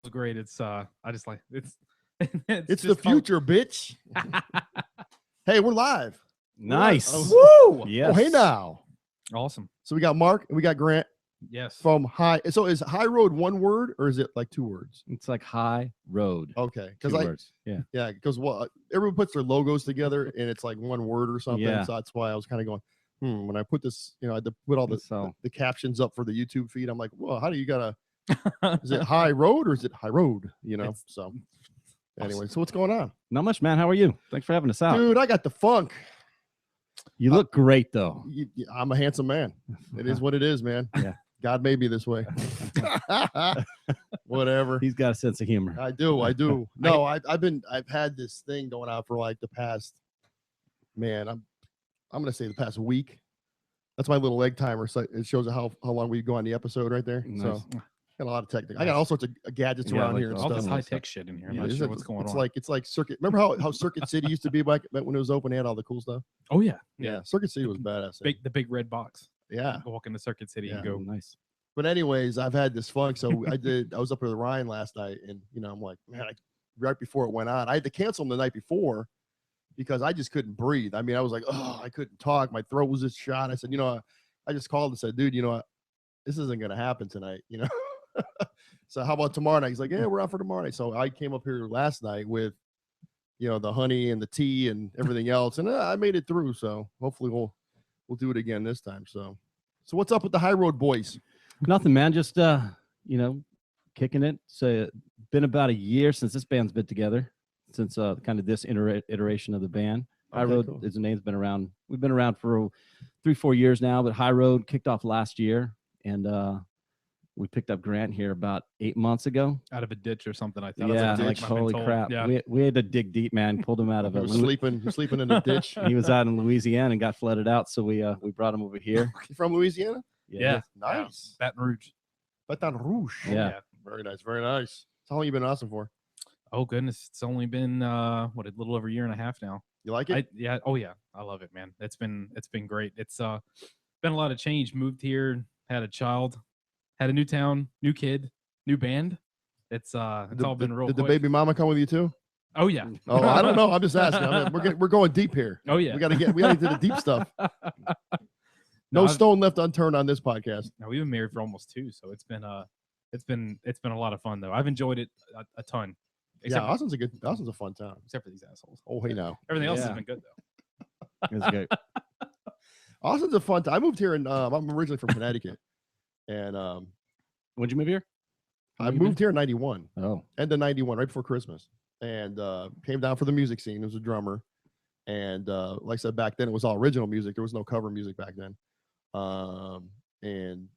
great. It's I just like It's the future, bitch. Hey, we're live. Nice. Woo! Yes. Oh, hey now. Awesome. So we got Mark and we got Grant Yes. from High. So is High Road one word or is it like two words? It's like High Road. Okay, Two words. yeah, because everyone puts their logos together and it's like one word or something. Yeah. So that's why I was kind of going, when I put this, I had to put all the captions up for the YouTube feed. I'm like, well, how do you gotta? Is it High Road or is it High Road? So anyway, so what's going on? Not much, man. How are you? Thanks for having us out. Dude, I got the funk. You look great, though. I'm a handsome man. It is what it is, man. Yeah. God made me this way. Whatever. He's got a sense of humor. I do. No, I've had this thing going on for like the past, man, I'm gonna say the past week. That's my little leg timer. So it shows how long we go on the episode right there. Nice. So got a lot of technical. I got all sorts of gadgets around here and all this stuff. high tech shit in here. I'm Yeah, not sure what's going on. It's like Circuit. Remember how Circuit City used to be back when it was open? They had all the cool stuff. Oh yeah. Yeah. Circuit City was badass. The big red box. Yeah. Walk into Circuit City and Oh, go. nice. But anyways, I've had this funk. So I was up with Ryan last night, and I'm like, man, right before it went on, I had to cancel them the night before because I just couldn't breathe. I mean, I was like, oh, I couldn't talk. My throat was just shot. I said, I just called and said, dude, this isn't gonna happen tonight, So how about tomorrow night? He's like, yeah, we're on for tomorrow night. So I came up here last night with, the honey and the tea and everything else, and I made it through. So hopefully we'll do it again this time. So what's up with the High Road boys? Nothing, man. Just kicking it. So been about a year since this band's been together, since kind of this iteration of the band. High Road cool. is the name's been around. We've been around for 3-4 years now, but High Road kicked off last year, and we picked up Grant here about 8 months ago. Out of a ditch or something. I thought. Yeah, Like holy crap. Yeah. We had to dig deep, man. Pulled him out of He was sleeping in a ditch. He was out in Louisiana and got flooded out, so we brought him over here. You from Louisiana? Yeah. Nice. Baton Rouge. Baton Rouge. Yeah. Very nice. Very nice. How long you been in Austin for? Oh goodness, it's only been a little over a year and a half now. You like it? Oh yeah, I love it, man. It's been great. It's been a lot of change. Moved here, had a child, had a new town, new kid, new band. It's all been real. Did quick. the baby mama come with you too? Oh yeah. Oh, I don't know. I'm just asking. We're going deep here. Oh yeah. We got to get into the deep stuff. No stone left unturned on this podcast. No, we've been married for almost 2, so it's been a lot of fun though. I've enjoyed it a ton. Austin's a fun town. Except for these assholes. Oh, hey now. Everything else has been good though. It's great. Austin's a fun town. I moved here and I'm originally from Connecticut. And When'd you move here? I moved here in 91. Oh. End of 91, right before Christmas. And came down for the music scene. I was a drummer. And like I said, back then it was all original music. There was no cover music back then. And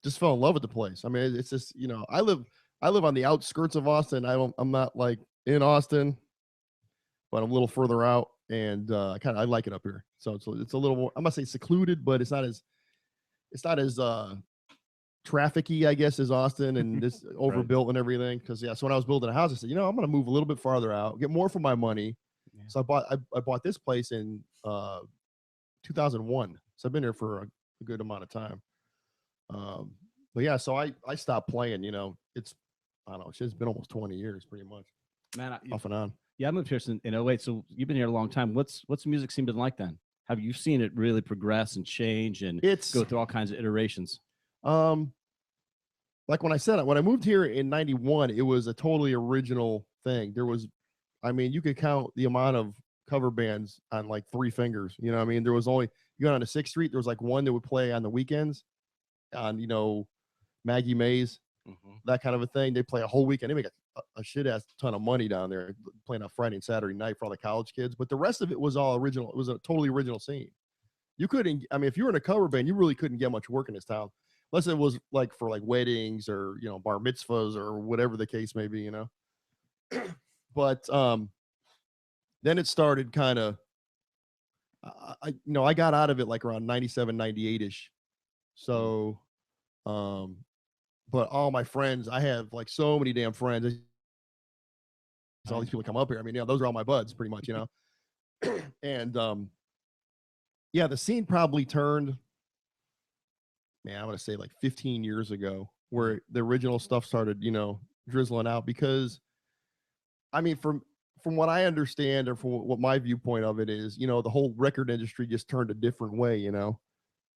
just fell in love with the place. I mean, it's just, I live on the outskirts of Austin. I'm not like in Austin, but I'm a little further out, and I like it up here. So it's a little more, I'm not saying secluded, but it's not as trafficy, I guess, as Austin, and it's overbuilt and everything. Because so when I was building a house, I said, I'm going to move a little bit farther out, get more for my money. Yeah. So I bought this place in 2001. So I've been here for a good amount of time. But yeah, so I stopped playing. It's I don't know. It's been almost 20 years, pretty much. Man, off and on. Yeah, I moved here in 08. So you've been here a long time. What's the music scene been like then? Have you seen it really progress and change and go through all kinds of iterations? Like when I moved here in 91, it was a totally original thing. There was, you could count the amount of cover bands on like 3 fingers. There was only, you got on to 6th Street, there was like one that would play on the weekends on, Maggie Mays, that kind of a thing. They play a whole weekend. They make a shit ass ton of money down there playing on Friday and Saturday night for all the college kids. But the rest of it was all original. It was a totally original scene. You couldn't, if you were in a cover band, you really couldn't get much work in this town. Unless it was like for like weddings or, bar mitzvahs or whatever the case may be, But then it started kind of, I got out of it like around 97, 98-ish. So, but all my friends, I have like so many damn friends. All these people come up here. Those are all my buds pretty much, And the scene probably turned, man, I'm going to say like 15 years ago, where the original stuff started, drizzling out because, I mean, from what I understand or from what my viewpoint of it is, you know, the whole record industry just turned a different way. You know,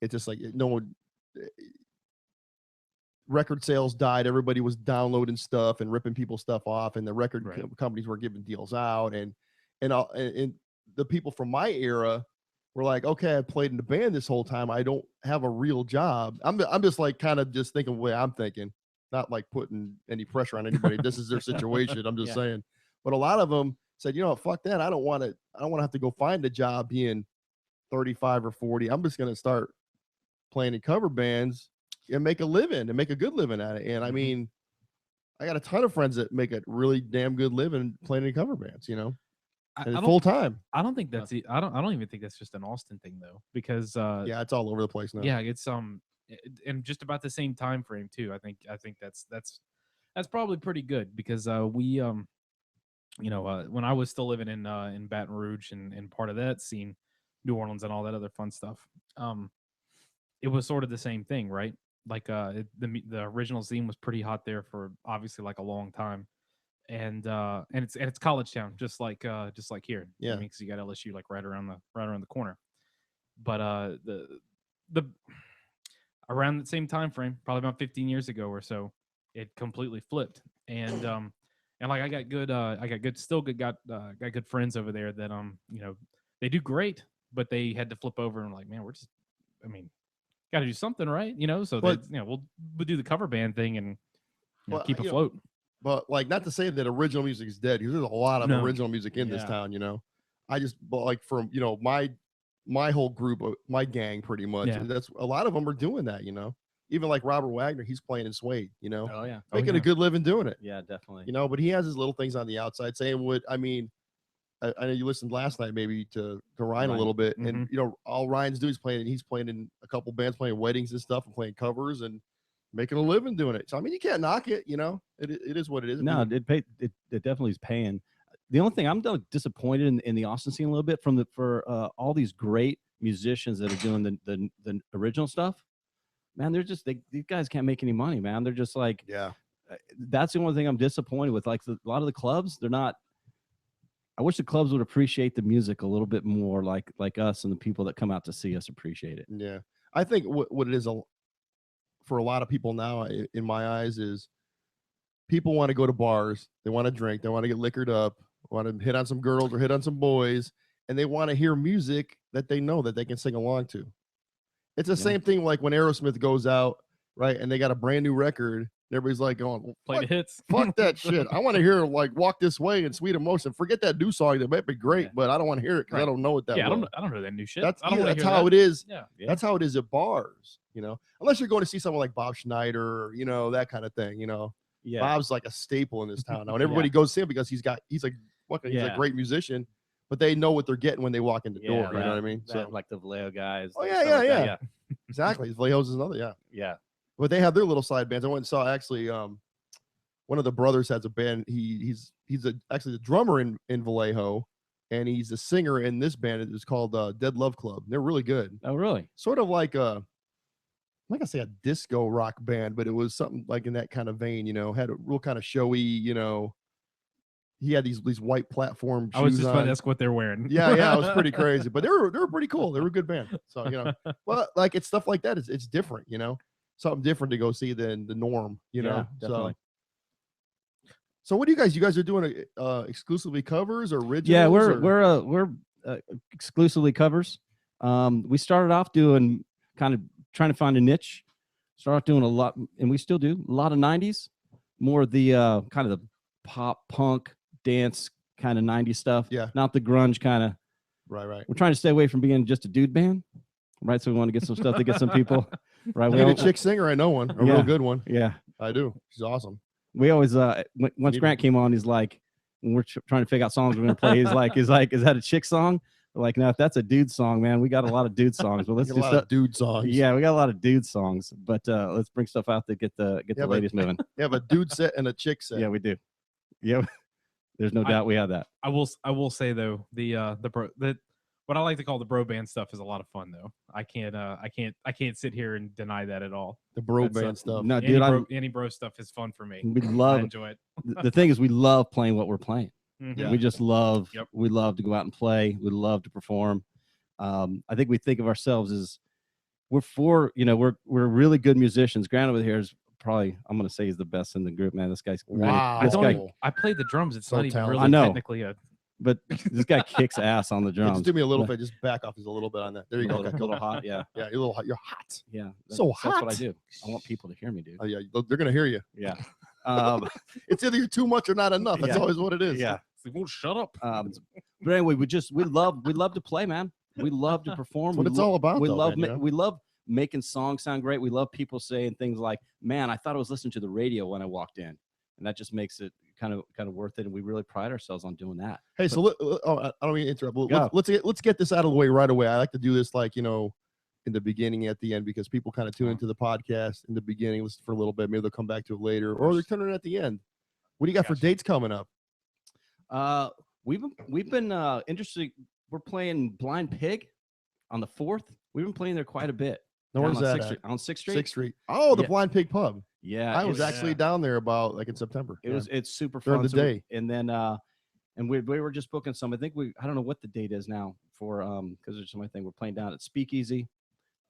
it's just like no one. Record sales died. Everybody was downloading stuff and ripping people's stuff off, and the record companies were giving deals out, and the people from my era were like, okay, I played in the band this whole time. I don't have a real job. I'm just like kind of just thinking the way I'm thinking, not like putting any pressure on anybody. This is their situation. I'm just saying. But a lot of them said, you know, fuck that. I don't want to have to go find a job being 35 or 40. I'm just going to start playing in cover bands and make a living and make a good living at it. And I mean, I got a ton of friends that make a really damn good living playing in cover bands, you know, and full time. I don't think that's I don't even think that's just an Austin thing though, because yeah, it's all over the place now. Yeah, it's and just about the same time frame too. I think that's probably pretty good because we you know, when I was still living in Baton Rouge and part of that scene, New Orleans and all that other fun stuff, it was sort of the same thing, right? Like the original scene was pretty hot there for obviously like a long time, and it's college town, just like here. Yeah, I mean, because you got LSU like right around the corner. But the around the same time frame, probably about 15 years ago or so, it completely flipped, and like I got good friends over there that you know, they do great, but they had to flip over and like, man, got to do something, right? You know, so that, you know, we'll do the cover band thing and keep afloat. But like, not to say that original music is dead, because there's a lot of original music in this town. You know, but like from, you know, my whole group, my gang, pretty much. That's a lot of them are doing that. You know, even like Robert Wagner, he's playing in Suede. You know, making a good living doing it. Yeah, definitely. You know, but he has his little things on the outside saying what I mean. I know you listened last night maybe to Ryan a little bit, and you know, all Ryan's doing is he's playing in a couple bands, playing weddings and stuff, and playing covers and making a living doing it. So I mean, you can't knock it. You know, it is what it is. No, it definitely is paying. The only thing I'm disappointed in the Austin scene a little bit for all these great musicians that are doing the original stuff. Man, they're just these guys can't make any money, man. They're just like, that's the only thing I'm disappointed with. Like a lot of the clubs, they're not. I wish the clubs would appreciate the music a little bit more, like us and the people that come out to see us appreciate it. Yeah, I think what it is for a lot of people now, in my eyes, is people want to go to bars, they want to drink, they want to get liquored up, want to hit on some girls or hit on some boys, and they want to hear music that they know that they can sing along to. It's the same thing like when Aerosmith goes out, right, and they got a brand new record. Everybody's like going, well, play the hits. Fuck that shit. I want to hear like Walk This Way and Sweet Emotion. Forget that new song. That might be great, but I don't want to hear it because I don't know what that. Yeah, I don't know that new shit. That's how it is. Yeah, that's how it is at bars. You know, unless you're going to see someone like Bob Schneider, or, you know, that kind of thing. You know, Bob's like a staple in this town now, and everybody goes to him because he's a great musician. But they know what they're getting when they walk in the door. You know what I mean? So like the Vallejo guys. Oh yeah. Exactly. Vallejo's is another. Yeah. But they have their little side bands. I went and saw actually one of the brothers has a band. He's actually the drummer in Vallejo, and he's a singer in this band. It's called Dead Love Club. They're really good. Oh, really? Sort of like I'm not gonna say a disco rock band, but it was something like in that kind of vein. You know, had a real kind of showy. You know, he had these white platform shoes. I was just about on. to ask what they're wearing. Yeah, it was pretty crazy, but they were pretty cool. They were a good band. So you know, well, like it's stuff like that. It's different. You know. Something different to go see than the norm, you know. Definitely. So what do you guys are doing? Exclusively covers or originals? Yeah, we're exclusively covers. We started off doing kind of trying to find a niche. Started doing a lot, and we still do a lot of '90s, more of the kind of the pop punk dance kind of '90s stuff. Yeah, not the grunge kind of. Right. We're trying to stay away from being just a dude band, right? So we want to get some stuff to get some people. Right, we need a chick singer. I know one, a real good one. Yeah, I do. She's awesome. We always once Grant came on, he's like, when we're trying to figure out songs we're gonna play, he's like, is that a chick song? We're like, no, if that's a dude song, man, we got a lot of dude songs. Well, let's do stuff. Dude songs. Yeah, we got a lot of dude songs, but let's bring stuff out to get the ladies moving. You have a dude set and a chick set. Yeah, we do. Yeah, there's no doubt we have that. I will say though, that what I like to call the bro band stuff is a lot of fun though. I can't sit here and deny that at all. The bro That's, band stuff. No, dude, Any bro stuff is fun for me. we I love enjoy it. the thing is we love playing what we're playing. Mhm. We just love. Yep. We love to go out and play. We love to perform. I think we think of ourselves as we're really good musicians. Grant over here is probably, I'm gonna say, he's the best in the group, man. This guy's great. Wow. This guy, I play the drums. It's So not even talented. really I know. technically a. but this guy kicks ass on the Yeah, drums. just do me a little But- bit. Just back off just a little bit on that. There you a go. little, Okay, a little hot, yeah, Yeah, you're a little hot. You're hot. yeah. So That's what I hot. do. I want people to hear me, dude. Oh yeah, they're gonna hear you. Yeah. It's either you're too much or not enough. That's Yeah. always what it is. Yeah. Like, well, shut up. But anyway, we love to play, man. We love to perform. That's what it's all about. We though, love man, you know? we love making songs sound great. We love people saying things like, "Man, I thought I was listening to the radio when I walked in," and that just makes it kind of worth it. And we really pride ourselves on doing that. Hey, so I don't mean to interrupt. Well, Go. let's get this out of the way right away. I like to do this like in the beginning, at the end, because people kind of tune into the podcast in the beginning, listen for a little bit, maybe they'll come back to it later, or they're turning at the end. What do you got for Gotcha. dates coming up? We've been interested. We're playing Blind Pig on the 4th. We've been playing there quite a bit. Now, Down where's on that 6th at? Street, on 6th Street. 6th Street. Oh, the Yeah. Blind Pig Pub. Yeah, I was it's- actually down there about like in September. It's super During fun. the So we- day. and then and we were just booking some. I think I don't know what the date is now for because there's something we're playing down at Speakeasy.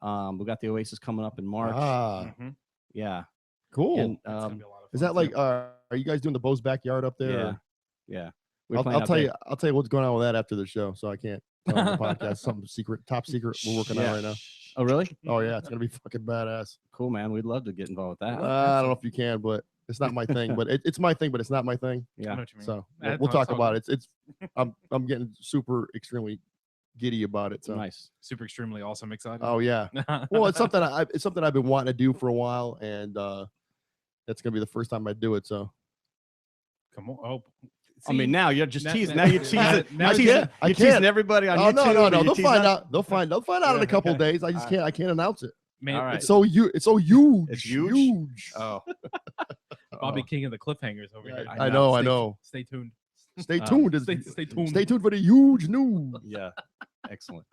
We got the Oasis coming up in March. Ah, Mhm. Yeah. cool. And That's gonna be a lot of Is fun, that like too. are you guys doing the Bo's backyard up there? Yeah. or- Yeah. We're I'll playing out tell there. you. I'll tell you what's going on with that after the show. So I can't tell on the podcast. Something secret, top secret. We're working Yeah. on right now. Oh, really? Oh yeah, it's gonna be fucking badass. Cool, man. We'd love to get involved with that. I don't know if you can, but it's not my thing. But it's my thing, but it's not my thing. I know Yeah. what you mean. So That's we'll not talk so about good. it. It's I'm getting super extremely giddy about it. So Nice. Super extremely awesome excited. oh yeah. Well, it's something I've been wanting to do for a while, and that's gonna be the first time I do it. So Come on. Oh, I mean, now you're just now- teasing. now- Now you're now- teasing. now You're you- teasing, I you're can't. teasing everybody on oh YouTube. no, and you're they'll teasing find us. out. They'll find out in Yeah, a couple okay. days. I can't announce it. man, All right. It's so huge. It's so huge. It's huge? Huge. Oh, Bobby King of the cliffhangers over Yeah, here. I know. I Stay- know. Stay tuned. Stay tuned. Stay tuned. Stay tuned for the huge news. yeah. Excellent.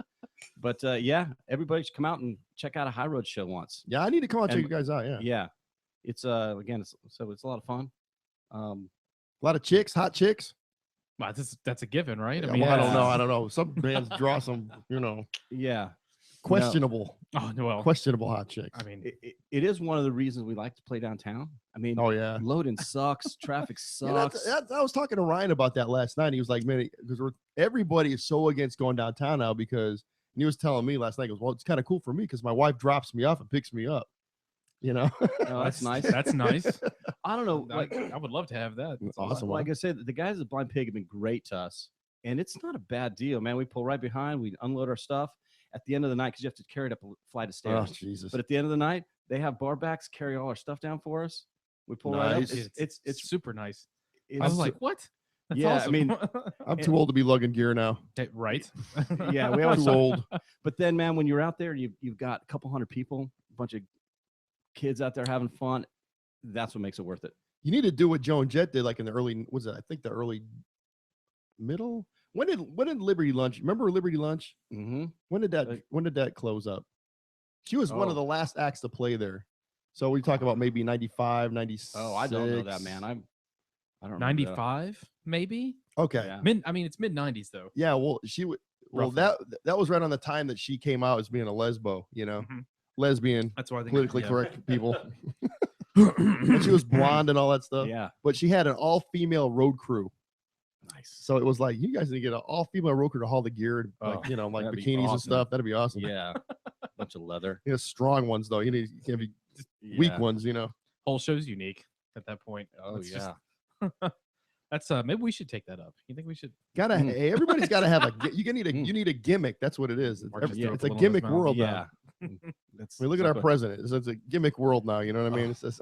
But yeah, everybody should come out and check out a High Road show once. Yeah, I need to come out and check And- you guys out. Yeah. Yeah. It's again, it's a lot of fun. A lot of chicks, hot chicks. Wow, that's a given, right? Yeah, I mean, well, I don't know. yeah. I don't know. Some bands draw some, Yeah. questionable, Oh no, well, questionable hot chicks. I mean, It is one of the reasons we like to play downtown. I mean, Oh yeah. loading sucks, traffic Yeah, sucks. I was talking to Ryan about that last night. He was like, "Man, because everybody is so against going downtown now." Because and he was telling me last night, he goes, "Well, it's kind of cool for me because my wife drops me off and picks me up." You know, Oh, that's nice. That's nice. I don't know. I would love to have that. That's awesome. Like I said, the guys at Blind Pig have been great to us, and it's not a bad deal, man. We pull right behind, we unload our stuff at the end of the night because you have to carry it up a flight of Oh stairs. Jesus! But at the end of the night, they have bar backs carry all our stuff down for us. We pull right up. Nice. It's super nice. it's I was like, what? That's Yeah, I awesome. mean, I'm too old to be lugging gear now. right? yeah, we always Too old. But then, man, when you're out there, you've got a couple hundred people, a bunch of kids out there having fun. That's what makes it worth it. You need to do what Joe and Jet did, like in the early. Was it? I think the early, middle. When did Liberty Lunch? Remember Liberty Lunch? Mm-hmm. When did Like- that close up? She was one of Oh. the last acts to play there. So we talk about maybe 95, 96. Oh, I don't know that, man. I don't remember that. 95, maybe. Okay. Yeah. I mean, it's mid 90s though. Yeah, well, she would. Well, Roughly. that was right on the time that she came out as being a lesbo. Mhm. Lesbian, That's why I think politically yeah. correct people. And she was blonde and all that stuff. Yeah, But she had an all-female road crew, nice. so it was like you guys need to get an all-female road crew to haul the gear, and, Oh, like that'd be bikinis and awesome. stuff. That'd be awesome. Yeah, bunch of leather. Strong ones though. You can't be weak Yeah. ones. Whole show's unique at that point. Oh Let's just- yeah. That's maybe we should take that up. You think we should? Gotta. Mm. Hey, everybody's got to have Mm. you need a gimmick. That's what it is. Or just throw It's a a balloon in his gimmick mouth. world Yeah. now. That's, I mean, look at that's our what- president. It's a gimmick world now. You know what I mean? It's just,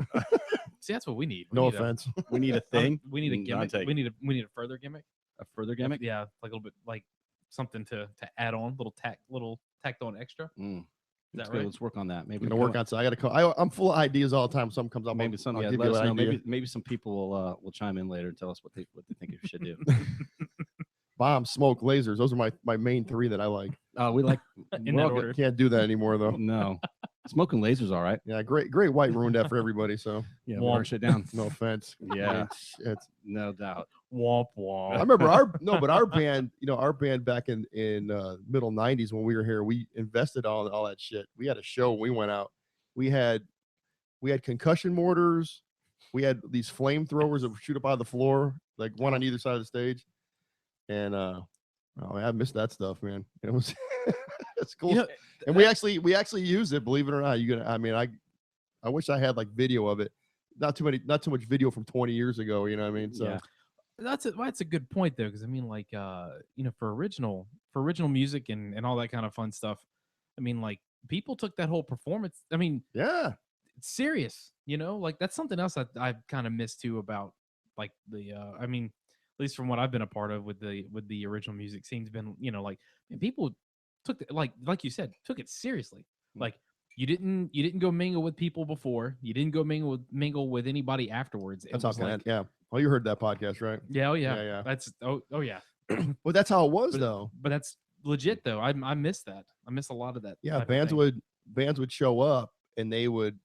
See, that's what we need. We no need offense. We need a thing. We need a Mm, I'll gimmick. take We need a further gimmick. a further gimmick. Yeah, like a little bit like something to add on, little tacked on extra. Mm. Is Let's that go. right? Let's work on that. Maybe I'm gonna we work can- on. So I got to. I'm full of ideas all the time. Something comes up. maybe some. I'll Yeah, give let you us an know. idea. Maybe some people will chime in later and tell us what they think we should do. bomb, smoke, lasers. Those are my main three that I like. We like In we're that all good. order. Can't do that anymore though. No, smoking lasers, all right. Yeah, Great White ruined that for everybody. So Yeah, Womp. burn shit down. no offense. Yeah, It's no doubt. Womp I womp. remember our band, our band back in middle '90s when we were here, we invested all that shit. We had a show when we went out. We had concussion mortars. We had these flamethrowers that would shoot up out of the floor, like one on either side of the stage. And I missed that stuff, man. It was it's cool. And we actually used it, believe it or not. I wish I had like video of it. Not too much video from 20 years ago, you know what I mean? So Yeah. That's a good point though, because I mean, like, for original music and all that kind of fun stuff, I mean, like, people took that whole performance. I mean, yeah. it's serious, like that's something else I kind of miss too about like the I mean, at least from what I've been a part of with the original music scene's been, like, man, people took like you said, took it seriously. Like, you didn't go mingle with people before, you didn't go mingle with anybody afterwards. That's how like, yeah. Well, you heard that podcast, right? Yeah, oh yeah. Yeah. That's oh yeah. Well, that's how it was though. But that's legit though. I miss that. I miss a lot of that. Yeah, type of bands thing. would show up and they would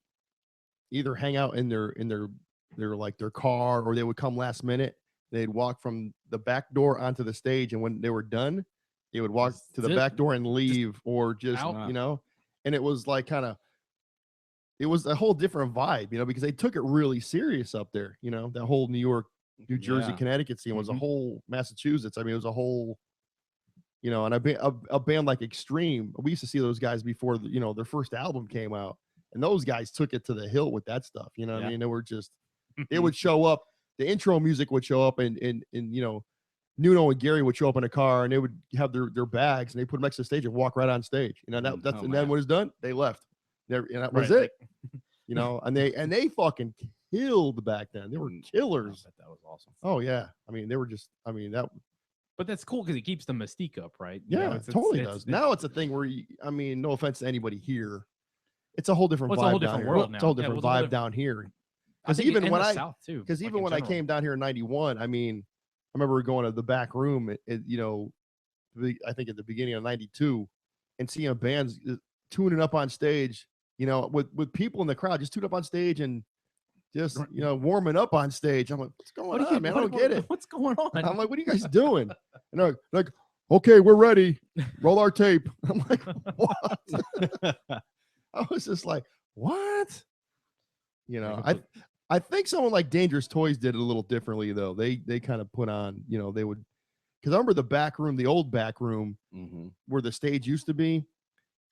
either hang out in their like their car, or they would come last minute. They'd walk from the back door onto the stage, and when they were done, they would walk to the back door and leave, or just out. And it was like it was a whole different vibe, because they took it really serious up there. That whole New York, New Jersey, Connecticut scene was a whole Massachusetts. I mean, it was a whole, and a band like Extreme. We used to see those guys before their first album came out, and those guys took it to the hill with that stuff. What I mean? They were just, they would show up. The intro music would show up, and Nuno and Gary would show up in a car, and they would have their bags, and they put them next to the stage and walk right on stage. And then when it's done, they left. And that was it. And they fucking killed back then. They were killers. That was awesome. Oh yeah. I mean, they were just. I mean that. But that's cool because it keeps the mystique up, right? Yeah, it totally does. Now it's a thing where no offense to anybody here, it's a whole different vibe. It's a whole different world now. It's a whole different vibe down here. Because even when I came down here in '91, I mean, I remember going to the back room, I think at the beginning of '92, and seeing bands tuning up on stage, with people in the crowd, just tune up on stage and just, warming up on stage. I'm like, what's going on, man? I don't get it. What's going on? I'm like, what are you guys doing? And they're like, okay, we're ready. Roll our tape. I'm like, what? I was just like, what? I think someone like Dangerous Toys did it a little differently though. They kind of put on, they would, because I remember the back room, the old back room where the stage used to be.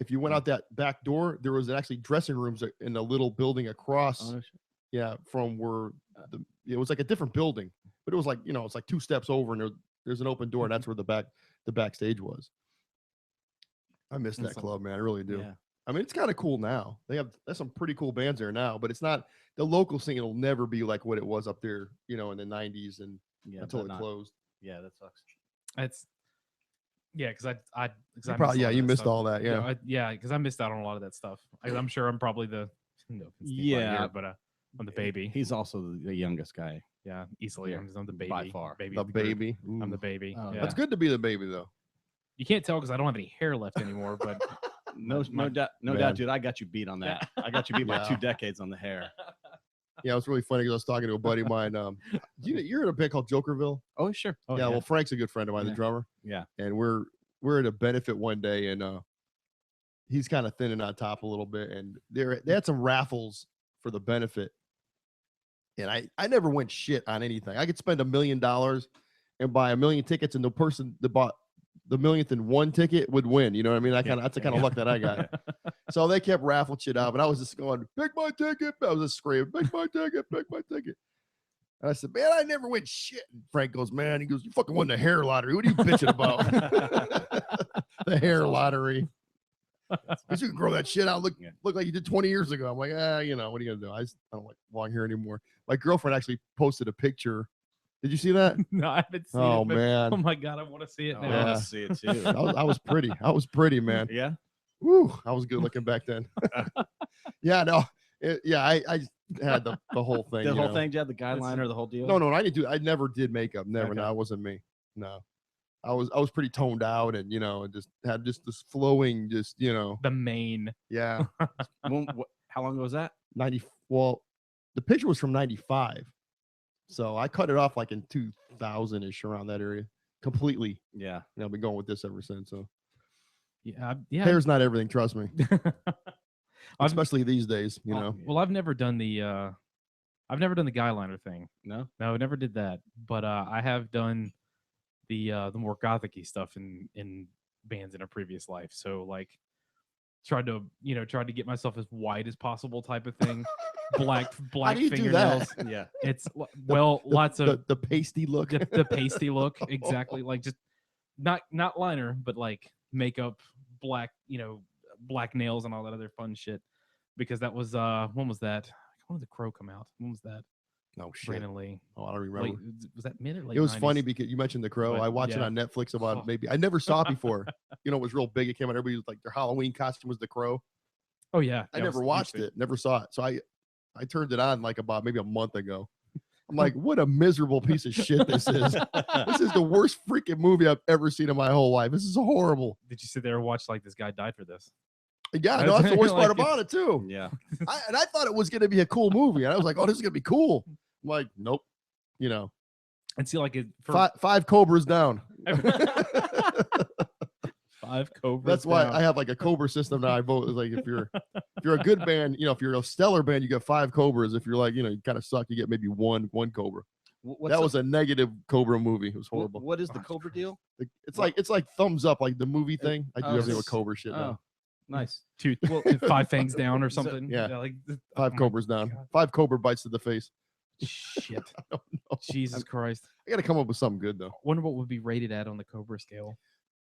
If you went out that back door, there was actually dressing rooms in a little building across. From where it was like a different building, but it was like, it's like 2 steps over, and there's an open door, and that's where the backstage was. I miss that club, man. I really do. Yeah. I mean, it's kind of cool now. There's some pretty cool bands there now, but it's not the local scene. It'll never be like what it was up there, in the '90s and until it closed. Yeah, that sucks. Because you missed all that. Yeah, because I missed out on a lot of that stuff. I'm sure I'm probably the but I'm the baby. He's also the youngest guy. Yeah, easily. I'm the baby by far. Baby the baby. I'm the baby. Oh, yeah. That's good to be the baby though. You can't tell because I don't have any hair left anymore. But no doubt, dude. I got you beat on that. I got you beat by 2 decades on the hair. Yeah, it was really funny because I was talking to a buddy of mine. You're in a band called Jokerville. Oh, sure. Oh, yeah. Well, Frank's a good friend of mine, the drummer. Yeah. And we're at a benefit one day, and he's kind of thinning on top a little bit, and they had some raffles for the benefit. And I never went shit on anything. I could spend $1 million and buy 1 million tickets, and the person that bought the millionth and one ticket would win. You know what I mean? That's the kind of luck that I got. So they kept raffling shit up, and I was just going, pick my ticket. I was just screaming, pick my ticket, pick my ticket. And I said, man, I never win shit. And Frank goes, man, he goes, you fucking won the hair lottery. What are you bitching about? The hair lottery. Because you can grow that shit out. Look like you did 20 years ago. I'm like, what are you gonna do? I don't like long hair anymore. My girlfriend actually posted a picture. Did you see that? No, I haven't seen it. Oh man! Oh my god, I want to see it now. I want to see it too. I was pretty. I was pretty, man. Yeah. Woo! I was good looking back then. Yeah. No. I had the whole thing. The whole thing. Did you have the guideline or the whole deal? No. I didn't do. I never did makeup. Never. Okay. No, it wasn't me. No. I was pretty toned out, and just had just this flowing, just The mane. yeah. How long ago was that? 90. Well, the picture was from 95, so I cut it off like in 2000ish, around that area, completely. Yeah. I've been going with this ever since. So Yeah. hair's not everything, trust me. I've- Especially these days, Well, I've never done the guy liner thing. No. No, never did that. But I have done the more gothic-y stuff in bands in a previous life. So like tried to get myself as white as possible type of thing. black How do you do fingernails. that? Yeah. It's lots of the pasty look. the pasty look, exactly. Like just not liner, but like makeup, black, black nails and all that other fun shit. Because that was when was that? When did The Crow come out? When was that? No shit. Brandon Lee. Oh, I don't remember. Late, was that mid or late? It was 90s? funny because you mentioned The Crow. But, I watched it yeah. on Netflix about Oh. maybe I never saw it before. It was real big. It came out. Everybody was like, their Halloween costume was The Crow. Oh yeah. I Yeah, never was watched huge it. Never saw it. So I turned it on like about maybe a month ago. I'm like, what a miserable piece of shit this is. This is the worst freaking movie I've ever seen in my whole life. This is horrible. Did you sit there and watch like this guy died for this? Yeah, no, that's the worst part Like, about it too. Yeah. I thought it was going to be a cool movie, and I was like, oh, this is going to be cool. I'm like, nope. And see, like it Five Cobras down. 5 Cobras. That's why down. I have like a Cobra system now. I vote like if you're a good band, if you're a stellar band, you get 5 Cobras. If you're like, you kind of suck, you get maybe one Cobra. That was a negative Cobra movie. It was horrible. What is the Cobra deal? It's like thumbs up, like the movie thing. I do oh, everything with Cobra shit now. Oh, nice. 5 fangs down or something. yeah. Like 5 my Cobras down. God. 5 Cobra bites to the face. Shit. I don't know. Jesus Christ. I got to come up with something good though. Wonder what would be rated at on the Cobra scale.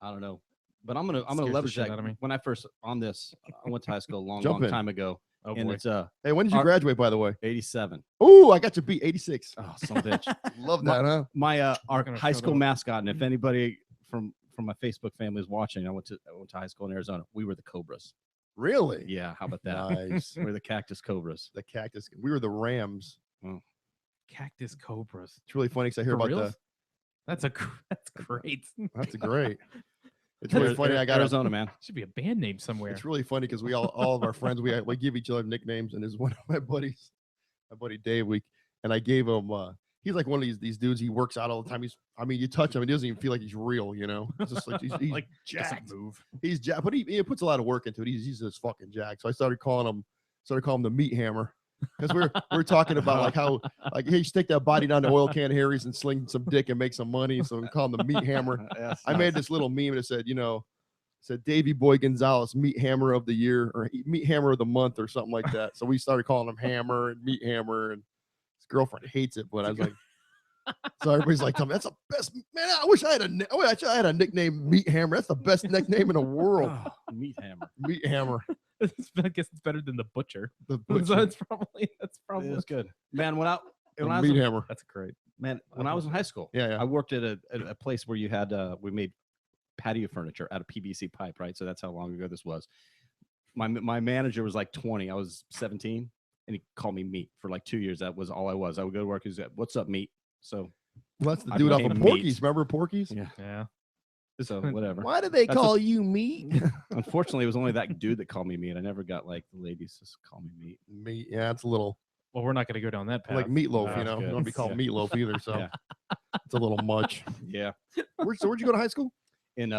I don't know, but I'm gonna Scares the leverage shit that. out of me. When I first on this, I went to high school a long Jump in. time ago, Oh and boy. it's Hey, when did you graduate, by the way? 87. Oh, I got you beat 86. Oh, some bitch. Love that, huh? My our gonna high shut school up. mascot, and if anybody from my Facebook family is watching, I went to high school in Arizona. We were the Cobras. Really? Yeah, how about that? Nice. We're the Cactus Cobras. The Cactus. We were the Rams. Cactus Cobras. It's really funny because I hear For about reals? That's great. That's great. It's really funny. I got Arizona, man. Should be a band name somewhere. It's really funny because we all of our friends we give each other nicknames, and is one of my buddies, my buddy Dave. I gave him. He's like one of these dudes. He works out all the time. You touch him, he doesn't even feel like he's real. It's just like he's Like, doesn't jacked. move. He's jacked, but he puts a lot of work into it. He's just fucking jacked. So I started calling him the Meat Hammer. Because we're talking about like how like hey, stick that body down to oil can Harry's and sling some dick and make some money. So we call him the Meat Hammer. Yes, I made this little meme that said, said Davey Boy Gonzalez, Meat Hammer of the Year or Meat Hammer of the Month or something like that. So we started calling him Hammer and Meat Hammer, and his girlfriend hates it, but I was like, so everybody's like, tell me that's the best man. I wish I had a nickname, Meat Hammer. That's the best nickname in the world. Oh, Meat Hammer. Meat Hammer. I guess it's better than the Butcher. The So butcher. that's probably It was good, man. When I The was Meat Hammer. that's great. man, when I was in high school, Yeah. I worked at a place where you had we made patio furniture out of PVC pipe, right? So that's how long ago this was. My manager was like 20. I was 17, and he called me Meat for like 2 years. That was all I was. I would go to work. He's like, "What's up, Meat?" So Well, that's the I dude off of became Porky's. Meat. Remember Porky's? yeah, Yeah. so whatever. Why do they That's call you Meat? Unfortunately, it was only that dude that called me Meat. I never got like the ladies to call me Meat. Meat. Yeah, it's a little Well, we're not going to go down that path. like meatloaf, That's you know. good. You don't be called Yeah. meatloaf either, so Yeah. it's a little much. Yeah, Where'd you go to high school? in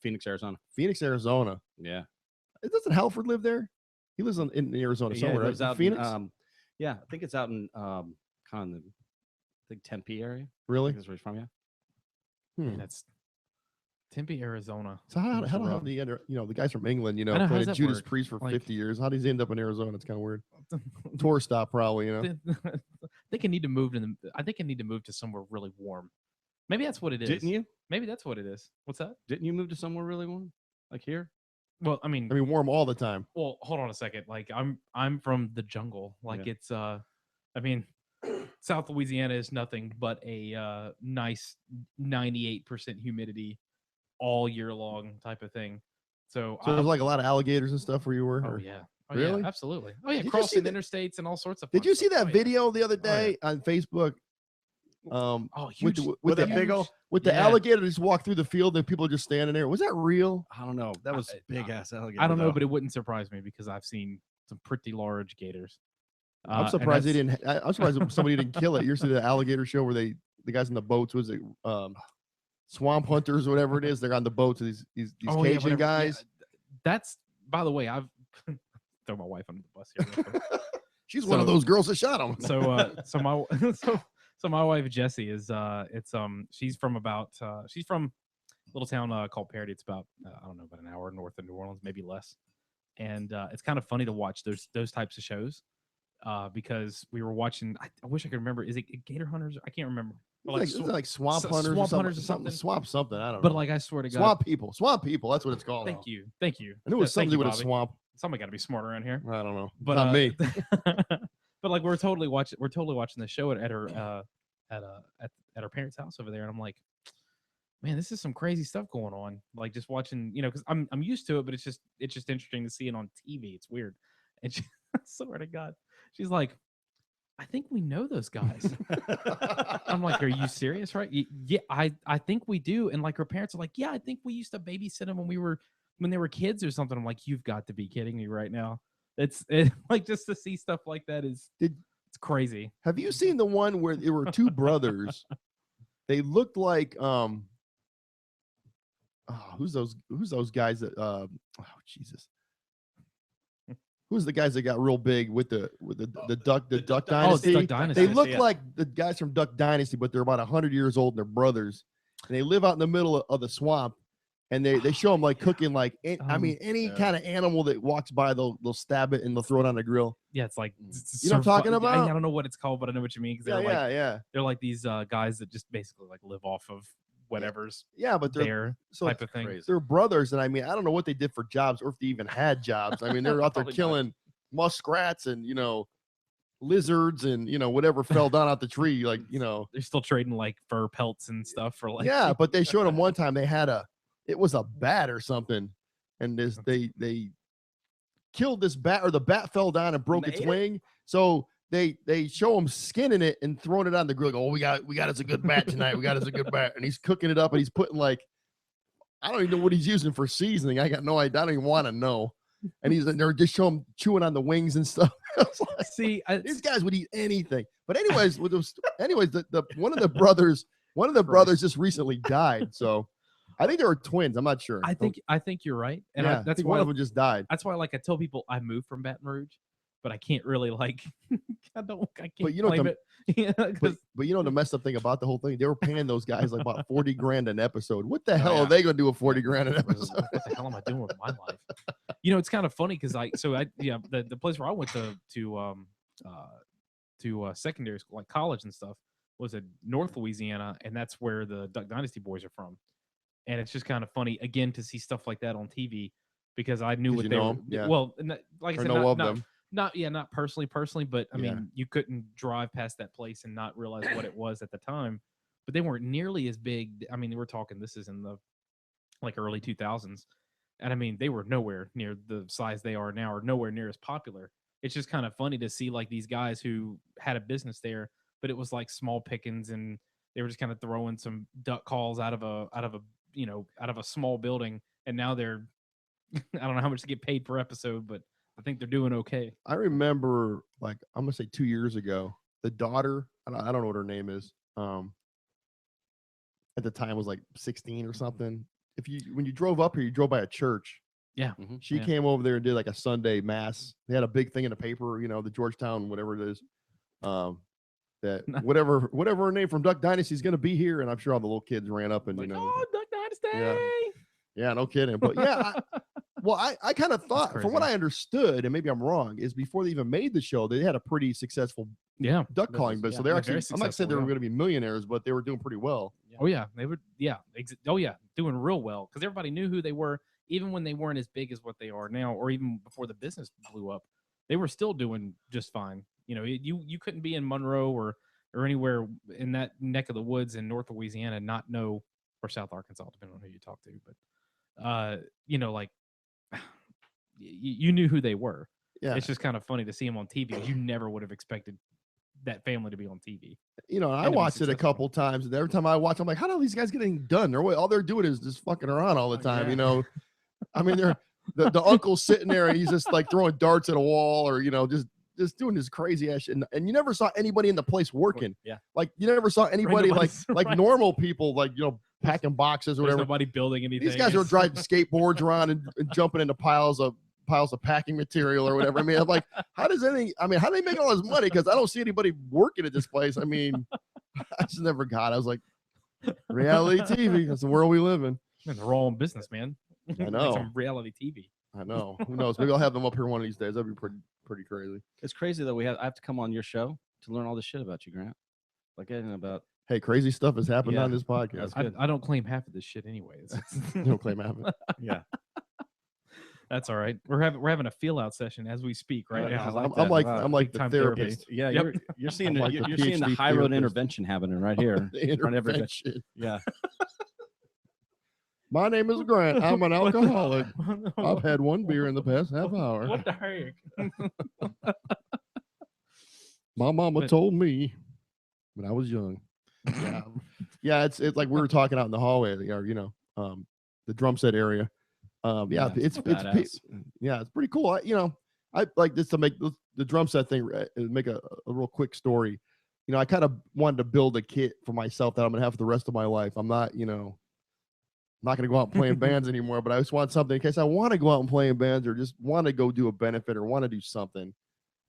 Phoenix, Arizona. Phoenix, Arizona. Yeah, Doesn't Halford live there? He lives in Arizona yeah, somewhere, it right? was out Phoenix? yeah, I think it's out in kind of the Tempe area. I Really? think that's where he's from. Yeah. Hmm. That's Tempe, Arizona. So how That's the rough. hell do you end up, the guys from England, I know, how does playing that Judas work? Priest for Like- 50 years. How does he end up in Arizona? It's kind of weird. Tour stop probably, I think I need to move I think I need to move to somewhere really warm. Maybe that's what it is. Didn't you? Maybe that's what it is. What's that? Didn't you move to somewhere really warm, like here? Well, I mean, warm all the time. well, hold on a second. Like I'm from the jungle. Like Yeah. it's I mean, South Louisiana is nothing but a nice 98% humidity all year long type of thing. So, So there's like a lot of alligators and stuff where you were? oh or- yeah. Oh, Really? yeah, absolutely. Oh yeah, Did you see crossing that- interstates and all sorts of Did fun you see stuff. that Oh, yeah. video the other Oh, yeah. day on Facebook? Huge, with that the big old with the Yeah. alligator just walk through the field and people are just standing there. Was that real? I don't know. That was big ass alligator. I don't know, though. but it wouldn't surprise me because I've seen some pretty large gators. I'm And surprised they that's- didn't. I'm surprised somebody didn't kill it. You see the alligator show where the guys in the boats, was it swamp hunters or whatever it is? They're on the boats. These Oh, yeah, Cajun whatever. Yeah, guys. that's, by the way, I've throw my wife under the bus here. Real quick. She's one of those girls that shot him. So my so my wife Jessie is she's from a little town called Parody. It's about I don't know, about an hour north of New Orleans, maybe less. And it's kind of funny to watch those types of shows because we were watching. I wish I could remember. Is it Gator Hunters? I can't remember. But It's like swamp so- hunters, swamp or hunters or something. something. Swamp something. I don't but know. like I swear to God, Swamp people. That's what it's called. thank you. I knew it was Thank something to you, do with a Bobby. swamp. Somebody got to be smart around here. I don't know. But Not me. But like we're totally watching the show at her at her parents' house over there, and I'm like, man, this is some crazy stuff going on. Like just watching, because I'm used to it, but it's just interesting to see it on TV. It's weird. And she, I swear to God, she's like, I think we know those guys. I'm like, are you serious? Right? Yeah, I think we do. And like her parents are like, yeah, I think we used to babysit them when they were kids or something. I'm like, you've got to be kidding me right now. It's like just to see stuff like that it's crazy. Have you seen the one where there were two brothers? They looked like who's those guys that Jesus. Who's the guys that got real big with the Duck Dynasty? Duck Dynasty. They look like the guys from Duck Dynasty, but they're about 100 years old and they're brothers. And they live out in the middle of the swamp. And they show them like cooking like any kind of animal that walks by, they'll stab it and they'll throw it on the grill. Yeah, it's like You know what I'm talking about? I don't know what it's called, but I know what you mean. Because they're like these guys that just basically like live off of whatever's but they're type of thing. crazy. They're brothers, and I don't know what they did for jobs or if they even had jobs. I mean, they're out there Probably killing muskrats and lizards and whatever fell down out the tree. Like They're still trading like fur pelts and stuff for like but they showed them one time they had it was a bat or something, and they killed this bat, or the bat fell down and broke its wing. So they show him skinning it and throwing it on the grill. Oh, we got us a good bat tonight. We got us a good bat, and he's cooking it up and he's putting like, I don't even know what he's using for seasoning. I got no idea. I don't even want to know. And they're just showing him chewing on the wings and stuff. Like, see, these guys would eat anything. But anyways, the one of the brothers just recently died. So I think they were twins. I'm not sure. I think you're right, and I that's think why one of them just died. That's why, like, I tell people I moved from Baton Rouge, but I can't really like. I can't But you know claim it. Yeah, but the messed up thing about the whole thing, they were paying those guys like about $40,000 an episode. What the hell yeah. are they gonna do with $40,000 an episode? What the hell am I doing with my life? It's kind of funny because the place where I went to secondary school, like college and stuff, was in North Louisiana, and that's where the Duck Dynasty boys are from. And it's just kind of funny again to see stuff like that on TV because I knew what they were. Yeah. Well, like I said, them. not personally, but I mean, you couldn't drive past that place and not realize what it was at the time. But they weren't nearly as big. I mean, we're talking this is in the like early 2000s, and I mean they were nowhere near the size they are now, or nowhere near as popular. It's just kind of funny to see like these guys who had a business there, but it was like small pickings, and they were just kind of throwing some duck calls out of a small building, and now they're I don't know how much they get paid per episode, but I think they're doing okay. I remember, like, I'm gonna say 2 years ago, the daughter, I don't know what her name is, at the time was like 16 or something. When you drove up here, you drove by a church. Yeah. She came over there and did like a Sunday mass. They had a big thing in the paper, the Georgetown, whatever it is. That whatever her name from Duck Dynasty is going to be here, and I'm sure all the little kids ran up and Like, oh, Duck Dynasty. Yeah, no kidding. But yeah, I kind of thought, from what I understood, and maybe I'm wrong, is before they even made the show, they had a pretty successful duck calling business. So they're actually, I'm not saying they were going to be millionaires, but they were doing pretty well. Oh yeah, they would. Yeah, doing real well because everybody knew who they were, even when they weren't as big as what they are now, or even before the business blew up. They were still doing just fine. You couldn't be in Monroe or anywhere in that neck of the woods in North Louisiana and not know, or South Arkansas, depending on who you talk to. But like you knew who they were. Yeah, it's just kind of funny to see them on TV. You never would have expected that family to be on TV. You know, I And to be watched it a successful. couple times, and every time I watch, I'm like, how do these guys getting done? All they're doing is just fucking around all the Oh, time. yeah. You know, I mean, they're the uncle's sitting there, and he's just like throwing darts at a wall, or you know, just doing this crazy ass shit. And you never saw anybody in the place working. Yeah. Like you never saw anybody like nobody's- right. normal people, like you know, packing boxes or There's whatever. nobody building anything. These guys are It's- driving skateboards around and jumping into piles of packing material or whatever. I mean, I'm like, how do they make all this money? Because I don't see anybody working at this place. I mean, I just never got it. I was like, reality TV. That's the world we live in. Man, they're all in business, man. I Make know. some reality TV. I know. Who knows? Maybe I'll have them up here one of these days. That'd be pretty crazy. It's crazy that I have to come on your show to learn all this shit about you, Grant. Like about Hey, crazy stuff has happened Yeah. on this podcast. That's I, good. I don't claim half of this shit anyways. You don't claim I haven't. yeah. That's all right. We're having a feel out session as we speak right Yeah, now. I like I'm that. like Wow. I'm like the Big-time therapist. Yeah, Yep. you're seeing I'm like the you're seeing the PhD high road therapist. intervention happening right here. The front of everybody. intervention. Yeah. My name is Grant. I'm an What the- alcoholic. I've had one beer in the past half hour. What the heck? My mama But- told me when I was young. Yeah, yeah. It's like we were talking out in the hallway, or you know, the drum set area. Yeah, Yeah, it's badass. yeah, it's pretty cool. I like this to make the drum set thing. Make a real quick story. You know, I kind of wanted to build a kit for myself that I'm gonna have for the rest of my life. I'm not, you know, not gonna go out and play in bands anymore. But I just want something in case I want to go out and play in bands, or just want to go do a benefit, or want to do something.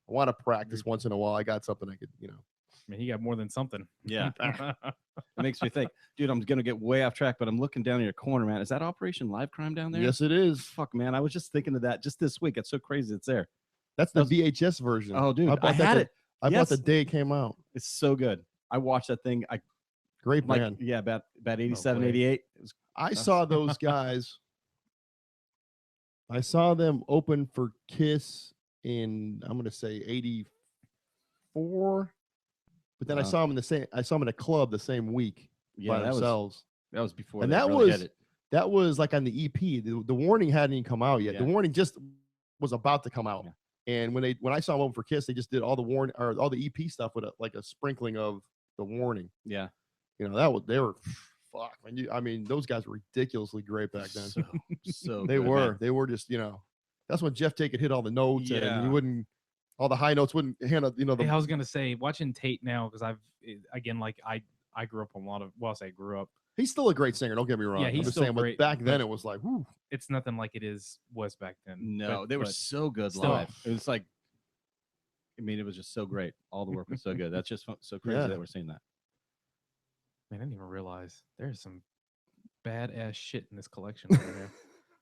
I want to practice once in a while. I got something I could, you know. I mean, he got more than something. Yeah. It makes me think, dude, I'm gonna get way off track, but I'm looking down in your corner, man. Is that Operation Live Crime down there? Yes, it is. Fuck, man. I was just thinking of that just this week. It's so crazy it's there. That's the That's- VHS version. Oh, dude, bought I that had the- it. I bought Yes. the day it came out. It's so good. I watched that thing. Great Like, band. yeah, about 87, boy. 88. It was, I saw those guys. I saw them open for Kiss in, I'm gonna say 84. But then I Wow. saw them in a club the same week yeah, by that was themselves. before. And they that really was- hit it. That was like on the EP. The warning hadn't even come out yet. Yeah. The warning just was about to come out. Yeah. And when I saw them open for Kiss, they just did all the warning or all the EP stuff with a sprinkling of the warning. Yeah. You know, they were fuck. I mean, those guys were ridiculously great back then. So They good, were. man. They were just, you know, that's when Jeff Tate could hit all the notes and Yeah. you wouldn't, all the high notes wouldn't handle, you know, Hey, I was gonna say watching Tate now because again like I grew up on a lot of I say grew up. he's still a great singer. Don't get me wrong. Yeah, I'm he's just still saying, great, but back then but- it was like, whoo. It's nothing like it was back then. No, they were but so good still. live. It was like, I mean, it was just so great. All the work was so good. That's just so crazy Yeah. that we're seeing that. Man, I didn't even realize there's some badass shit in this collection over there.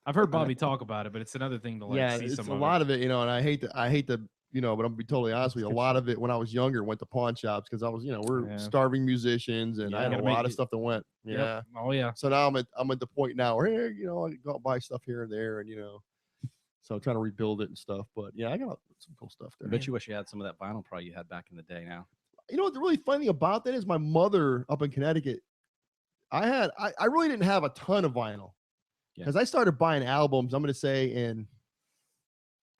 I've heard Bobby talk about it, but it's another thing to like Yeah, see it's some a of lot of it, you know, and I hate to, you know, but I'm gonna be totally honest with you. A lot of it when I was younger went to pawn shops because I was, you know, we're Yeah. starving musicians and Yeah, I had a gotta make lot of it- stuff that went. it. Yeah. Yep. Oh yeah. So now I'm at the point now where, hey, you know, I go out and buy stuff here and there and, you know, so I'm trying to rebuild it and stuff. But yeah, I got some cool stuff I there. bet you wish you had some of that vinyl probably you had back in the day now. You know what the really funny thing about that is my mother up in Connecticut, I really didn't have a ton of vinyl Yeah. because I started buying albums, I'm going to say in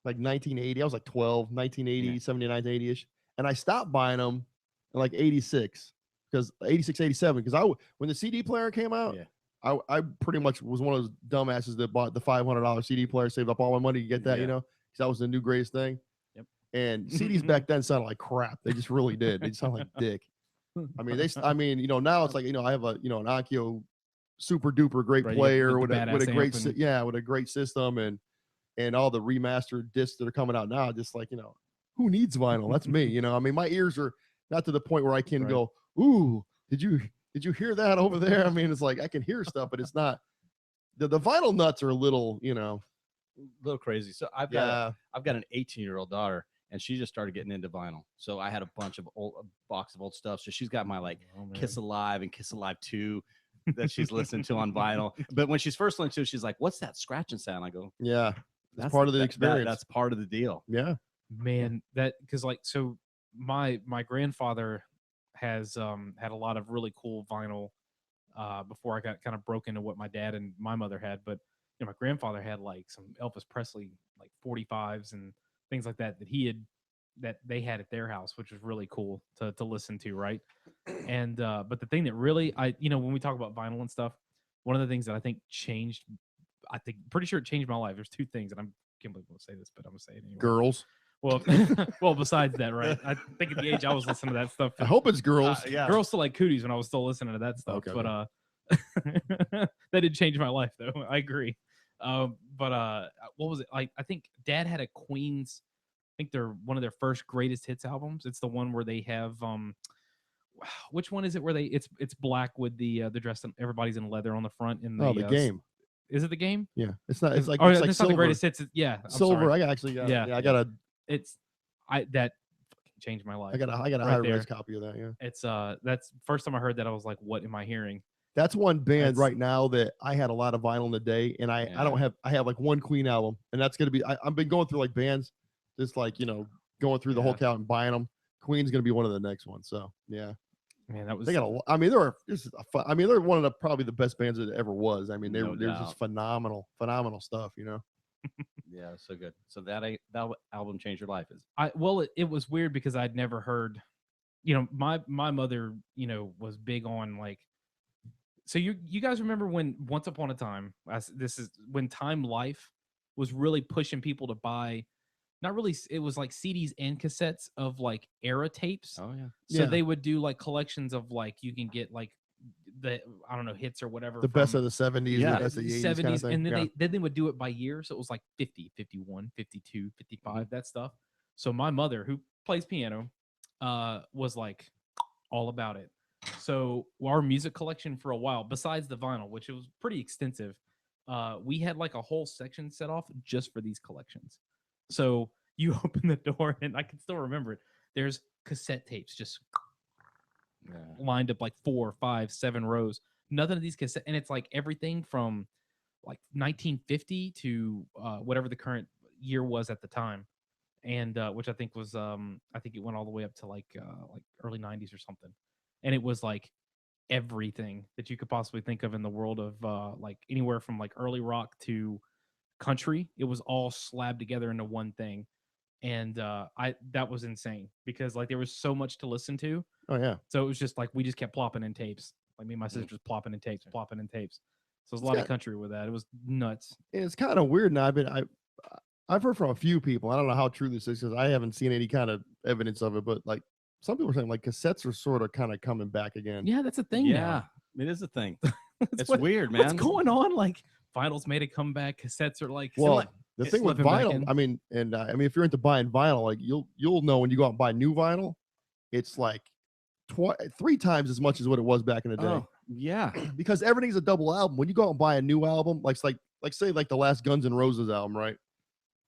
like 1980. I was like 12, 1980, Yeah. 79, 80-ish. And I stopped buying them in like 86 because 86, 87. Because when the CD player came out, Yeah. I pretty much was one of those dumbasses that bought the $500 CD player, saved up all my money to get that, Yeah. you know, because that was the new greatest thing. Yep. And CDs back then sounded like crap. They just really did. They sound like dick. I mean, you know, now it's like, you know, I have an Onkyo super duper great Right, player with with the a badass great, amp and- with a great system and all the remastered discs that are coming out now. Just like, you know, who needs vinyl? That's me. You know, I mean, my ears are not to the point where I can Right. go, ooh, did you hear that over there? I mean, it's like I can hear stuff, but it's not. The vinyl nuts are a little, you know. A little crazy. So I've got an 18-year-old daughter, and she just started getting into vinyl. So I had a bunch of a box of old stuff. So she's got my like Oh, man. Kiss Alive and Kiss Alive 2 that she's listening to on vinyl. But when she's first listening to it, she's like, "What's that scratching sound?" I go, Yeah, that's part of the experience. That's part of the deal. Yeah. Man, that because like so my grandfather has had a lot of really cool vinyl before I got kind of broke into what my dad and my mother had. But you know, my grandfather had like some Elvis Presley like 45s and things like that he had that they had at their house, which was really cool to listen to, right? And but the thing that really when we talk about vinyl and stuff, one of the things that I think changed, pretty sure it changed my life. There's two things, and I can't believe I'm gonna say this, but I'm gonna say it anyway. Girls. Well, well, besides that, right? I think at the age I was listening to that stuff. I hope it's girls. Yeah. Girls still like cooties when I was still listening to that stuff. Okay, but that did change my life, though. I agree. But what was it like? I think Dad had a Queen's. I think they're one of their first greatest hits albums. It's the one where they have which one is it? Where it's black with the dress and everybody's in leather on the front in the the game. Is it the game? Yeah, it's not. It's like oh, it's like it's silver. not the greatest hits. Yeah, I'm Silver. sorry. I actually got. Yeah. Yeah, I got a. It's that fucking changed my life. I got a right high there. res copy of that. Yeah. It's that's first time I heard that I was like, what am I hearing? That's one band That's- right now that I had a lot of vinyl in the day, and I don't have. I have like one Queen album, and that's gonna be. I've been going through like bands, just like going through the whole count and buying them. Queen's gonna be one of the next ones. So yeah. Man, that was. They got a. I mean, they're one of the probably the best bands that ever was. I mean, they're just phenomenal stuff. Yeah, so good. So that album changed your life. It was weird because I'd never heard. My mother, was big on like. So you guys remember when Once Upon a Time? This is when Time Life was really pushing people to buy. Not really. It was like CDs and cassettes of like era tapes. Oh yeah. So they would do like collections of like you can get like the hits or whatever. The best of the 70s, Yeah. the best of the 80s, 70s, kind of thing. and then they would do it by year. So it was like 50, 51, 52, 55, that stuff. So my mother, who plays piano, was like all about it. So our music collection for a while, besides the vinyl, which it was pretty extensive, we had like a whole section set off just for these collections. So you open the door, and I can still remember it. There's cassette tapes just lined up like 4, 5, 7 rows. Nothing of these cassette, and it's like everything from like 1950 to whatever the current year was at the time, and which I think was I think it went all the way up to like early 90s or something, and it was like everything that you could possibly think of in the world of like anywhere from like early rock to country. It was all slabbed together into one thing, and that was insane because like there was so much to listen to. Oh yeah. So it was just like we just kept plopping in tapes. Like me and my sister just plopping in tapes. So there's a lot of country with that. It was nuts. It's kind of weird now. I've heard from a few people. I don't know how true this is because I haven't seen any kind of evidence of it. But like some people are saying, like cassettes are sort of kind of coming back again. Yeah, that's a thing. Yeah, it is a thing. It's weird, man. What's going on? Like vinyl's made a comeback. Cassettes are like. Well, the thing with vinyl, I mean, if you're into buying vinyl, like you'll know when you go out and buy new vinyl, it's like 3 times as much as what it was back in the day. Oh, yeah. Because everything's a double album. When you go out and buy a new album, like say like the last Guns N' Roses album, right?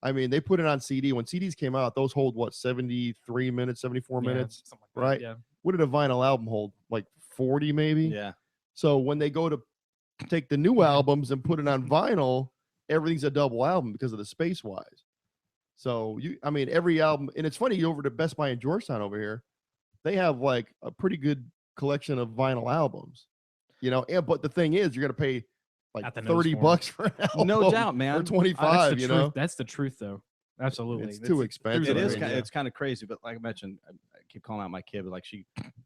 I mean, they put it on CD. When CDs came out, those hold what, 73 minutes, 74 minutes, something like that, right? Yeah. What did a vinyl album hold? Like 40 maybe? Yeah. So when they go to take the new albums and put it on vinyl, everything's a double album because of the space wise. So every album, and it's funny, over to Best Buy in Georgetown over here, they have like a pretty good collection of vinyl albums, but the thing is, you're going to pay like $30 for an album. No doubt, man. Or 25, That's the truth, though. Absolutely. It's too expensive. It is. I mean, It's kind of crazy, but like I mentioned, I keep calling out my kid, but like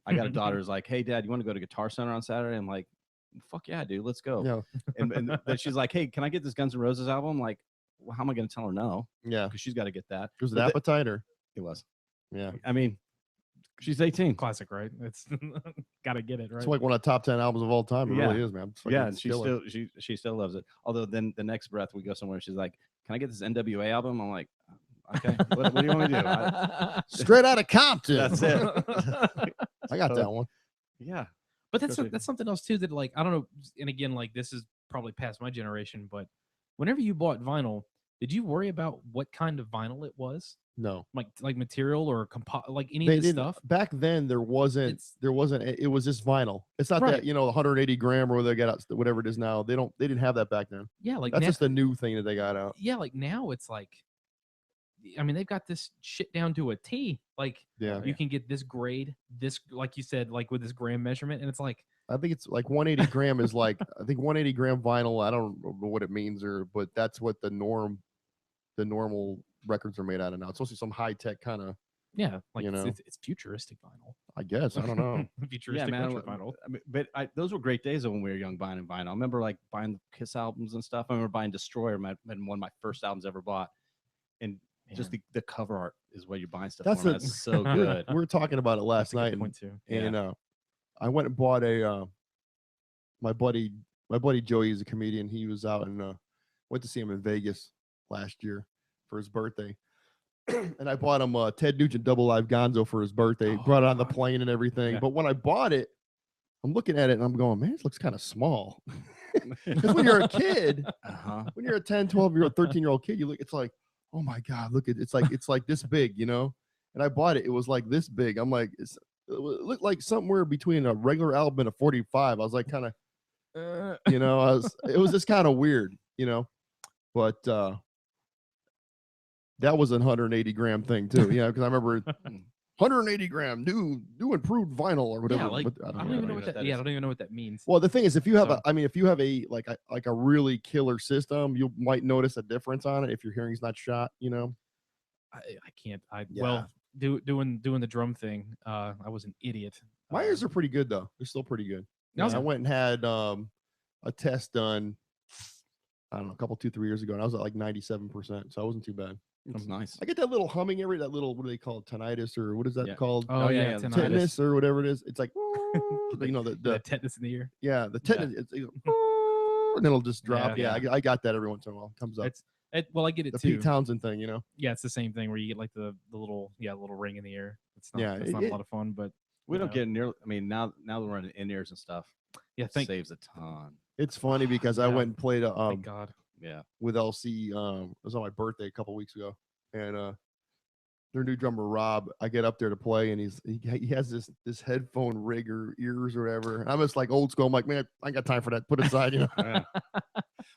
I got a daughter who's like, "Hey, Dad, you want to go to Guitar Center on Saturday?" I'm like, "Fuck yeah, dude, let's go." Yeah. And then she's like, "Hey, can I get this Guns N' Roses album?" I'm like, well, how am I going to tell her no? Yeah. Because she's got to get that. Was it Appetite or? It was. Yeah. I mean, she's 18. Classic, right? It's got to get it right. It's like one of the top 10 albums of all time. It really is, man. Yeah, and she still loves it. Although then the next breath we go somewhere, she's like, "Can I get this NWA album?" I'm like, "Okay, what do you want me to do?" Straight out of Compton. That's it. I got that one. Yeah, but that's something else too that like I don't know. And again, like this is probably past my generation, but whenever you bought vinyl, did you worry about what kind of vinyl it was? No, like material or like any of this stuff. Back then, there wasn't. It was just vinyl. It's not that 180 gram or they got out whatever it is now. They didn't have that back then. Yeah, like that's just a new thing that they got out. Yeah, like now it's like, I mean, they've got this shit down to a T. Like, you can get this grade, this like you said, like with this gram measurement, and it's like. I think it's like 180 gram is like I think 180 gram vinyl. I don't know what it means but that's what the normal records are made out of now. It's supposed to be some high tech kind of Yeah, like You know? it's futuristic vinyl. I guess. I don't know. Futuristic retro vinyl. I mean, but those were great days when we were young buying vinyl. I remember like buying Kiss albums and stuff. I remember buying Destroyer, one of my first albums ever bought, and just the cover art is what you're buying stuff That's for. a- That's so good. We were talking about it last That's a good night, point too. and I went and bought a my buddy Joey is a comedian. He was out and went to see him in Vegas last year for his birthday. And I bought him Ted Nugent Double Live Gonzo for his birthday. Brought it on the plane and everything. Yeah. But when I bought it, I'm looking at it and I'm going, man, this looks kind of small. Because when you're a kid, when you're a 10, 12-year-old, 13-year-old kid, you look, it's like, oh my God, look at it's like this big, you know? And I bought it, it was like this big. I'm like, it looked like somewhere between a regular album and a 45. I was like kind of, you know, it was just kind of weird, you know. But that was a 180 gram thing too. Yeah, because I remember 180 gram new improved vinyl or whatever. Yeah, like I I don't even know what that. Yeah, I don't even know what that means. Well, the thing is, if you have So- if you have a like a really killer system, you might notice a difference on it if your hearing's not shot. You know. I can't. Yeah. Well, doing the drum thing. I was an idiot. My ears are pretty good though. They're still pretty good. No, I went and had a test done. I don't know, a couple 2-3 years ago, and I was at like 97%, so I wasn't too bad. That's nice. I get that little humming that little, what do they call it, tinnitus, or what is that Yeah. called? Oh, yeah, the tinnitus. Tetanus or whatever it is. It's like, you know, the the tetanus in the ear. yeah, the tetanus, it's, and it'll just drop. Yeah. Yeah, I got that every once in a while. It comes up. Well, I get it The too. Pete Townsend thing, you know. Yeah, it's the same thing where you get like the little little ring in the ear. It's not, Yeah, it's not a lot of fun, but We you don't know. get near. I mean, now that we're running in ears and stuff, Yeah, it thank saves a ton. It's funny because I Yeah. went and played thank God. Yeah. with LC. It was on my birthday a couple weeks ago, and their new drummer Rob. I get up there to play, and he has this headphone rig or ears or whatever. And I'm just like old school. I'm like, man, I ain't got time for that. Put it aside, you know. Yeah.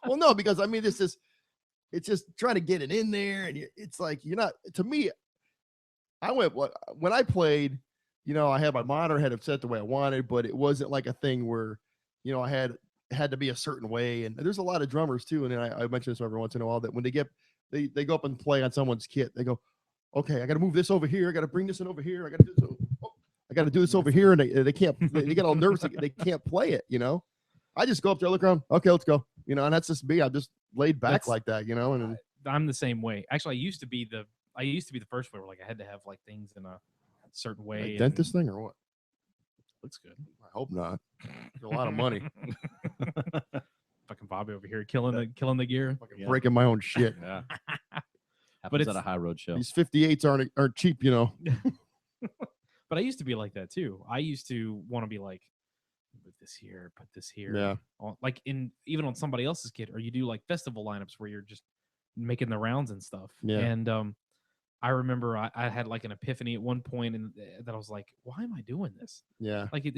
Well, no, because I mean, it's just trying to get it in there, and it's like you're not. To me, when I played, you know, I had my monitor had it set the way I wanted, but it wasn't like a thing where, you know, I had to be a certain way. And there's a lot of drummers too, and then I mention this every once in a while that when they go up and play on someone's kit, they go, okay, I got to move this over here, I got to bring this in over here, I got to do this. I got to do this over here, and they can't. They get all nervous. They can't play it, you know. I just go up there, look around. Okay, let's go. You know, and that's just me. I'm just laid back That's- like that, you know. And I'm the same way. Actually, I used to be the first way where like I had to have like things in a certain way. like and- dentist thing or what? looks good. I hope not. It's a lot of money. Fucking Bobby over here killing the gear. Fucking Yeah. breaking my own shit. Yeah. Happens at it's- a high road show. These 58s aren't cheap, you know. But I used to be like that too. I used to want to be like, put this here, put this here. Yeah. Like even on somebody else's kit, or you do like festival lineups where you're just making the rounds and stuff. Yeah. And I remember I had like an epiphany at one point, and that I was like, why am I doing this? Yeah. Like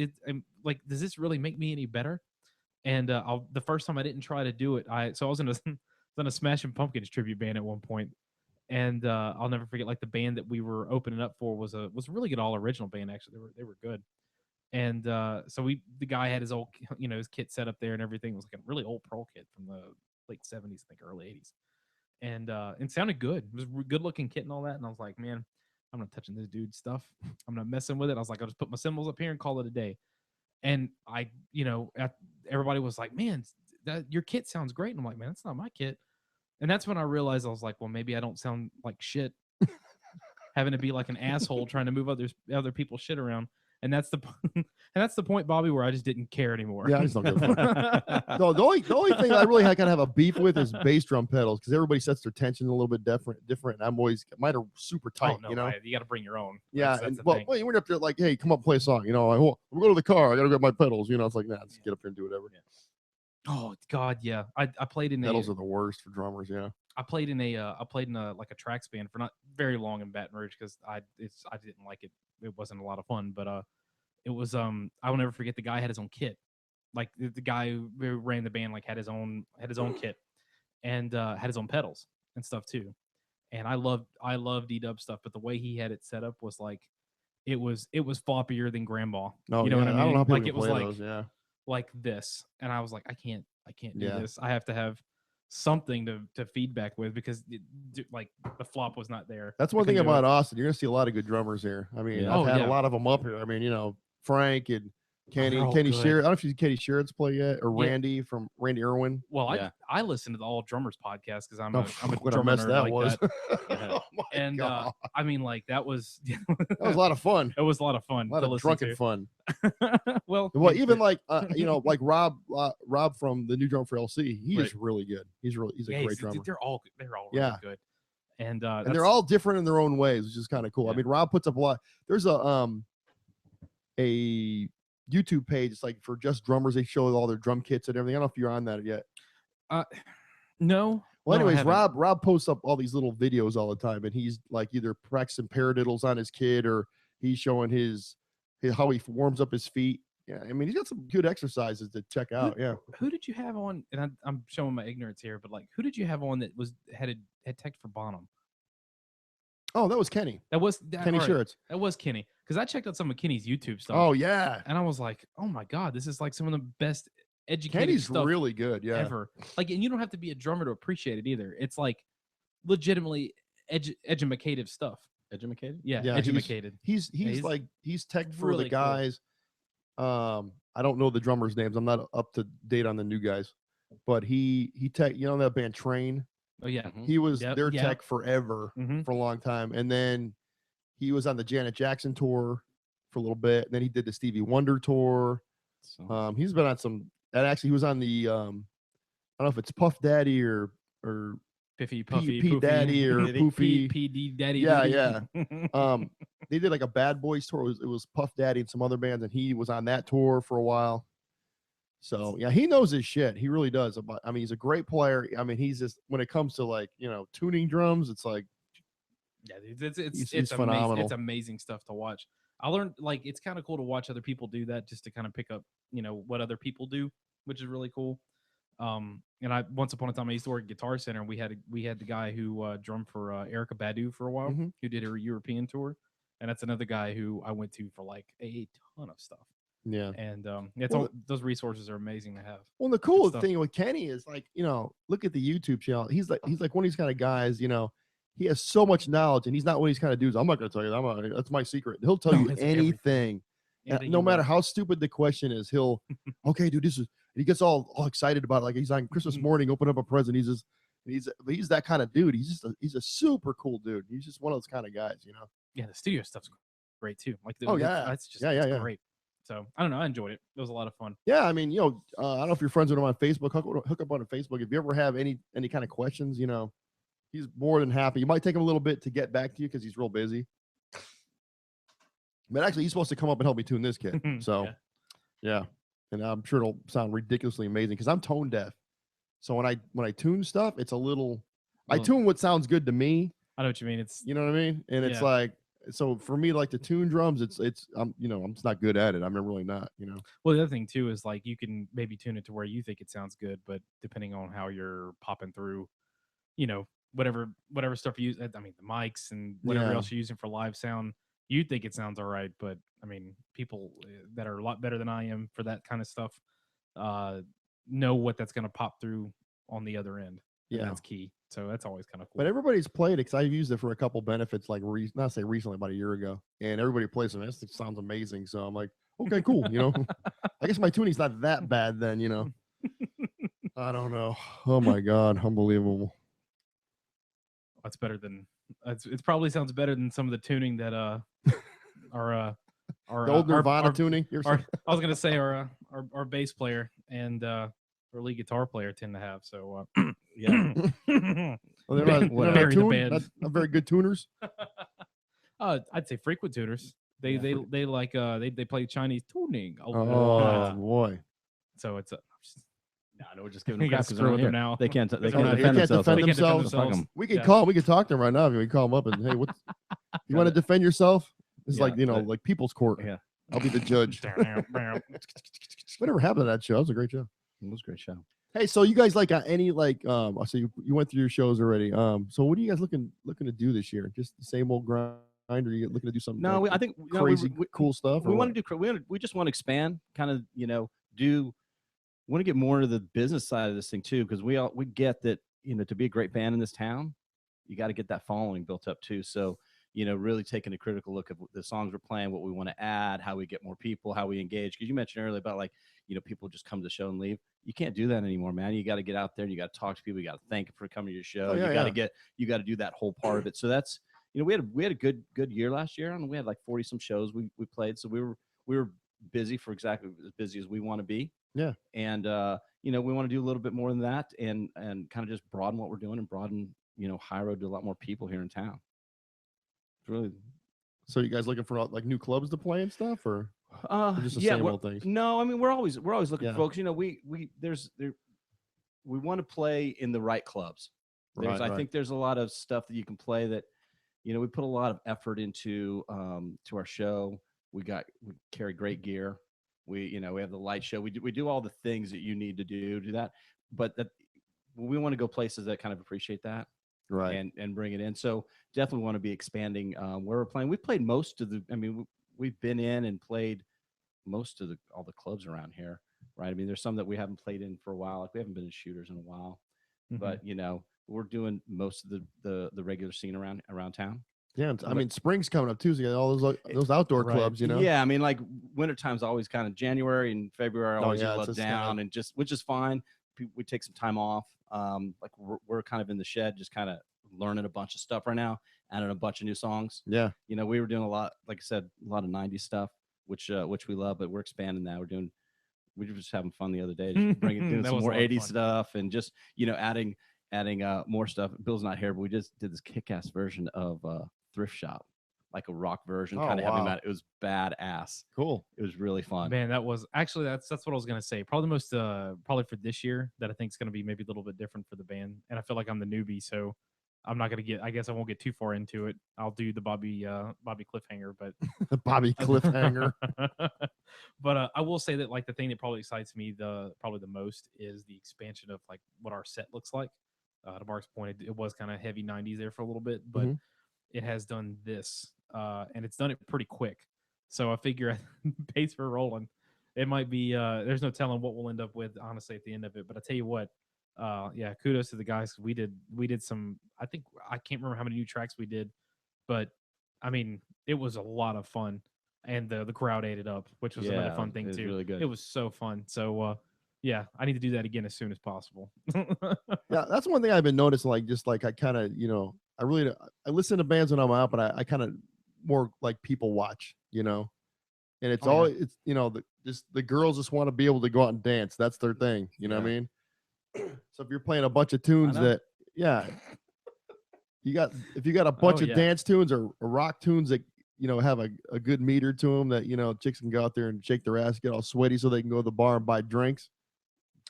like, does this really make me any better? And the first time I didn't try to do it, I was in a Smashing Pumpkins tribute band at one point, and I'll never forget, like, the band that we were opening up for was a really good all original band. Actually, they were good. And so the guy had his old, you know, his kit set up there and everything. It was like a really old Pearl kit from the late 70s, I think, early 80s. And it sounded good. It was a good looking kit and all that. And I was like, man, I'm not touching this dude's stuff. I'm not messing with it. I was like, I'll just put my cymbals up here and call it a day. And I, you know, everybody was like, man, your kit sounds great. And I'm like, man, that's not my kit. And that's when I realized, I was like, well, maybe I don't sound like shit having to be like an asshole trying to move other people's shit around. And that's the point, Bobby, where I just didn't care anymore. Yeah, I just don't give a fuck. No, the only thing I really kind of have a beef with is bass drum pedals, because everybody sets their tension a little bit different. And I'm always, mine are super tight, Oh, no, you know. right. You got to bring your own. Yeah, That's and the well, thing. you went up there like, hey, come up, play a song. You know, we'll go to the car. I gotta get my pedals. You know, it's like, nah, just get up here and do whatever. Oh God, yeah. I played in Pedals are the worst for drummers. Yeah. I played in a like a tracks band for not very long in Baton Rouge because I didn't like it. It wasn't a lot of fun, but it was I will never forget, the guy had his own kit. Like the guy who ran the band like had his own kit and had his own pedals and stuff too. And I loved D-Dub stuff, but the way he had it set up was like it was floppier than Grandma. No, you know what I mean? I don't know how people Like can it was play like those. Yeah. like this, and I was like, I can't do Yeah. this. I have to have something to feedback with because like the flop was not there. That's I one thing couldn't do about it. Austin. You're gonna see a lot of good drummers here. I mean, Yeah. I've Oh, had yeah. a lot of them up here. I mean, Frank and Kenny, they're all Kenny good. Sheeran. I don't know if you see Kenny Sheeran's play yet, or Yeah. Randy from Randy Irwin. Well, Yeah. I listen to the All Drummers podcast because I'm Oh, a what a drummer mess nerd that like was. that. Oh my And God. I mean, like that was That was a lot of fun. it was a lot of fun. A lot to of listen drunken to. fun. Well, Well, even like like Rob from the new drum for LC. He is Right. really good. He's a great drummer. They're all really Yeah. good. And And they're all different in their own ways, which is kind of cool. I Yeah. mean, Rob puts up a lot. There's a YouTube page. It's like for just drummers. They show all their drum kits and everything. I don't know if you're on that yet. no. Well, no, I anyways, haven't. Rob posts up all these little videos all the time, and he's like either practicing paradiddles on his kid or he's showing his how he warms up his feet. Yeah, I mean, he's got some good exercises to check out. Yeah. Who did you have on? And I'm showing my ignorance here, but like, who did you have on that had tech for Bonham? Oh, that was Kenny. That was Kenny all right, Shirts. That was Kenny because I checked out some of Kenny's YouTube stuff. Oh yeah, and I was like, oh my god, this is like some of the best educated Kenny's stuff really good. Yeah. ever. Like, and you don't have to be a drummer to appreciate it either. It's like legitimately educative stuff. Educated? Yeah, Yeah, educated. He's he's he's tech for really the cool. guys. I don't know the drummers' names. I'm not up to date on the new guys, but he tech. You know that band Train? Oh yeah, Mhm. He was Yep, their yeah. tech forever Mhm. for a long time, and then he was on the Janet Jackson tour for a little bit. And then he did the Stevie Wonder tour. So, He's been on some, and actually he was on the I don't know if it's Puff Daddy or Piffy, Puffy, P Poofy, Daddy or Poofy. PD Daddy. Yeah, Doody. They did like a Bad Boys tour. It was Puff Daddy and some other bands, and he was on that tour for a while. So yeah, he knows his shit. He really does. I mean, he's a great player. I mean, he's just when it comes to like tuning drums, it's like Yeah, dude, it's he's amazing. phenomenal. It's amazing stuff to watch. I learned like it's kind of cool to watch other people do that just to kind of pick up what other people do, which is really cool. And I once upon a time I used to work at Guitar Center, and we had the guy who drummed for Erica Badu for a while, Mhm. who did her European tour, and that's another guy who I went to for like a ton of stuff. Yeah. And those resources are amazing to have. Well, the cool stuff. thing with Kenny is like, look at the YouTube channel. He's like one of these kind of guys, he has so much knowledge, and he's not one of these kind of dudes. I'm not going to tell you. That's my secret. He'll tell you it's anything. Anything No you matter want. how stupid the question is, he'll, okay, dude, this is, and he gets all excited about it. Like he's on Christmas morning, open up a present. He's that kind of dude. He's a super cool dude. He's just one of those kind of guys, Yeah, the studio stuff's great too. Like that's just Yeah. it's great. So I don't know. I enjoyed it. It was a lot of fun. Yeah, I mean, I don't know if you're friends with him on Facebook. Hook up on Facebook. If you ever have any kind of questions, he's more than happy. You might take him a little bit to get back to you because he's real busy. But actually, he's supposed to come up and help me tune this kit. So, yeah. And I'm sure it'll sound ridiculously amazing because I'm tone deaf. So when I tune stuff, it's a little. I Well- tune what sounds good to me. I know what you mean. It's You know what I mean? And it's Yeah. like, so for me, like to tune drums, it's I'm just not good at it. I'm really not. well, the other thing too is like you can maybe tune it to where you think it sounds good, but depending on how you're popping through, whatever stuff you use. I mean, the mics and whatever Yeah. else you're using for live sound, you think it sounds all right, but I mean, people that are a lot better than I am for that kind of stuff know what that's going to pop through on the other end. And Yeah. that's key. So that's always kind of cool. But everybody's played it because I've used it for a couple benefits, like not say recently, about a year ago, and everybody plays it. It sounds amazing. So I'm like, okay, cool. I guess my tuning's not that bad then. I don't know. Oh my god, unbelievable. That's better than it probably sounds better than some of the tuning that our The old Nirvana tuning. You ever our seen- I was gonna say our bass player and our lead guitar player tend to have. So yeah. Oh, they're Bury- not, they're not bury the tuned? band. Not very good tuners. I'd say frequent tuners. They Yeah. they like they play Chinese tuning. a Oh lot. boy. So it's No, no, we're just giving you them gotta crap 'cause screw they're with not them here. now. They can't. They They can't can't defend defend themselves. They can't defend themselves. Fuck 'em. themselves. We can Yeah. call. We can talk to them right now. If we call them up and hey, what? You want to defend yourself? It's Yeah, like like people's court. Yeah, I'll be the judge. Whatever happened to that show? That was a great show. it was a great show. Hey, so you guys got any I so you went through your shows already. So what are you guys looking to do this year? Just the same old grind, or are you looking to do something? No, like I think crazy cool stuff. We want to do. We just want to expand. Kind of, do want to get more into the business side of this thing too, because we get that, you know, to be a great band in this town, you got to get that following built up too. So, you know, really taking a critical look at the songs we're playing, what we want to add, how we get more people, how we engage. Because you mentioned earlier about, like, you know, people just come to the show and leave. You can't do that anymore, man. You got to get out there and you got to talk to people. You got to thank them for coming to your show. You got to do that whole part of it. So that's, you know, we had a good year last year, and we had like 40 some shows we played. So we were busy for exactly as busy as we want to be. Yeah. And you know, we want to do a little bit more than that, and kind of just broaden what we're doing and broaden, you know, High Road to a lot more people here in town. It's really. So you guys looking for like new clubs to play and stuff, or just the same old things? No, I mean, we're always looking for folks. You know, we want to play in the right clubs. I think there's a lot of stuff that you can play that, you know, we put a lot of effort into to our show. We carry great gear. We have the light show. We do all the things that you need to do that, but that we want to go places that kind of appreciate that. Right. And bring it in. So definitely want to be expanding where we're playing. We've played most of the, I mean, we've been in and played most of all the clubs around here, right? I mean, there's some that we haven't played in for a while. Like we haven't been in Shooters in a while, but you know, we're doing most of the regular scene around town. Yeah, I mean, spring's coming up too. So you got all those outdoor clubs, you know. Yeah, I mean, like wintertime's always kind of January and February always let down, and which is fine. We take some time off. Like we're kind of in the shed, just kind of learning a bunch of stuff right now, adding a bunch of new songs. Yeah, you know, we were doing a lot, like I said, a lot of '90s stuff, which we love, but we're expanding that. We were just having fun the other day, just doing some more '80s stuff, and just, you know, adding more stuff. Bill's not here, but we just did this kick-ass version of Thrift Shop, like a rock version, kind of heavy metal. It was badass. Cool. It was really fun. Man, that was actually that's what I was gonna say. Probably the most probably for this year that I think is gonna be maybe a little bit different for the band. And I feel like I'm the newbie, so I'm not gonna I guess I won't get too far into it. I'll do the Bobby cliffhanger, but the Bobby cliffhanger. But I will say that, like, the thing that probably excites me probably the most is the expansion of like what our set looks like. To Mark's point, it was kind of heavy '90s there for a little bit, but it has done this, and it's done it pretty quick. So I figure pace for rolling, it might be. There's no telling what we'll end up with, honestly, at the end of it. But I tell you what, yeah, kudos to the guys. We did some. I think I can't remember how many new tracks we did, but I mean, it was a lot of fun, and the crowd ate it up, which was another fun thing too. Really good. It was so fun. So yeah, I need to do that again as soon as possible. Yeah, that's one thing I've been noticing. Like, just like I kind of, you know, I listen to bands when I'm out, but I kind of more like people watch, you know, and it's it's, you know, the girls just want to be able to go out and dance. That's their thing. You know what I mean? So if you're playing a bunch of tunes that, if you got a bunch of dance tunes or rock tunes that, you know, have a good meter to them that, you know, chicks can go out there and shake their ass, get all sweaty so they can go to the bar and buy drinks.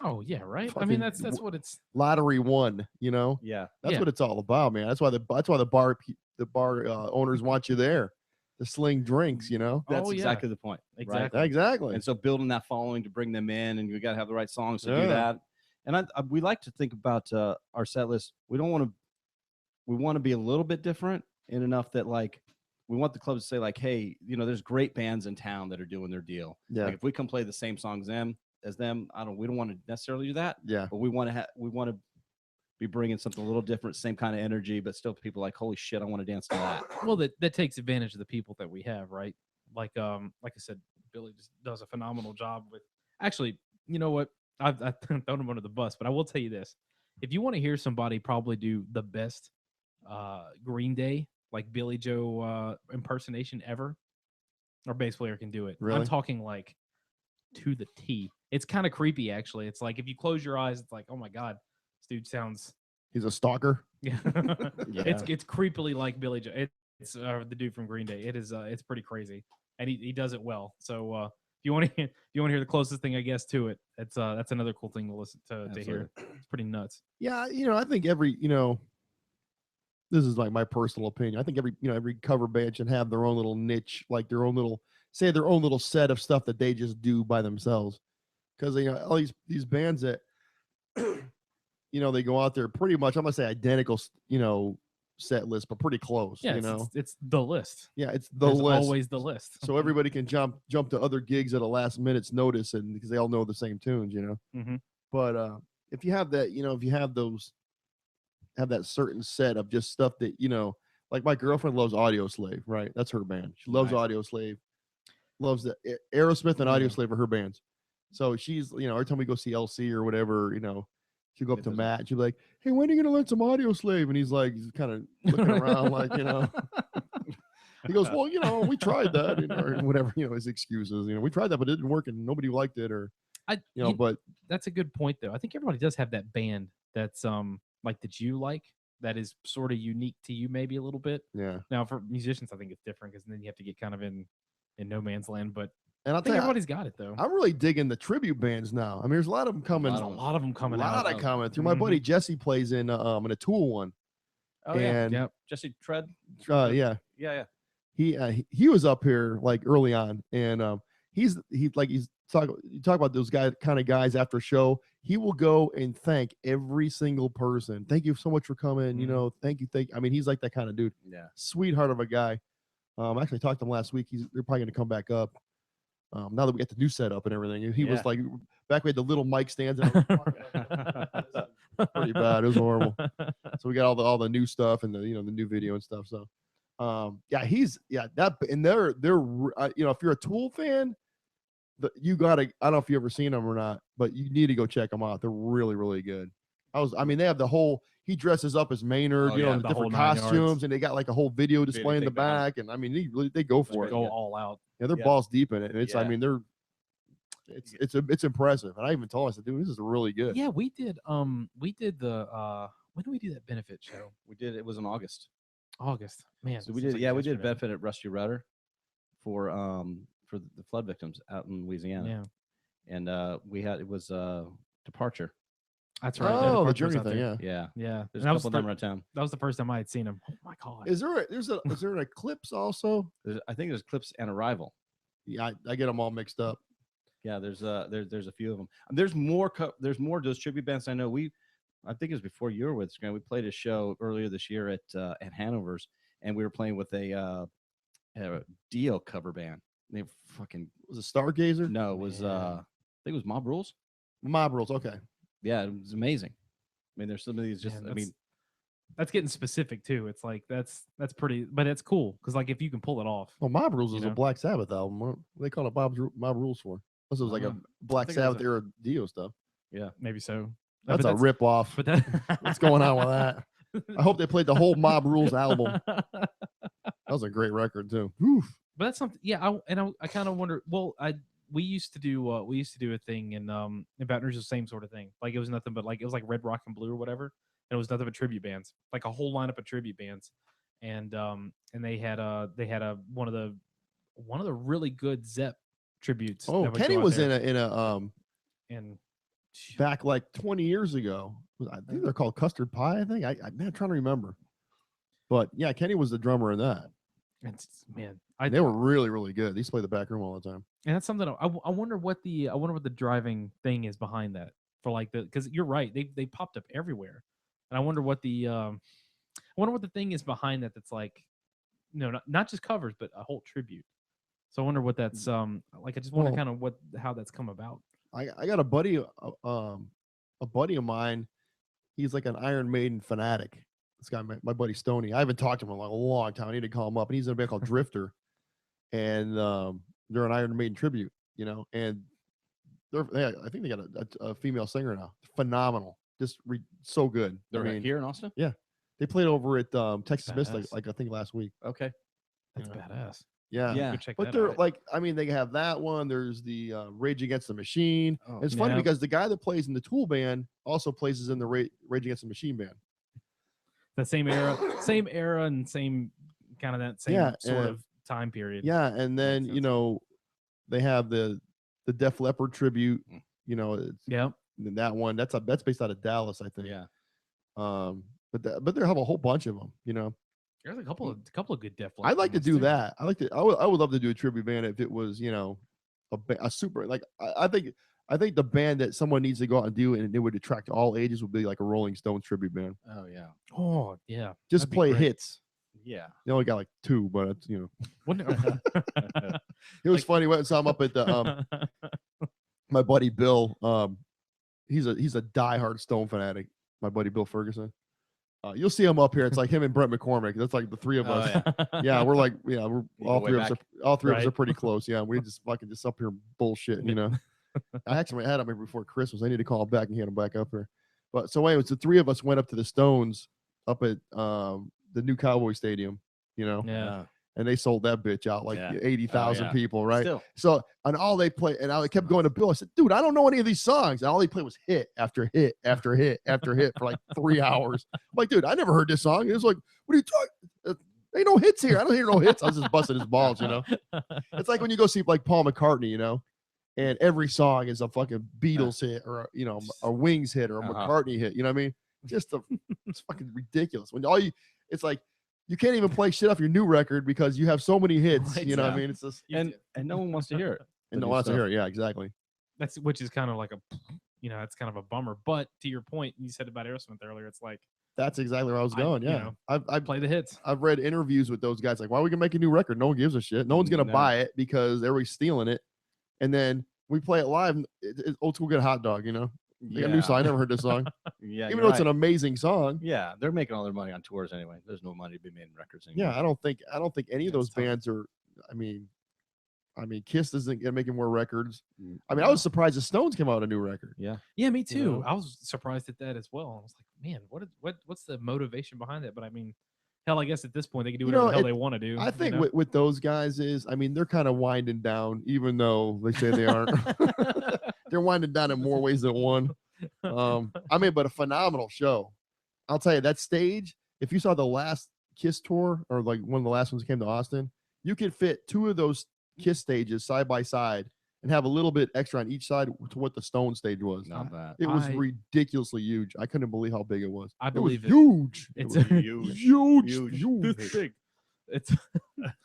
Oh yeah, right. I mean, that's what it's lottery won, you know. Yeah, that's what it's all about, man. That's why the bar owners want you there to sling drinks, you know. That's exactly the point. Exactly. Right? Exactly. And so building that following to bring them in, and we got to have the right songs to do that. And we like to think about our set list. We want to be a little bit different in enough that, like, we want the clubs to say, like, hey, you know, there's great bands in town that are doing their deal. Yeah. Like, if we can play the same songs as them, we don't want to necessarily do that. Yeah. But we want to be bringing something a little different, same kind of energy, but still people like, holy shit, I want to dance to that. Well, that takes advantage of the people that we have, right? Like I said, Billy just does a phenomenal job with. Actually, you know what? I've thrown him under the bus, but I will tell you this: if you want to hear somebody probably do the best Green Day, like Billy Joe impersonation ever, our bass player can do it. Really? I'm talking like to the T. It's kind of creepy, actually. It's like if you close your eyes, it's like, oh my god, this dude sounds. He's a stalker. Yeah, It's creepily like Billy Joe. It's the dude from Green Day. It is. It's pretty crazy, and he does it well. So if you want to hear the closest thing, I guess, to it, that's another cool thing to listen to hear. It's pretty nuts. Yeah, you know, I think this is like my personal opinion. I think every cover band should have their own little niche, like their own little set of stuff that they just do by themselves. Because, you know, all these bands that, you know, they go out there pretty much, I'm gonna say identical, you know, set list, but pretty close. Yeah, you know, it's the list. yeah, it's the There's list. always the list. So everybody can jump to other gigs at a last minute's notice, and because they all know the same tunes, you know. Mm-hmm. But if you have that, if you have that certain set of just stuff that like my girlfriend loves Audio Slave, right? That's her band. She loves Nice. Audio Slave, loves the Aerosmith and Audio Yeah. Slave are her bands. So she's, every time we go see LC or whatever, she'll go up to Matt and she'll be like, "Hey, when are you gonna learn some Audio Slave?" And he's kind of looking around like, he goes, "Well, we tried that, or whatever, his excuses. We tried that, but it didn't work and nobody liked it, or but that's a good point though. I think everybody does have that band that's like that you like, that is sort of unique to you maybe a little bit. yeah. Now for musicians, I think it's different because then you have to get kind of in no man's land. But And I I'll think tell you, everybody's got it though. I'm really digging the tribute bands now. I mean, there's a lot of them coming. There's a lot of them coming a out. lot of coming through. My buddy Jesse plays in a Tool one. Oh and yeah. Jesse Tread. Yeah. Yeah. He was up here like early on, and you talk about those kind of guys after a show. He will go and thank every single person. Thank you so much for coming. Thank you. I mean, he's like that kind of dude. Yeah. Sweetheart of a guy. Actually talked to him last week. They're probably going to come back up. Now that we got the new setup and everything, he was like, back we had the little mic stands. And pretty bad. It was horrible. So we got all the new stuff and the new video and stuff. So they're if you're a Tool fan, you gotta, I don't know if you ever seen them or not, but you need to go check them out. They're really, really good. They have the whole, he dresses up as Maynard, the different costumes, and they got like a whole video display in the back. And I mean, they go for it. Go all out. Yeah, they're balls deep in it. And it's, Yeah. I mean, it's impressive. And I even told him, I said, dude, this is really good. Yeah, we did the when did we do that benefit show? It was in August. Man. So we did a benefit at Rusty Rudder for the flood victims out in Louisiana. Yeah. And it was Departure. That's right. Oh, the Departure's Journey out thing, there. yeah. Yeah. There's And a couple of them around town. That was the first time I had seen him. Oh my god. Is there an Eclipse also? I think there's Clips and Arrival. Yeah, I get them all mixed up. Yeah, there's a few of them. There's more of those tribute bands. I know I think it was before you were with us, Grant. We played a show earlier this year at Hanover's, and we were playing with a Dio cover band. They fucking, was it Stargazer? no, it was I think it was Mob Rules. Mob Rules. Okay. Yeah, it was amazing. I mean, there's some of these just. Man, I mean, that's getting specific too. It's like that's pretty, but it's cool because like if you can pull it off. Well, Mob Rules is a know? Black Sabbath album. What do they call it Mob Rules for? Unless it was like a Black think it was Sabbath era Dio stuff. yeah. Maybe so. That's a rip off. But that What's going on with that? I hope they played the whole Mob Rules album. That was a great record too. Oof. But that's something. Yeah, I kind of wonder. Well, we used to do a thing in Baton Rouge, the same sort of thing. Like it was nothing but like it was like Red Rock and Blue or whatever, and it was nothing but tribute bands, like a whole lineup of tribute bands, and they had one of the really good Zepp tributes. Oh, that would Kenny go out was there. in a and back like 20 years ago. I think they're called Custard Pie. I think I'm not trying to remember, but yeah, Kenny was the drummer in that. Man, They were really, really good. They used to play the back room all the time. and that's something I wonder what the driving thing is behind that for like because you're right, they popped up everywhere, and I wonder what the thing is behind that. That's like, not just covers but a whole tribute. So I wonder what that's like. I just wonder kind of how that's come about. I got a buddy of mine. He's like an Iron Maiden fanatic. This guy, my buddy Stoney. I haven't talked to him in like a long time. I need to call him up. And he's in a band called Drifter, and they're an Iron Maiden tribute. And I think they got a female singer now. Phenomenal, just so good. They're here in Austin. Yeah, they played over at Texas Miss Badass. like I think last week. Okay. That's badass. Yeah. Yeah. Go check But that they're out. like, I mean, they have that one. There's the Rage Against the Machine. Oh, It's funny yeah. because the guy that plays in the Tool band also plays in the Rage Against the Machine band. The same era, and same kind of that same sort of time period. Yeah, and then Makes sense. they have the Def Leppard tribute. It's, Yep. that one that's based out of Dallas, I think. Yeah. But they have a whole bunch of them. There's a couple of good Def I'd like to ones, do too. that. I would love to do a tribute band if it was a super like I think I think the band that someone needs to go out and do, and it would attract all ages, would be like a Rolling Stones tribute band. Oh yeah. Oh yeah. Just That'd be play great. hits. Yeah. They only got like 2, but it's, you know, Wouldn't it was funny. Went and saw him up at the my buddy Bill. He's a diehard Stone fanatic. My buddy Bill Ferguson. You'll see him up here. It's like him and Brett McCormick. That's like the 3 of us. Yeah, we're like, we're You all go 3 way of us. back. All 3 of us Right. are pretty close. Yeah, we just fucking just up here bullshitting, you know. I actually had him here before Christmas. I need to call him back and get him back up here. But so anyways, the 3 of us went up to the Stones up at the new Cowboy Stadium, you know. Yeah. And they sold that bitch out like Yeah. 80,000 yeah. people, right? Still. So, and all they play, and I kept going to Bill. I said, dude, I don't know any of these songs. And all they played was hit after hit after hit after hit for like 3 hours. I'm like, dude, I never heard this song. It was like, what are you talking? Ain't no hits here. I don't hear no hits. I was just busting his balls, you know? It's like when you go see like Paul McCartney, you know, and every song is a fucking Beatles hit or, you know, a Wings hit or a McCartney hit. You know what I mean? Just it's fucking ridiculous. When it's like, you can't even play shit off your new record because you have so many hits. Right, you know what I yeah. mean? It's just And no one wants to hear it. and the no new one wants to stuff. hear it. Yeah, exactly. Which is kind of like it's kind of a bummer. But to your point, you said about Aerosmith earlier, it's like That's exactly where I was going. you Yeah, know, I've play the hits. I've read interviews with those guys like, why are we gonna make a new record? No one gives a shit. No one's gonna No. buy it because everybody's stealing it. And then we play it live. And it's old school good hot dog. You know, like a new song. I never heard this song, Yeah. even you're though it's right. an amazing song. Yeah, they're making all their money on tours anyway. There's no money to be made in records anymore. Yeah, I don't think any of Yeah, those it's tough. bands are. I mean, Kiss isn't making more records. Mm, I mean, I was surprised the Stones came out with a new record. Yeah. Yeah, me too. know? I was surprised at that as well. I was like, man, what's the motivation behind that? But I mean, hell, I guess at this point they can do You whatever know, the hell it- they want to do. I you think know? with those guys is, I mean, they're kind of winding down, even though they say they aren't. They're winding down in more ways than one. I mean, but a phenomenal show. I'll tell you that stage. If you saw the last Kiss tour or like one of the last ones that came to Austin, you could fit 2 of those Kiss stages side by side and have a little bit extra on each side to what the Stone stage was. Not that. It was I- ridiculously huge. I couldn't believe how big it was. I It was believe it. huge. It's It was huge, Huge. huge. this big. It's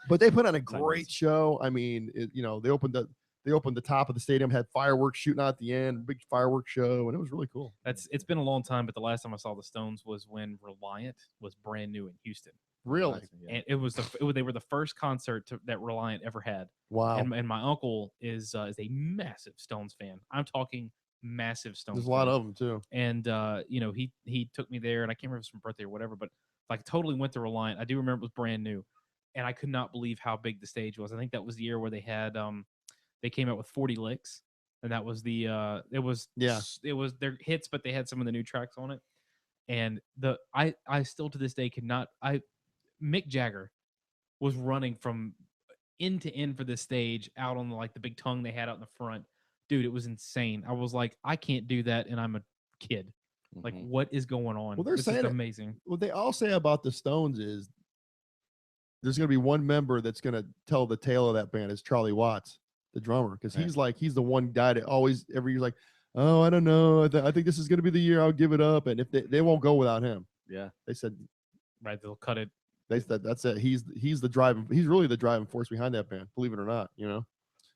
But they put on a It's great nice. show. I mean, they opened the top of the stadium, had fireworks shooting out at the end, big fireworks show, and it was really cool. it's been a long time, but the last time I saw the Stones was when Reliant was brand new in Houston, Really? Yeah. and it was they were the first concert that Reliant ever had. Wow. And my uncle is a massive Stones fan. I'm talking massive Stones. There's a lot fan. of them too. And he took me there, and I can't remember if it was my birthday or whatever, but like totally went to Reliant. I do remember it was brand new, and I could not believe how big the stage was. I think that was the year where they had they came out with 40 licks, and that was the it was their hits, but they had some of the new tracks on it. And I still to this day could not. Mick Jagger was running from end to end for this stage out on the big tongue they had out in the front. Dude, it was insane. I was like, I can't do that, and I'm a kid. Like, Mhm. what is going on? Well, they're This saying is it- amazing. What they all say about the Stones is there's going to be one member that's going to tell the tale of that band is Charlie Watts, the drummer, because Right. he's the one guy that always every year's like, oh, I don't know, I think this is going to be the year I'll give it up, and if they won't go without him. Yeah. They said Right, they'll cut it. that's it. He's really the driving force behind that band, believe it or not. You know.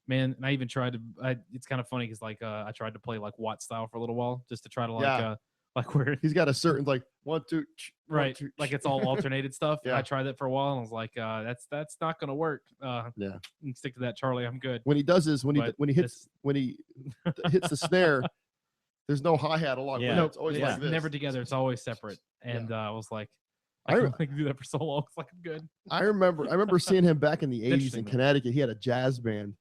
Man, and I even tried to. It's kind of funny because I tried to play like Watt style for a little while just to try to Yeah. like where He's got a certain like 1, 2, right, like it's all alternated stuff. And Yeah. I tried that for a while, and I was like, that's not gonna work. Yeah. You can stick to that, Charlie. I'm good. When he does this, when But he hits hits the snare, there's no hi hat along. Yeah. with it. It's always It's like this. never together. It's always separate. And I was like, I I can rem- only do that for so long. It's like I'm good. I remember seeing him back in the 80s in Interesting, man. Connecticut. He had a jazz band,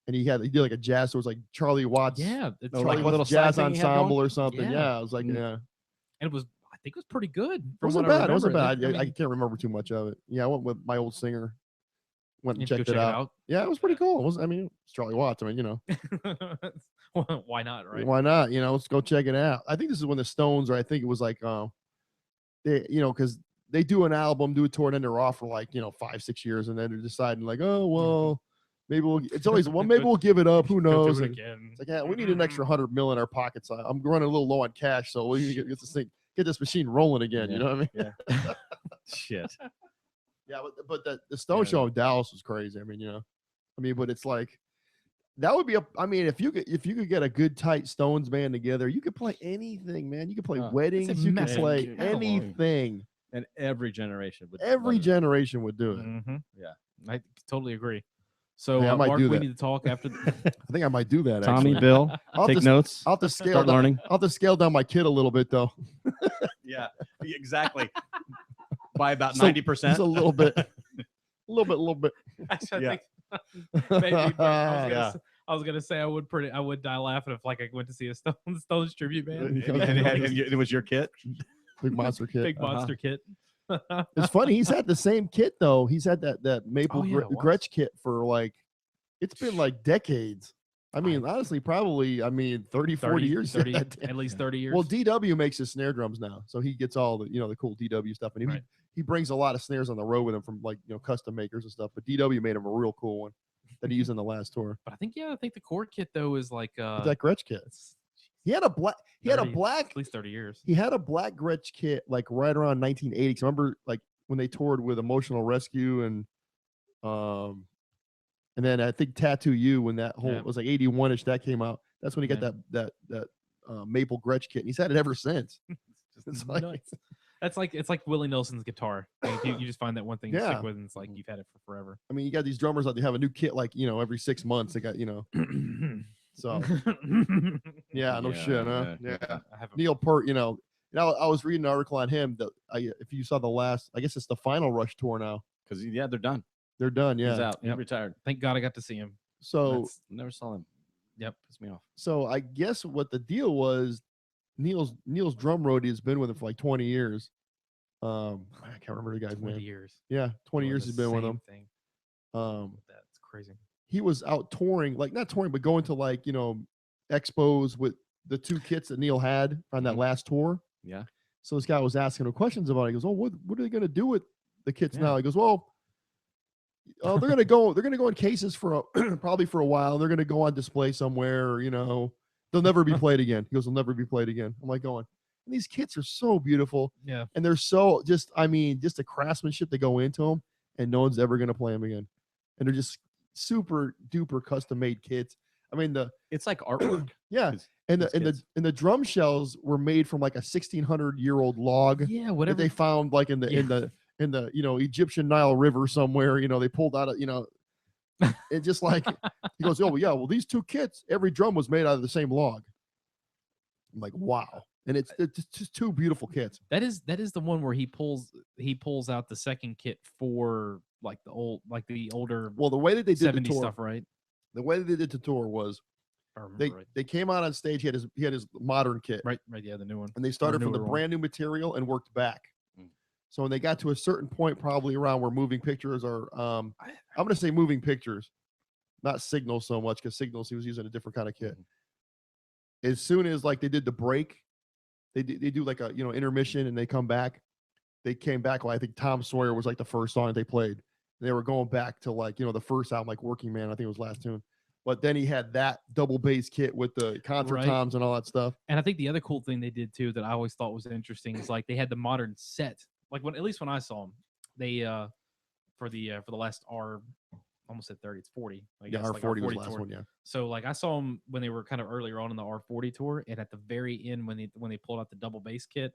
and he did like a jazz. So it was like Charlie Watts. Yeah, it's Oh, Charlie like a Watts little side jazz thing he had going? ensemble or something. Yeah. Yeah, it was like Mm. yeah. and it was. I think it was pretty good. It From wasn't what I bad. It wasn't remember. bad. I mean, can't remember too much of it. Yeah, I went with my old singer. Went and you have to checked go it check out. Yeah, it was pretty cool. It was, I mean, it's Charlie Watts. I mean, you know, Well, why not, right? why not? You know, let's go check it out. I think this is when the Stones, or I think it was like, they, because they do an album, do a tour, and then they're off for like 5-6 years, and then they're deciding like, oh well, maybe it's always well, maybe we'll give it up. Who Go do knows? it And again. it's like, yeah, we need an extra $100 million in our pockets. I'm running a little low on cash, so we need to get this thing, get this machine rolling again. You Yeah. know what I mean? Yeah. Shit. Yeah, but the Stone Yeah. show in Dallas was crazy. I mean, but it's like That would be I mean, if you could get a good tight Stones band together, you could play anything, man. You could play weddings, you could massive play catalog. anything. And every generation would. Every love it. generation would do it. Mm-hmm. Yeah. I totally agree. So, Hey, I might Mark, do we that. need to talk after. I think I might do that. Tommy, Actually. Bill, I'll take just- notes. I'll have to scale Start down. learning. I'll have to scale down my kid a little bit though. Yeah, exactly. By about So- 90%. Just a little bit. A little bit. Actually, Yeah. I think maybe, but Yeah. I was gonna say I would die laughing if like I went to see a Stones tribute band. It was your kit. Big monster kid. Big monster kit. It's funny. He's had the same kit though. He's had that maple Oh, yeah, it was. Gretsch kit for like, it's been like decades. I mean, honestly, probably, 30, 40 years. 30, Yeah, at least 30 years. well, DW makes his snare drums now. So he gets all the, the cool DW stuff. And Right. he brings a lot of snares on the road with him from like, custom makers and stuff. But DW made him a real cool one that he used in the last tour. but I think the core kit though is like With that Gretsch kit. it's He had a black, 30 black, at least 30 years. he had a black Gretsch kit like right around 1980. 'Cause I remember like when they toured with Emotional Rescue and then I think Tattoo You, when that whole Yeah. it was like 81ish, that came out. That's when he got Yeah. that maple Gretsch kit. And he's had it ever since. It's like, Nuts. It's like Willie Nelson's guitar. Like, you just find that one thing to Yeah. stick with, and it's like you've had it for forever. I mean, you got these drummers out, they have a new kit like, every 6 months. They got, so yeah, no shit, huh? Yeah. I have Neil Peart, I was reading an article on him that if you saw I guess it's the Final Rush tour now. Because they're done. They're done, He's yeah. out. He Yep. retired. Thank God I got to see him. So That's- Never saw him. Yep. Pissed me off. so I guess what the deal was, Neil's drum roadie has been with him for like 20 years. I can't remember the guy's 20 name. years. Yeah, 20 doing years the he's been with same him. thing. That's crazy. He was out touring, like not touring, but going to like, expos with the two kits that Neil had on that Mhm. last tour. Yeah. So this guy was asking him questions about it. He goes, "Oh, what are they going to do with the kits Yeah. now?" He goes, "Well, they're going to go in cases for probably for a while. They're going to go on display somewhere, or, they'll never be played again." He goes, "They'll never be played again." I'm like going, and these kits are so beautiful, Yeah. and they're so just the craftsmanship that go into them, and no one's ever going to play them again. And they're just super duper custom made kits. I mean, It's like artwork. yeah, It's- and it's kits. the drum shells were made from like a 1600-year-old log Yeah. that Whatever. they found like in the Egyptian Nile River somewhere. They pulled out it just like he goes, "Oh, well, yeah, well, these two kits, every drum was made out of the same log." I'm like, wow. And it's just two beautiful kits. That is the one where he pulls out the second kit for like the older Well, the way that they did the 70s tour, stuff, right? the way that they did the tour was If I remember right. they came out on stage. He had his modern kit, Right, yeah, the new one. and they started from the newer one. brand new material and worked back. Mm. So when they got to a certain point, probably around where Moving Pictures are, I'm going to say Moving Pictures, not Signal so much, because Signals he was using a different kind of kit. As soon as like they did the break, they do like a intermission and they come back. They came back. Well, I think Tom Sawyer was like the first song they played. They were going back to like the first album, like Working Man. I think it was last tune. But then he had that double bass kit with the concert Right. toms and all that stuff. And I think the other cool thing they did too that I always thought was interesting is like they had the modern set. Like at least when I saw them, they for the last almost at 30, it's 40. I guess, Yeah, like R40 was the last tour. one. Yeah. So like I saw them when they were kind of earlier on in the R40 tour, and at the very end when they pulled out the double bass kit,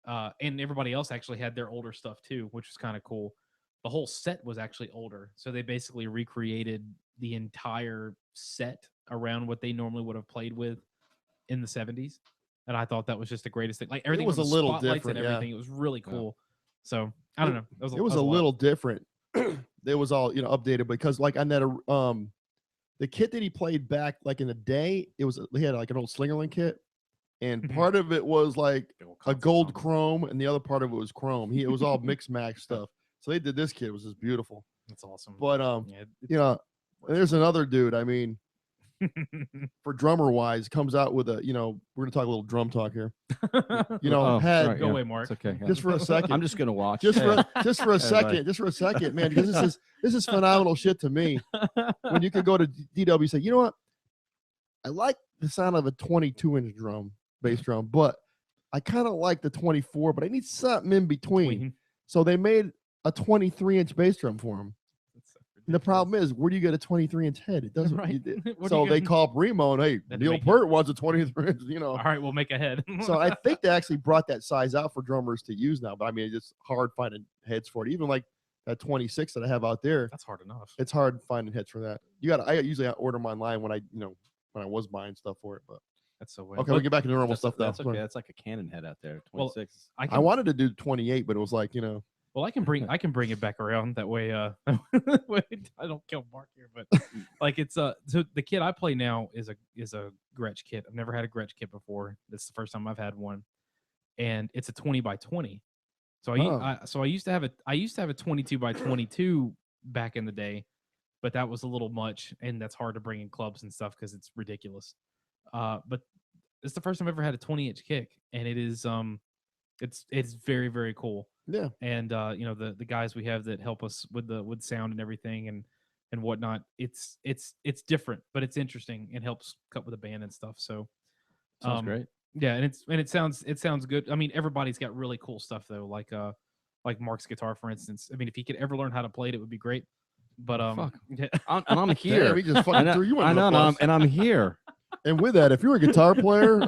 and everybody else actually had their older stuff too, which was kind of cool. The whole set was actually older, so they basically recreated the entire set around what they normally would have played with in the 70s. And I thought that was just the greatest thing. Like everything was from a the little spotlights and different, yeah. everything. It was really Yeah. cool. So I don't know. It was a little different. It was all updated because like on that the kit that he played back like in the day, he had like an old Slingerland kit, and Mhm. part of it was like Big old a concert gold tom. chrome, and the other part of it was chrome. It was all mix match stuff. So they did this kit. It was just beautiful. That's awesome. But yeah, there's another dude. I mean, for drummer wise, comes out with we're gonna talk a little drum talk here. Oh, had sorry, Go yeah, away, Mark. It's okay. yeah. just for a second. I'm just gonna watch. just for a Everybody. second, man, because this is phenomenal shit to me. When you can go to DW and say, you know what, I like the sound of a 22-inch drum, bass drum, but I kind of like the 24, but I need something in between. So they made a 23-inch bass drum for him. That's so And the problem is, where do you get a 23-inch head? It doesn't. Right. So they call up Remo and, hey, Then Neil make it. Peart wants a 23-inch, All right, we'll make a head. So I think they actually brought that size out for drummers to use now. But I mean, it's hard finding heads for it. Even like that 26 that I have out there, That's hard enough. it's hard finding heads for that. I usually order them online when I was buying stuff for it. But That's so weird. okay, we get back to normal That's, stuff now. that's okay. That's like a cannon head out there. Well, 26. I wanted to do 28, but it was like, Well, I can bring it back around that way. I don't kill Mark here, but like it's so the kit I play now is a Gretsch kit. I've never had a Gretsch kit before. This is the first time I've had one, and it's a 20x20. So I used to have a 22x22 back in the day, but that was a little much, and that's hard to bring in clubs and stuff because it's ridiculous. But it's the first time I've ever had a 20-inch kick, and it is it's very, very cool. Yeah. And the guys we have that help us with sound and everything and whatnot, it's different, but it's interesting and helps cut with the band and stuff. So Sounds great. yeah, and it sounds good. I mean, everybody's got really cool stuff though, like Mark's guitar, for instance. I mean, if he could ever learn how to play it, it would be great. But Fuck. yeah. And I'm here. Yeah, we just fucking threw you I under the know, bus. and I'm here. And with that, if you're a guitar player,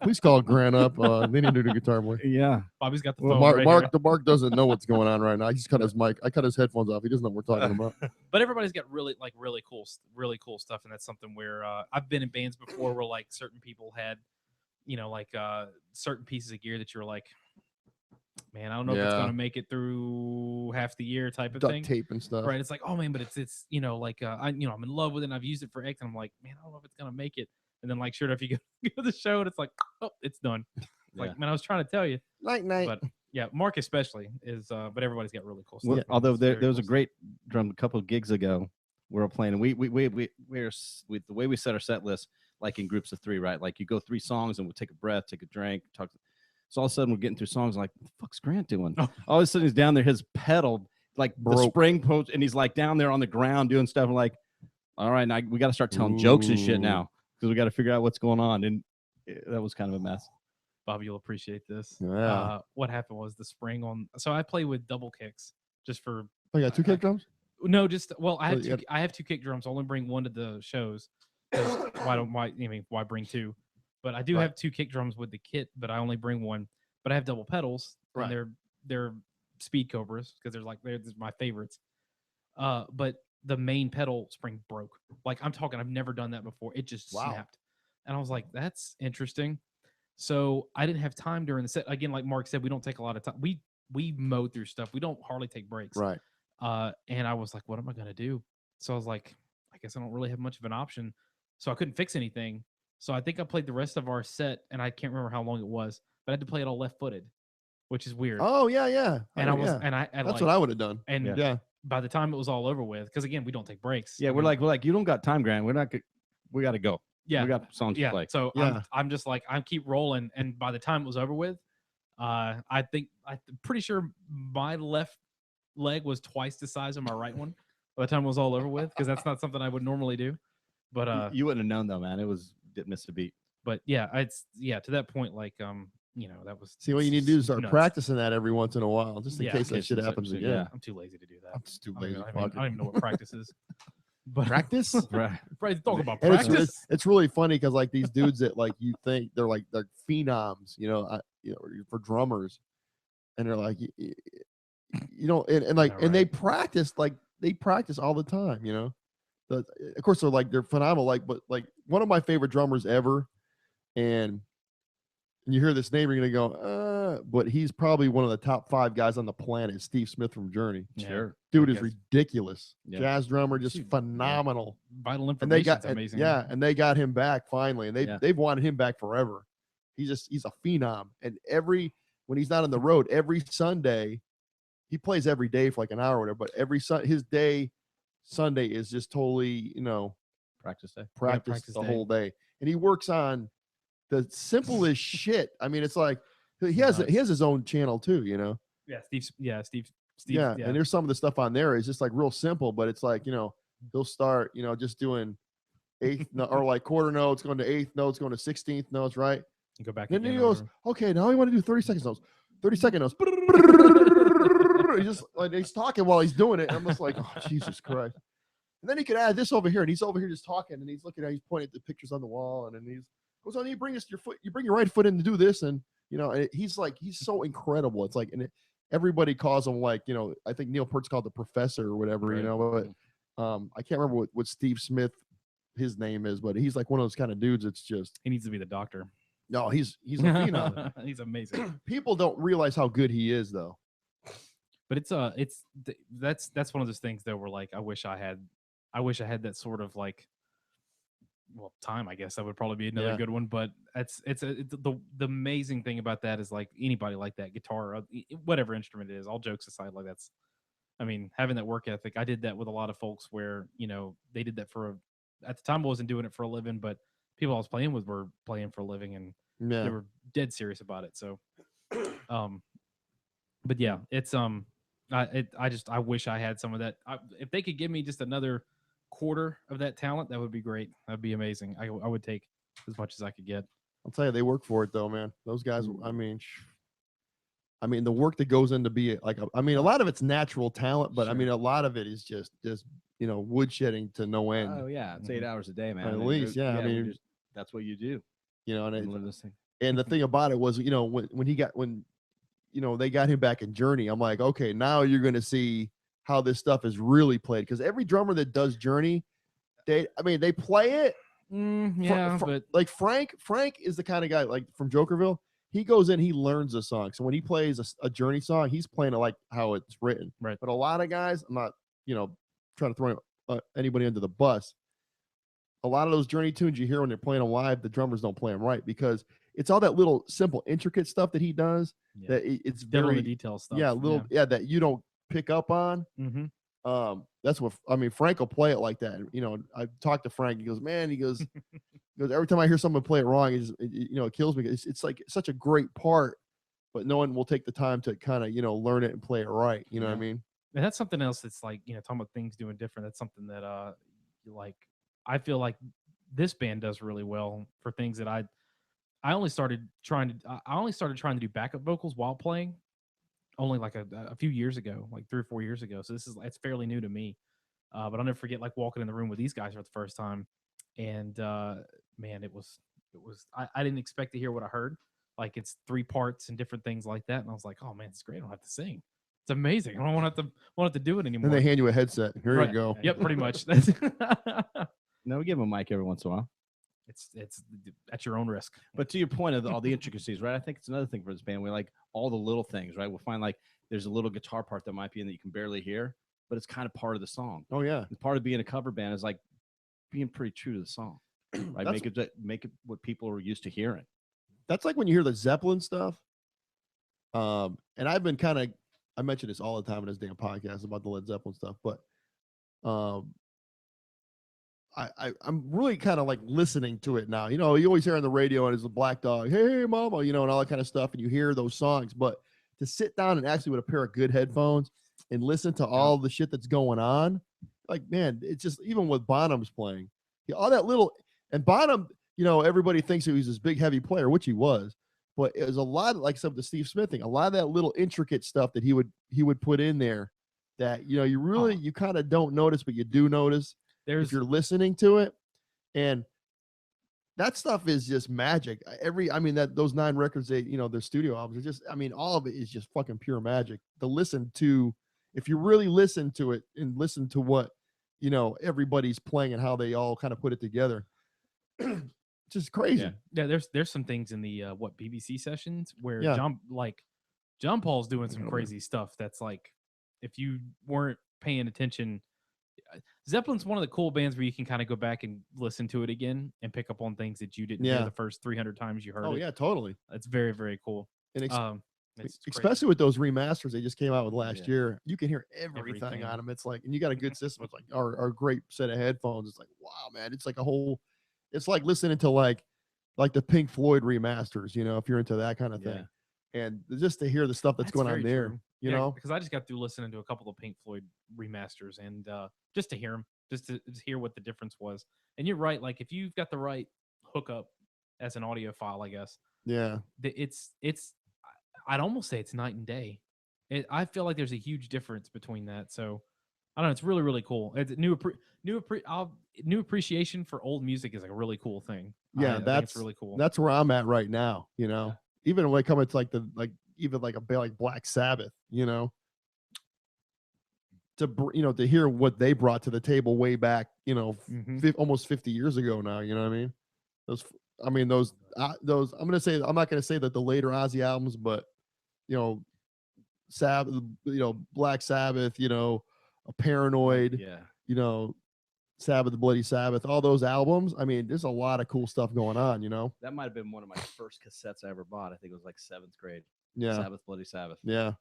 please call Grant up. They need to do guitar player. Yeah. Bobby's got the Well, phone right here. Mark doesn't know what's going on right now. He's cut his mic. I cut his headphones off. He doesn't know what we're talking about. But everybody's got really cool stuff, and that's something where I've been in bands before where like certain people had, certain pieces of gear that you're like, man, I don't know if it's gonna make it through half the year type of Duct thing. tape and stuff. Right? It's like, oh man, but it's I'm in love with it and I've used it for X, and I'm like, man, I don't know if it's gonna make it. And then like sure enough, you go to the show and it's like, oh, it's done. Like, man, I was trying to tell you. Night. But yeah, Mark especially is but everybody's got really cool stuff. Well, although It's there very was a cool great drum a couple of gigs ago. We were playing, and we're the way we set our set list, like in groups of 3, right? Like you go 3 songs and we'll take a breath, take a drink, talk. So all of a sudden we're getting through songs like, what the fuck's Grant doing? Oh. All of a sudden he's down there, his pedal, like the Broke. spring post, and he's like down there on the ground doing stuff. I'm like, all right, now we got to start telling jokes and shit now because we got to figure out what's going on. And that was kind of a mess. Bobby, you'll appreciate this. Yeah. What happened was the spring on. So I play with double kicks just for. Oh, you got 2 kick drums? No, just I have Well, two. I have 2 kick drums. I only bring one to the shows. 'Cause why bring 2? But I do have 2 kick drums with the kit, but I only bring one. But I have double pedals, Right. and they're speed Cobras because they're my favorites. But the main pedal spring broke. Like I'm talking, I've never done that before. It just snapped, and I was like, that's interesting. So I didn't have time during the set. Again, like Mark said, we don't take a lot of time. We mow through stuff. We don't hardly take breaks. Right. And I was like, what am I gonna do? So I was like, I guess I don't really have much of an option. So I couldn't fix anything. So I think I played the rest of our set, and I can't remember how long it was, but I had to play it all left-footed, which is weird. Oh, yeah. And That's what I would have done. And yeah. by the time it was all over with, because again, we don't take breaks. Yeah, we're like, you don't got time, Grant. We got to go. Yeah, we got songs to play. So Yeah. I'm just like, I keep rolling, and by the time it was over with, I'm pretty sure my left leg was twice the size of my right one by the time it was all over with, because that's not something I would normally do. But you wouldn't have known though, man. Didn't miss a beat. But yeah, to that point, like that was. See, what you need to do is start nuts. practicing that every once in a while, just in Yeah. case that Yeah, shit so- happens so, again. yeah. I'm too lazy to do that. I'm just too I don't lazy. even- Fuck I don't even know what practice is. But Practice? Right. right, talk about And practice. it's really funny because like these dudes that like you think they're phenoms, for drummers, and they're like, and they practice all the time, Of course they're phenomenal, but one of my favorite drummers ever, and you hear this name, you're gonna go, but he's probably one of the top 5 guys on the planet, Steve Smith from Journey. Yeah. Sure. Dude is Yes. ridiculous. Yeah. Jazz drummer, just Dude, yeah. phenomenal. Vital And they information got is amazing. and they got him back finally, and they've wanted him back forever. He's a phenom, and when he's not on the road, every Sunday he plays every day for like an hour or whatever, but Sunday is just totally Practice day. practice practice the day. whole day, and he works on the simplest shit. I mean, it's like he has his own channel too, Yeah, Steve. Yeah, and there's some of the stuff on there is just like real simple, but it's like he'll start just doing eighth or like quarter notes, going to eighth notes, going to 16th notes, right? You go back. Then again he goes, over. okay, now I want to do 30-second notes. 30-second notes. He's just like he's talking while he's doing it. And I'm just like, oh, Jesus Christ. And then he could add this over here, and he's over here just talking, and he's looking at, he's pointing at the pictures on the wall, and then he's goes on. You bring your right foot in to do this, and he's so incredible. It's like, and everybody calls him like, I think Neil Peart's called the professor or whatever, Right. but I can't remember what Steve Smith his name is, but he's like one of those kind of dudes. It's just He needs to be the doctor. no, he's a phenom. He's amazing. People don't realize how good he is, though. But that's one of those things though where like I wish I had that sort of like, well, time. I guess that would probably be another good one. But the amazing thing about that is like anybody like that, guitar, whatever instrument it is, all jokes aside, like I mean, having that work ethic. I did that with a lot of folks where they did that at the time I wasn't doing it for a living, but people I was playing with were playing for a living, and they were dead serious about it. So, but yeah, it's I wish I had some of that. If they could give me just another quarter of that talent, that would be great. That'd be amazing. I would take as much as I could get. I'll tell you, they work for it though, man. Those guys. I mean, the work that goes into be like, a lot of it's natural talent, but I mean, a lot of it is just woodshedding to no end. Oh yeah, it's 8 hours a day, man. At least, yeah. I mean, that's what you do. And the thing about it was, when they got him back in Journey, I'm like, okay, now you're going to see how this stuff is really played. Because every drummer that does Journey, they play it. But like Frank is the kind of guy, like from Jokerville, he goes in, he learns a song. So when he plays a Journey song, he's playing it like how it's written. Right. But a lot of guys, I'm not, trying to throw anybody under the bus. A lot of those Journey tunes you hear when they're playing them live, the drummers don't play them right because it's all that little simple, intricate stuff that he does that it's very detail stuff. That you don't pick up on. Mm-hmm. That's what Frank will play it like that. And, I talked to Frank. He goes, man, he goes, every time I hear someone play it wrong, it kills me. It's like such a great part, but no one will take the time to kind of learn it and play it right. You know what I mean? And that's something else that's like talking about things doing different. That's something that like I feel like this band does really well for things that I only started trying to do backup vocals while playing only like a few years ago, like 3 or 4 years ago. So it's fairly new to me. But I'll never forget like walking in the room with these guys for the first time. And man, it was I didn't expect to hear what I heard. Like it's 3 parts and different things like that. And I was like, oh man, it's great. I don't have to sing. It's amazing. I don't want to do it anymore. And they hand you a headset. Here you go. Yep, pretty much. No, we give them a mic every once in a while. It's at your own risk. But to your point of all the intricacies, right? I think it's another thing for this band. We like all the little things, right? We'll find like there's a little guitar part that might be in that you can barely hear, but it's kind of part of the song. Oh yeah. And part of being a cover band is like being pretty true to the song, right? Make it what people are used to hearing. That's like when you hear the Zeppelin stuff. And I've been I mention this all the time in this damn podcast about the Led Zeppelin stuff, but I'm really kind of like listening to it now. You always hear on the radio and it's a Black Dog, hey mama, and all that kind of stuff, and you hear those songs. But to sit down and actually with a pair of good headphones and listen to all the shit that's going on, like man, it's just even with Bonham's playing, all that little and Bonham, everybody thinks he was this big heavy player, which he was. But it was a lot like some of the Steve Smith thing, a lot of that little intricate stuff that he would put in there that you really you kind of don't notice, but you do notice if you're listening to it. And that stuff is just magic. Those 9 records, their studio albums are just, all of it is just fucking pure magic. To listen to, if you really listen to it and listen to what everybody's playing and how they all kind of put it together. Just crazy. Yeah, there's some things in the BBC sessions where John Paul's doing some crazy stuff that's like if you weren't paying attention. Zeppelin's one of the cool bands where you can kind of go back and listen to it again and pick up on things that you didn't hear the first 300 times you heard it. Oh yeah, totally. It's very, very cool. And especially with those remasters they just came out with last year, you can hear everything on them. It's like, and you got a good system. It's like our great set of headphones. It's like, wow, man, it's like a whole. It's like listening to like the Pink Floyd remasters, if you're into that kind of thing. And just to hear the stuff that's going on there, true. Because I just got through listening to a couple of Pink Floyd remasters and just to hear them, just to hear what the difference was. And you're right. Like if you've got the right hookup as an audiophile, I guess. Yeah. I'd almost say it's night and day. I feel like there's a huge difference between that. So I don't know. It's really, really cool. It's new appreciation for old music is like a really cool thing. Yeah, I think that's it's really cool. That's where I'm at right now. You know, Yeah. even when it comes to even like a band like Black Sabbath, you know, to hear what they brought to the table way back, you know, almost 50 years ago now. You know what I mean? Those I'm not gonna say that the later Ozzy albums, but you know, Sabbath, you know, Black Sabbath, you know, a Paranoid, Yeah. you know, Sabbath, the Bloody Sabbath, all those albums. I mean, there's a lot of cool stuff going on, you know? That might have been one of my first cassettes I ever bought. I think it was like 7th grade. Yeah. Sabbath, Bloody Sabbath. Yeah.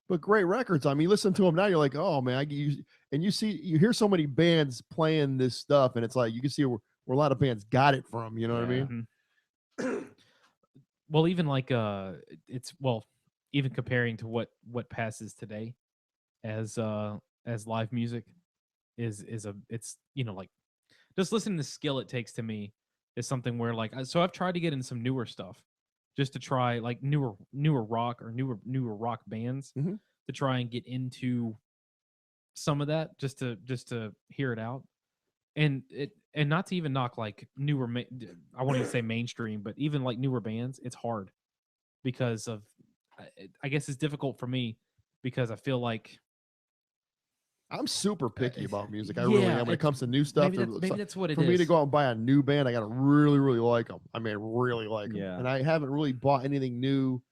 But great records. I mean, listen to them now. You're like, oh man, you hear so many bands playing this stuff, and it's like you can see where a lot of bands got it from. You know what I mean? Well, even like even comparing to what passes today as live music it's like just listening to the skill it takes to me is something where like so I've tried to get in some newer stuff just to try like newer rock or newer rock bands to try and get into some of that just to hear it out and not to even knock like newer I won't even say mainstream, but even like newer bands, it's hard because of I guess it's difficult for me because I feel like I'm super picky about music. I yeah, really am when it comes to new stuff. Maybe that's what it is. For me to go out and buy a new band, I got to really, really like them. I mean, really like them. Yeah. And I haven't really bought anything new.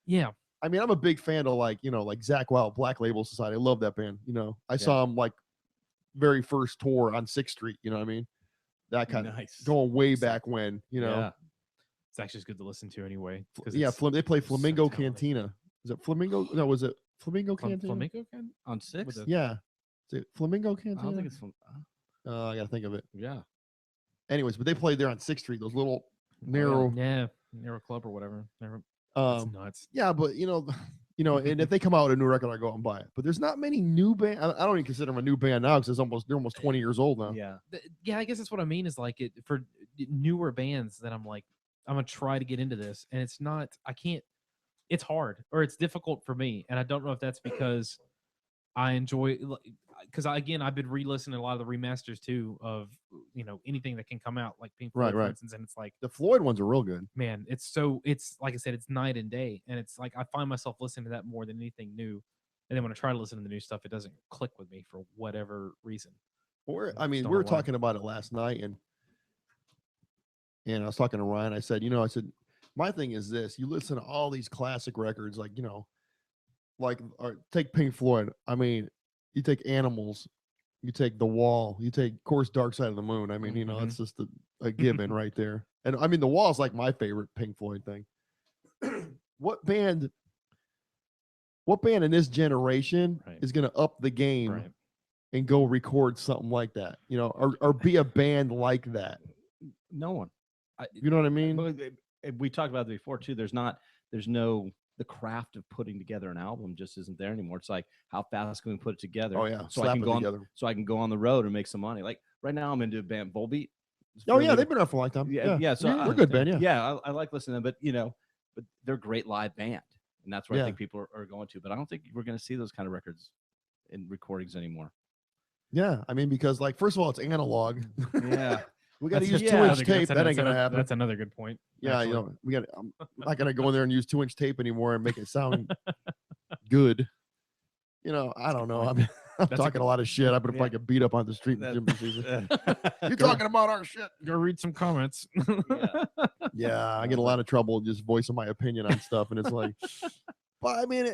Yeah. I mean, I'm a big fan of like Zach Wild, Black Label Society. I love that band. You know, I saw him like very first tour on 6th Street. You know what I mean? That kind of going way back when, you know. Yeah. It's actually good to listen to anyway. Yeah, they play Flamingo Cantina. Is it Flamingo? No, was it Flamingo Cantina? Flamingo Cantina? On 6th? Yeah. Is it Flamingo Cantina? I don't think it's I got to think of it. Yeah. Anyways, but they played there on 6th Street, those little narrow. Narrow club or whatever. That's nuts. Yeah, but you know, and if they come out with a new record, I go out and buy it. But there's not many new band. I don't even consider them a new band now because they're almost 20 years old now. Yeah. Yeah, I guess that's what I mean is like it for newer bands that I'm like, I'm going to try to get into this. And it's not, I can't, it's hard or it's difficult for me. And I don't know if that's because I enjoy, because I've been re-listening to a lot of the remasters too of, anything that can come out like Pink Floyd, for instance. And it's like, the Floyd ones are real good. Man, it's like I said, it's night and day. And it's like, I find myself listening to that more than anything new. And then when I try to listen to the new stuff, it doesn't click with me for whatever reason. We were talking about it last night and I was talking to Ryan. I said, my thing is this, you listen to all these classic records, like, take Pink Floyd. I mean, you take Animals, you take The Wall, you take, of course, Dark Side of the Moon. I mean, that's just a given right there. And I mean, The Wall is like my favorite Pink Floyd thing. What band in this generation is going to up the game and go record something like that, or be a band like that? No one. You know what I mean? We talked about it before too. The craft of putting together an album just isn't there anymore. It's like, how fast can we put it together? Oh yeah, so I can go on the road and make some money. Like right now, I'm into a band Volbeat. Oh yeah, they've been around for a long time. Yeah. So they're a good band. Yeah, I like listening to them, but they're a great live band, and that's where I think people are going to. But I don't think we're going to see those kind of records in recordings anymore. Yeah, I mean, because like first of all, it's analog. Yeah. We got to use 2-inch tape. That ain't gonna happen. That's another good point. Yeah, actually. I'm not gonna go in there and use 2-inch tape anymore and make it sound good. I don't know. I'm talking a lot of shit. I probably get beat up on the street in the gym season. You're talking about our shit. Go read some comments. Yeah, I get a lot of trouble just voicing my opinion on stuff, and it's like, but I mean,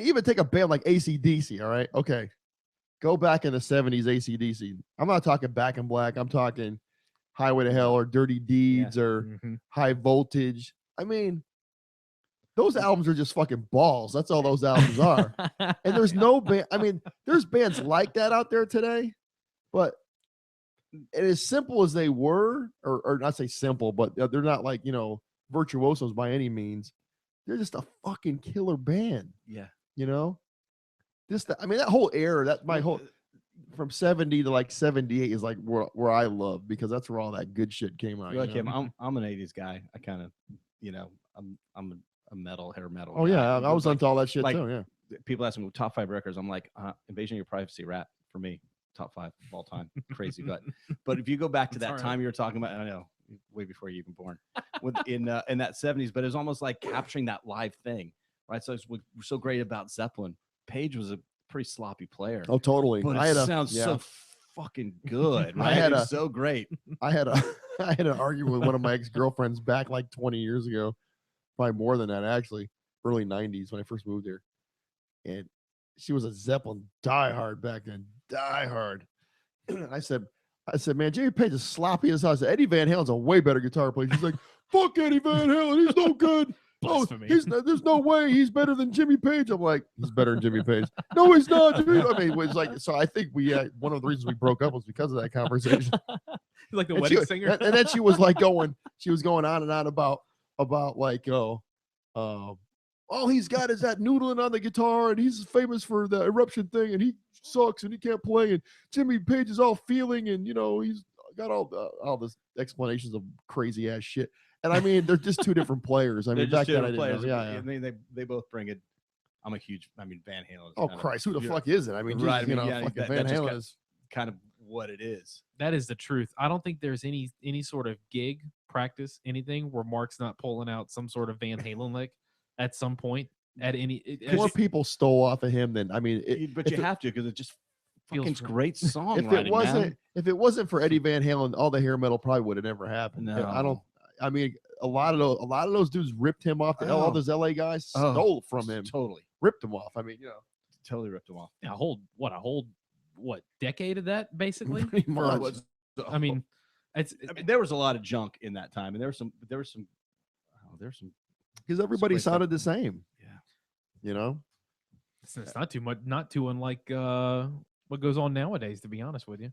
even take a band like AC/DC. All right, okay. Go back in the 70s, AC/DC. I'm not talking Back in Black. I'm talking Highway to Hell or Dirty Deeds or High Voltage. I mean, those albums are just fucking balls. That's all those albums are. And there's no band. I mean, there's bands like that out there today, but as simple as they were, or not say simple, but they're not like, virtuosos by any means. They're just a fucking killer band. Yeah. That whole era, that my whole from 70 to like 78 is like where I love, because that's where all that good shit came out. Like him, I'm an 80s guy. I kind of, I'm a hair metal. Oh guy. yeah, I was into all that shit like, too. Yeah, people ask me top 5 records, I'm like, Invasion of Your Privacy, Rat for me, top 5 of all time. Crazy, but if you go back to that time you were talking about, I know, way before you even born, in that 70s, but it was almost like capturing that live thing, right? So it's what's so great about Zeppelin. Page was a pretty sloppy player. Oh, totally. But it sounds so fucking good, right? It's so great. I had an argument with one of my ex-girlfriends back like 20 years ago, probably more than that actually, early 90s when I first moved here. And she was a Zeppelin diehard back then, diehard. I said, man, Jimmy Page is sloppy as hell. I said, Eddie Van Halen's a way better guitar player. She's like, fuck Eddie Van Halen, he's no good. Oh, there's no way he's better than Jimmy Page. I'm like, he's better than Jimmy Page. No, he's not. Dude. I mean, it was like, so I think one of the reasons we broke up was because of that conversation. Like the wedding singer. And then she was like going on and on about like, all he's got is that noodling on the guitar, and he's famous for the eruption thing, and he sucks and he can't play, and Jimmy Page is all feeling, and he's got all this explanations of crazy ass shit. And I mean, they're just two different players. I mean, back then I didn't know. Yeah. I mean, they both bring it. I'm a huge. I mean, Van Halen. Oh Christ, who the fuck is it? I mean, right? Fucking Van Halen is kind of what it is. That is the truth. I don't think there's any sort of gig, practice, anything where Mark's not pulling out some sort of Van Halen lick at some point. At any more people stole off of him than but you have to, because it just fucking great song. If it wasn't for Eddie Van Halen, all the hair metal probably would have never happened. No. I mean, a lot of those dudes ripped him off. All those LA guys stole from him. Totally ripped him off. I mean, totally ripped him off. A whole decade of that, basically. I mean, there was a lot of junk in that time, and there was some because everybody sounded the same. Yeah, it's not too much, not too unlike what goes on nowadays. To be honest with you,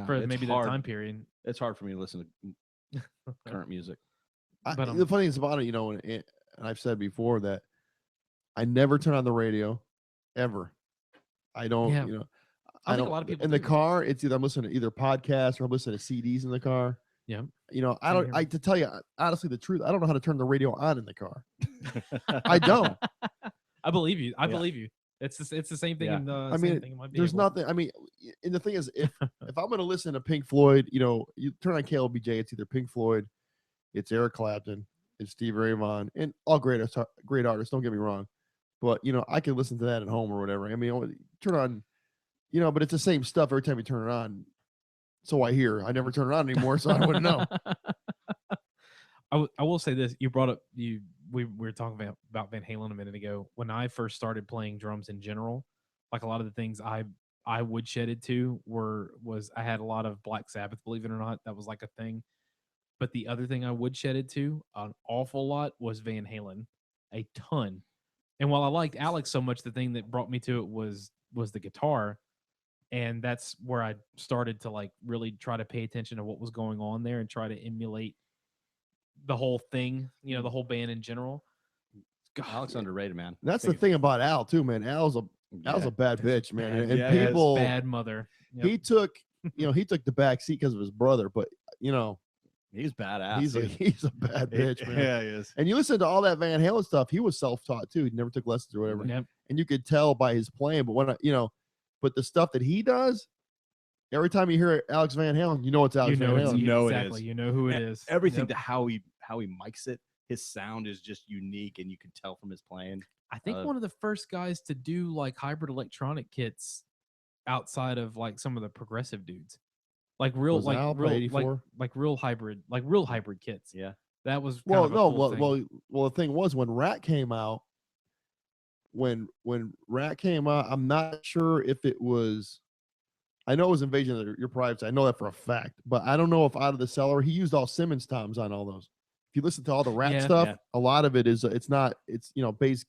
for maybe that time period, it's hard for me to listen to current music. But the funny thing about it, and I've said before that I never turn on the radio ever. I don't, I think a lot of people in the car. It's either I'm listening to either podcasts or I'm listening to CDs in the car. Yeah. To tell you honestly the truth, I don't know how to turn the radio on in the car. I don't. I believe you. I believe you. It's the same thing. I mean, there's nothing. I mean, and the thing is, if I'm going to listen to Pink Floyd, you turn on KLBJ, it's either Pink Floyd, it's Eric Clapton, it's Stevie Ray Vaughan, and all great artists. Don't get me wrong, but I can listen to that at home or whatever. I mean, turn on, but it's the same stuff every time you turn it on. So I hear. I never turn it on anymore, so I wouldn't know. I will say this. You brought up we were talking about Van Halen a minute ago. When I first started playing drums in general, like a lot of the things I would shedded to was I had a lot of Black Sabbath, believe it or not. That was like a thing. But the other thing I would shedded to an awful lot was Van Halen, a ton. And while I liked Alex so much, the thing that brought me to it was the guitar. And that's where I started to like really try to pay attention to what was going on there and try to emulate the whole thing, the whole band in general. God, Alex underrated, man. That's the thing about Al too, man. Al's a bad bitch, man. And people bad mother. Yep. He took the back seat because of his brother, but he's badass. He's a bad bitch, man. Yeah, he is. And you listen to all that Van Halen stuff, he was self-taught too. He never took lessons or whatever. Yep. And you could tell by his playing, but when but the stuff that he does, every time you hear Alex Van Halen, you know it's Alex Van Halen. You know exactly. It is. You know who it is. Everything to how he mics it, his sound is just unique, and you can tell from his playing. I think one of the first guys to do like hybrid electronic kits outside of like some of the progressive dudes, like real hybrid kits. Yeah, that was the thing was when Rat came out. When Rat came out, I'm not sure if it was. I know it was Invasion of Your Privacy. I know that for a fact, but I don't know if Out of the Cellar he used all Simmons toms on all those. If you listen to all the Rat stuff, a lot of it is it's bass,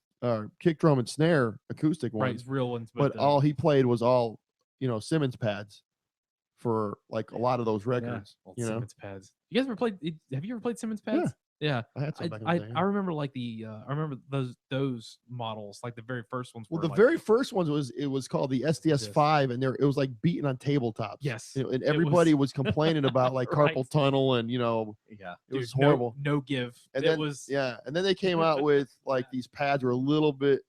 kick drum and snare acoustic ones, right? It's real ones, but all he played was all Simmons pads for like a lot of those records. Simmons pads. You guys ever played? Have you ever played Simmons pads? Yeah, I had some back in the day. I remember like I remember those models, like the very first ones. Well, the very first ones was called the SDS5, and it was like beating on tabletops. Yes, and everybody was complaining about like carpal tunnel, and it was horrible. No give. And then and then they came out with like these pads were a little bit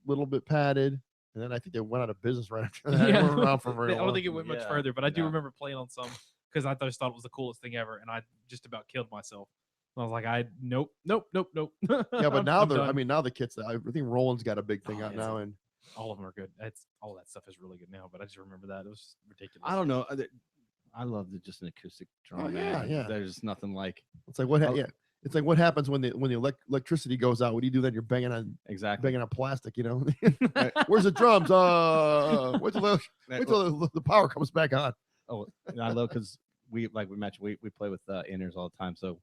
little bit padded, and then I think they went out of business right after that. They weren't around for very I don't long. think it went much Yeah, further, but I do no. remember playing on some because I just thought it was the coolest thing ever, and I just about killed myself. I was like, nope. Yeah, but now I'm they're. I done. mean, now the kits. I think Roland's got a big thing Oh, out yeah. now, and All of them are good. All that stuff is really good now, but I just remember that it was ridiculous. I don't know. I love just an acoustic drum. Oh, yeah, man. yeah. There's nothing like it's like what? Oh. Yeah, it's like what happens when the electricity goes out. What do you do then? You're banging exactly. on plastic. You know, where's the drums? Wait till the power comes back on. Oh, and I love because we mentioned we play with in-ears all the time. So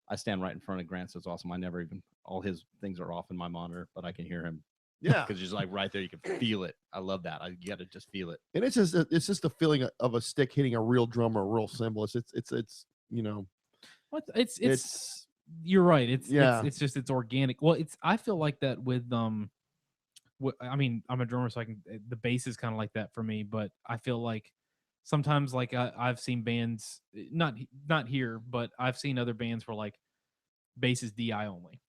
I stand right in front of Grant, so it's awesome. I never even all his things are off in my monitor, but I can hear him. Yeah, because he's like right there. You can feel it. I love that. You got to just feel it. and it's just the feeling of a stick hitting a real drum or a real cymbal. It's you know, What it's you're right. Yeah. It's organic. Well, I feel like that with I mean, I'm a drummer, so the bass is kind of like that for me. But I feel like sometimes, like I've seen bands, not here, but I've seen other bands where like bass is DI only.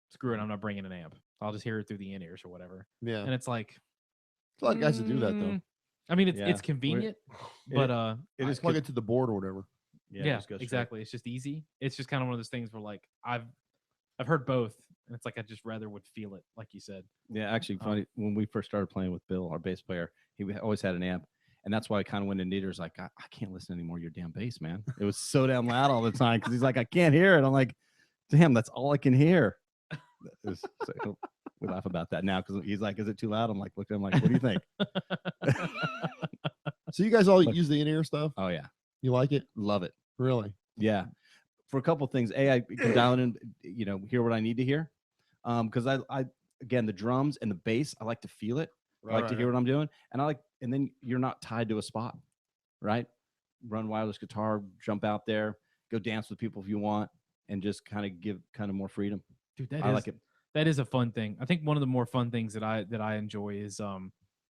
Screw it, I'm not bringing an amp. I'll just hear it through the in-ears or whatever. yeah. And it's like There's a lot of guys that do that though. I mean, it's Yeah. convenient, but It is Plug it to the board or whatever. yeah, just go straight. exactly. It's just easy. It's just kind of one of those things where like I've heard both, and it's like I just rather would feel it, like you said. Yeah, actually, funny. When we first started playing with Bill, our bass player, he always had an amp, and that's why I kind of went to Nieder's like, I can't listen anymore to your damn bass, man. It was so damn loud all the time because he's like, I can't hear it. I'm like, damn, that's all I can hear. We laugh about that now because he's like, is it too loud? I'm like, look at him like, what do you think? So you guys all use the in-ear stuff? Oh yeah, You like it? love it. Really? Yeah, for a couple of things. I can dial it in, hear what I need to hear. Because I again the drums and the bass, I like to feel it. I like to hear what I'm doing, and then you're not tied to a spot, right? Run wireless guitar, jump out there, go dance with people if you want, and just kind of give more freedom. Dude, I like it. That is a fun thing. I think one of the more fun things that I enjoy is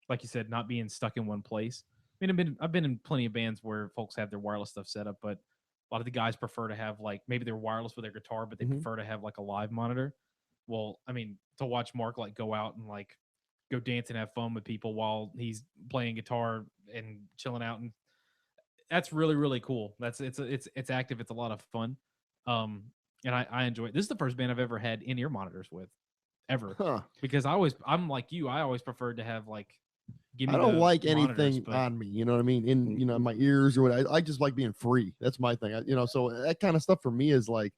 like you said, not being stuck in one place. I mean, I've been in plenty of bands where folks have their wireless stuff set up, but a lot of the guys prefer to have like maybe they're wireless with their guitar, but they prefer to have like a live monitor. Well, I mean, to watch Mark like go out and like go dance and have fun with people while he's playing guitar and chilling out, and that's really, really cool. It's active. It's a lot of fun. And I enjoy it. This is the first band I've ever had in-ear monitors with, ever. Huh. Because I'm like you. I always preferred to have like, give me. I don't the like monitors, anything but on me. You know what I mean? In my ears or what. I just like being free. That's my thing. So that kind of stuff for me is like,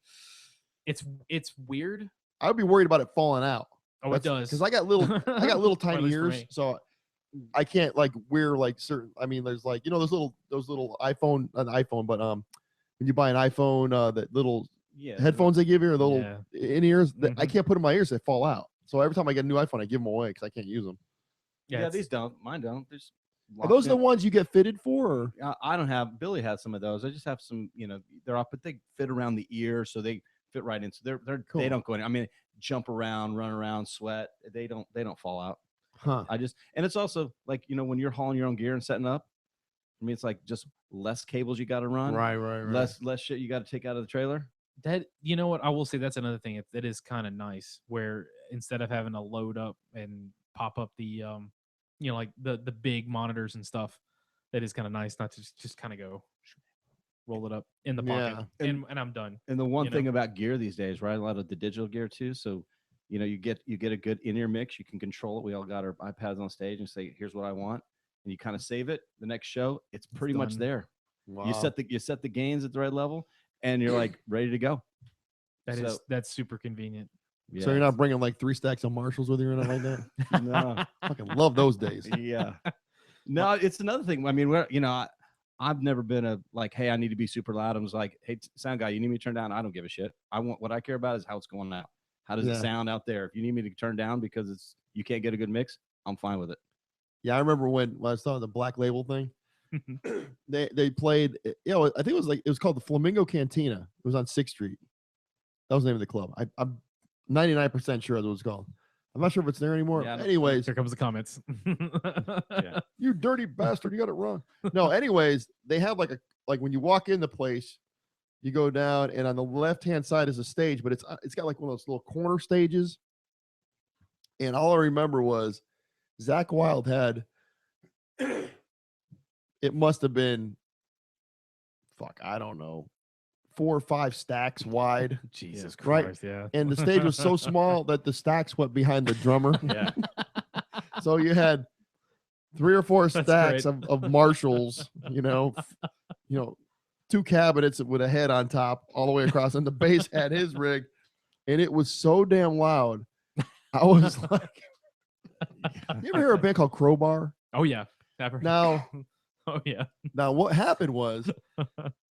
it's weird. I would be worried about it falling out. Oh, it does. Because I got little tiny least for ears, me. so I can't like wear like certain. I mean, there's like those little iPhone, not an iPhone, but when you buy an iPhone, that little headphones they give you, or the little in ears, I can't put in my ears; they fall out. So every time I get a new iPhone, I give them away because I can't use them. Yeah, these don't. Mine don't. There's Are those the ones you get fitted for? Or? I don't have. Billy has some of those. I just have some. They're off, but they fit around the ear, so they fit right in. So they're Cool. They don't go in. I mean, jump around, run around, sweat. They don't fall out. Huh. And it's also like when you're hauling your own gear and setting up. I mean, it's like just less cables you got to run. Right. Less shit you got to take out of the trailer. That, you know what, I will say that's another thing that is kind of nice, where instead of having to load up and pop up the like the big monitors and stuff, that is kind of nice not to just kind of go roll it up in the pocket and I'm done. And the one thing about gear these days, right? A lot of the digital gear too. So you get a good in-ear mix. You can control it. We all got our iPads on stage and say, here's what I want, and you kind of save it. The next show, it's pretty much there. Wow. You set the gains at the right level, and you're like ready to go. That's super convenient. Yeah. So you're not bringing like 3 stacks of Marshalls with you or anything like that? No. Fucking love those days. Yeah. No, it's another thing. I mean, I've never been hey, I need to be super loud. I was like, hey, sound guy, you need me to turn down? I don't give a shit. What I care about is how it's going out. How does it sound out there? If you need me to turn down because you can't get a good mix, I'm fine with it. Yeah, I remember when I was talking the Black Label thing. they played. I think it was called the Flamingo Cantina. It was on 6th Street. That was the name of the club. I'm 99% sure that's what it's called. I'm not sure if it's there anymore. Yeah, anyways, Here comes the comments. Yeah. You dirty bastard, you got it wrong. No, anyways, they have like when you walk in the place, you go down, and on the left-hand side is a stage, but it's got like one of those little corner stages. And all I remember was Zach Wild had, it must have been, I don't know, 4 or 5 stacks wide. Jesus Right? Christ. Yeah. And the stage was so small that the stacks went behind the drummer. Yeah. So you had 3 or 4 That's stacks great. of Marshalls, 2 cabinets with a head on top all the way across, and the bass had his rig, and it was so damn loud. I was like, you ever hear a band called Crowbar? Oh yeah. Never. Now, Oh yeah. what happened was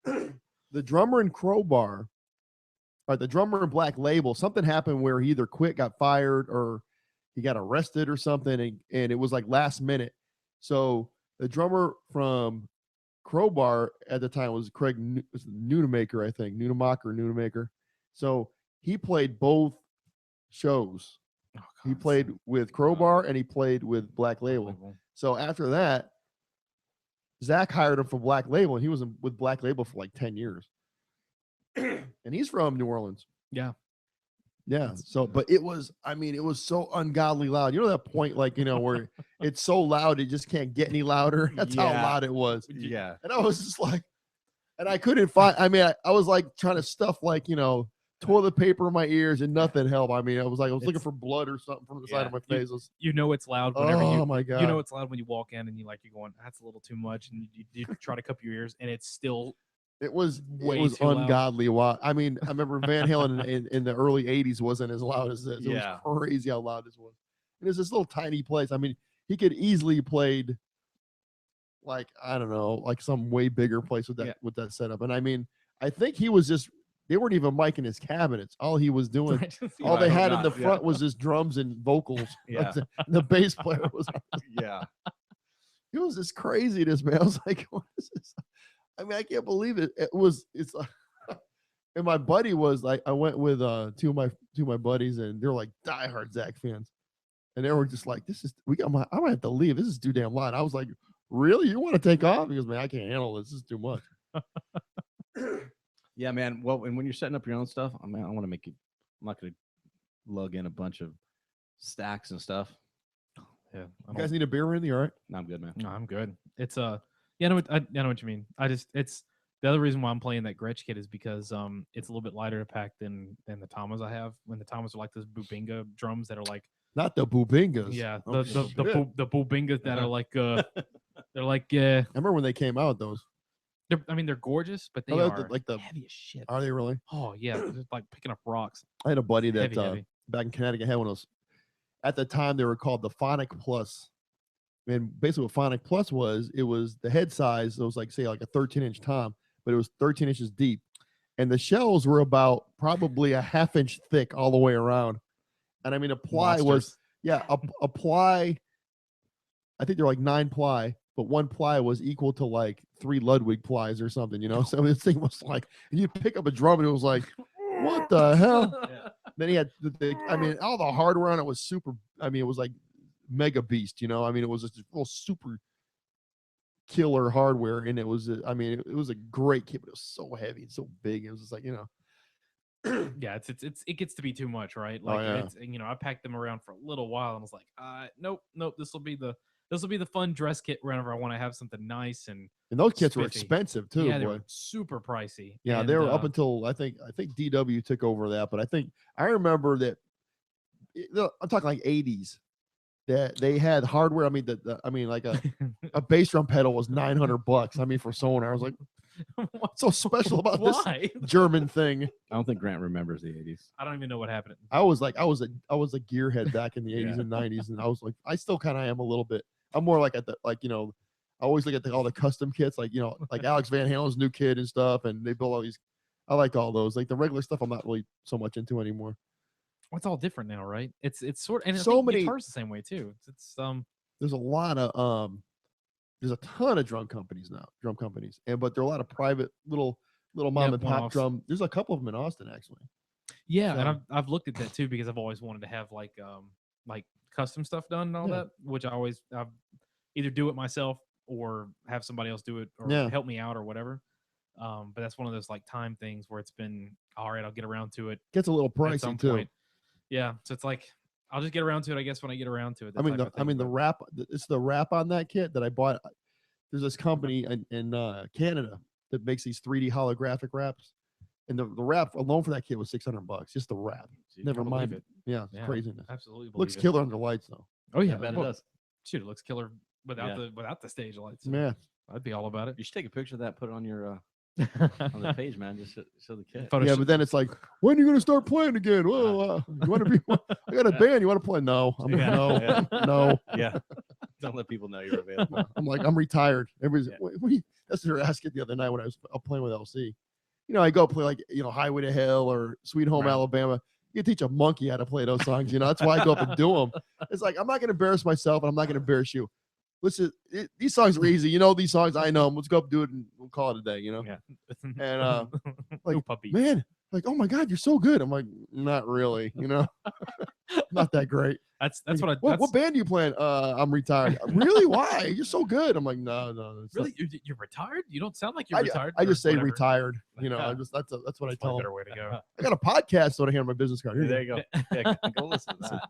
the drummer in Crowbar, or the drummer in Black Label, something happened where he either quit, got fired, or he got arrested or something, and it was like last minute. So the drummer from Crowbar at the time was Craig Nunemaker, I think. Nunemaker. So he played both shows. Oh, He God, played with Crowbar and he played with Black Label. So after that, Zach hired him for Black Label, and he was with Black Label for like 10 years. And he's from New Orleans. Yeah. Yeah. So, but it was so ungodly loud. You know that point, like, where it's so loud it just can't get any louder. That's how Yeah. loud it was. Yeah. And I was just like, and I couldn't find. I was like trying to stuff like toilet paper in my ears, and nothing helped. I was looking for blood or something from the side of my face. You know it's loud whenever my God. you know it's loud when you walk in and you're going, that's a little too much, and you try to cup your ears, and it's still It was way too loud. ungodly loud. I remember Van Halen in the early 80s wasn't as loud as this. It Yeah. was crazy how loud this was. And it's this little tiny place. He could easily played like, I don't know, like some way bigger place with that setup. And I think he was just, they weren't even micing his cabinets. All he was doing, all they had in the front was just drums and vocals. Yeah. The bass player was, Yeah. it was just craziness, man. I was like, what is this? I can't believe it. It's like, and my buddy was like, I went with two of my buddies, and they're like diehard Zach fans, and they were just like, I might have to leave. This is too damn loud. I was like, really? You want to take off? He goes, man, I can't handle this. This is too much. Yeah, man. Well, and when you're setting up your own stuff, I want to make it. I'm not going to lug in a bunch of stacks and stuff. Yeah. You guys need a beer, Randy? All right? No, I'm good, man. No, I'm good. It's I know what you mean. It's the other reason why I'm playing that Gretsch kit is because it's a little bit lighter to pack than the Tamas I have. When the Tamas are like those Bubinga drums that are like, not the Bubingas. yeah, Oh, the Bubingas that are like they're like I remember when they came out. Those. They're gorgeous, but they Oh, are like the heavy as shit. Are they really? Oh yeah, they're just like picking up rocks. I had a buddy that Heavy. back in Connecticut had one of those. At the time, they were called the Phonic Plus. And basically what Phonic Plus was, it was the head size. It was like, say, like a 13-inch tom, but it was 13 inches deep. And the shells were about probably a half-inch thick all the way around. And a ply was, a ply, I think they're like 9 ply, but 1 ply was equal to like 3 Ludwig plies or something, So this thing was like, you pick up a drum and it was like, what the hell? Yeah. Then he had, all the hardware on it was super, it was like mega beast, it was just real super killer hardware, and it was it was a great kit, but it was so heavy and so big. It was just like, yeah, it gets to be too much, right? Like it's I packed them around for a little while and was like, nope, this will be the fun dress kit whenever I want to have something nice, and those kits were spiffy. expensive too. Yeah, boy. they were super pricey. Yeah, and, they were up until I think DW took over that, but I remember that I'm talking like 80s. That they had hardware. Like a bass drum pedal was $900. For Sonar, I was like, what's so special about this German thing? I don't think Grant remembers the 80s. I don't even know what happened. I was a gearhead back in the 80s and 90s, and I was like, I still kind of am a little bit. I'm more like at the I always look at all the custom kits, like like Alex Van Halen's new kit and stuff, and they build all these. I like all those. Like the regular stuff, I'm not really so much into anymore. It's all different now, right? It's sort of, and so many guitars the same way too. It's There's a lot of there's a ton of drum companies now, but there are a lot of private little mom and pop one-offs. drum. There's a couple of them in Austin actually. Yeah, So- and I've looked at that too because I've always wanted to have like custom stuff done and all that, which I've either do it myself or have somebody else do it or help me out or whatever. But that's one of those like time things where it's been all right. I'll get around to it Gets a little at some pricey too. point. Yeah, so it's like I'll just get around to it, I guess, when I get around to it. I mean, the wrap. It's the wrap on that kit that I bought. There's this company in Canada that makes these 3D holographic wraps, and the wrap alone for that kit was $600. Just the wrap. Never mind it. Yeah, it's craziness. Absolutely, Looks killer under lights though. Oh yeah, I bet it does. Shoot, it looks killer without the stage lights. Man, I'd be all about it. You should take a picture of that, put it on your on the page, man. Just show the kit. Yeah, but then it's like, when are you going to start playing again? Well, you want to be? I got a band. You want to play? No, no. Yeah. Don't let people know you're available. I'm like, I'm retired. Everybody's that's what they were asking the other night when I was playing with LC. You know, I go play like Highway to Hell or Sweet Home Alabama. You teach a monkey how to play those songs. That's why I go up and do them. It's like, I'm not going to embarrass myself, and I'm not going to embarrass you. Listen, these songs are easy. These songs, I know them. Let's go up and do it, and we'll call it a day. Yeah. And like, puppy. man, like, oh my God, you're so good. I'm like, not really. Not that great. That's like, what. What band do you play in? I'm retired. Really? Why? You're so good. I'm like, no. Really? You're retired? You don't sound like you're retired. I just say whatever. Retired. That's what I tell them. Better way to go. I got a podcast so I hand my business card. Here There you go. Yeah, go listen to that.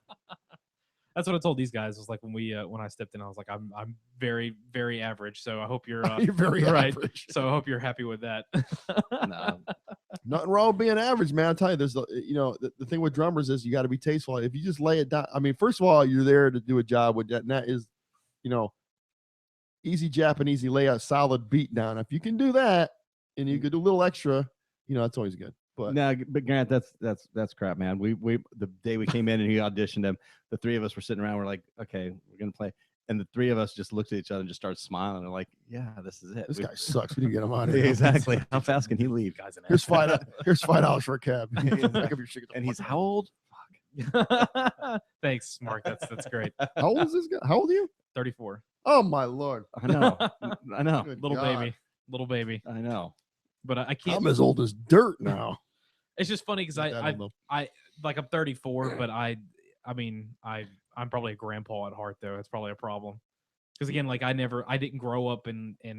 That's what I told these guys. Was like when I stepped in, I was like, I'm very, very average. So I hope you're you're very right. average. So I hope you're happy with that. No. Nothing wrong with being average, man. I'll tell you, there's the thing with drummers is you got to be tasteful. If you just lay it down, I mean, first of all, you're there to do a job with that, and that is, easy Japanese layout, solid beat down. If you can do that, and you could do a little extra, that's always good. But Grant, that's crap, man. We the day we came in and he auditioned him, the three of us were sitting around. We're like, okay, we're gonna play, and the three of us just looked at each other and just started smiling. They're like, yeah, this is it. This guy sucks. We need to get him out of here. Exactly. How fast can he leave? Guys, Here's $5 for a cab. And he's how old? Thanks, Mark. That's great. How old is this guy? How old are you? 34. Oh my Lord. I know. Good Little God. baby. I know. But I can't. I'm as old as dirt now. It's just funny because I'm 34, but I'm probably a grandpa at heart though. It's probably a problem because again, like I didn't grow up and I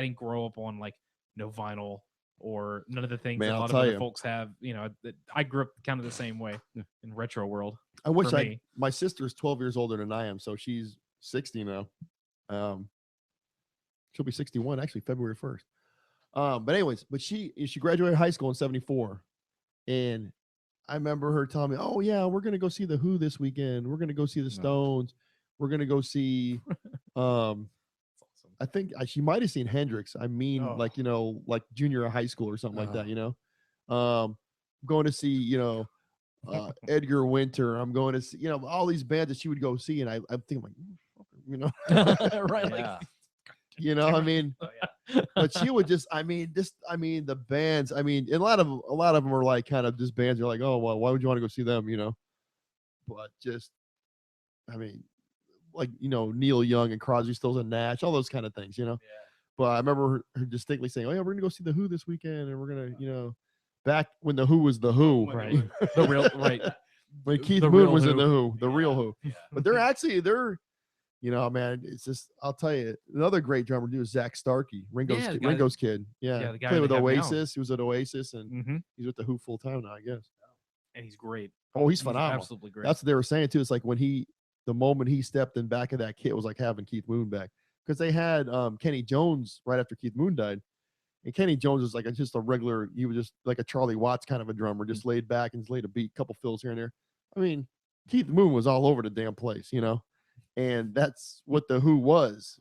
didn't grow up on like no vinyl or none of the things that a lot of other folks have. I grew up kind of the same way in retro world. I wish my sister's 12 years older than I am, so she's 60 now. She'll be 61 actually February 1st. But anyways, she graduated high school in 74. And I remember her telling me, oh yeah, we're going to go see the Who this weekend. We're going to go see the Stones. We're going to go see, awesome. I think she might've seen Hendrix. I mean, like junior high school or something like that, going to see, Edgar Winter. I'm going to see, all these bands that she would go see. And I'm thinking like, right. Yeah. Like, I mean, but she would just, the bands, and a lot of them are like kind of just bands. You're like, oh, well, why would you want to go see them? But just, Neil Young and Crosby, Stills and Nash, all those kind of things, Yeah. But I remember her distinctly saying, oh yeah, we're gonna go see the Who this weekend, and we're gonna, back when the Who was the Who, right? The real, right? When Keith Moon was in the Who, the real Who. Yeah. But they're. Man, it's just, I'll tell you, another great drummer dude is Zach Starkey, Ringo's kid. Yeah, the guy played with they have Oasis. He was at Oasis, and he's with the Who full time now, I guess. And he's great. Oh, he's phenomenal. Absolutely great. That's what they were saying too. It's like when the moment he stepped in back of that kit was like having Keith Moon back, because they had Kenny Jones right after Keith Moon died, and Kenny Jones was like just a regular. He was just like a Charlie Watts kind of a drummer, just laid back and just laid a beat, couple fills here and there. Keith Moon was all over the damn place, And that's what the Who was,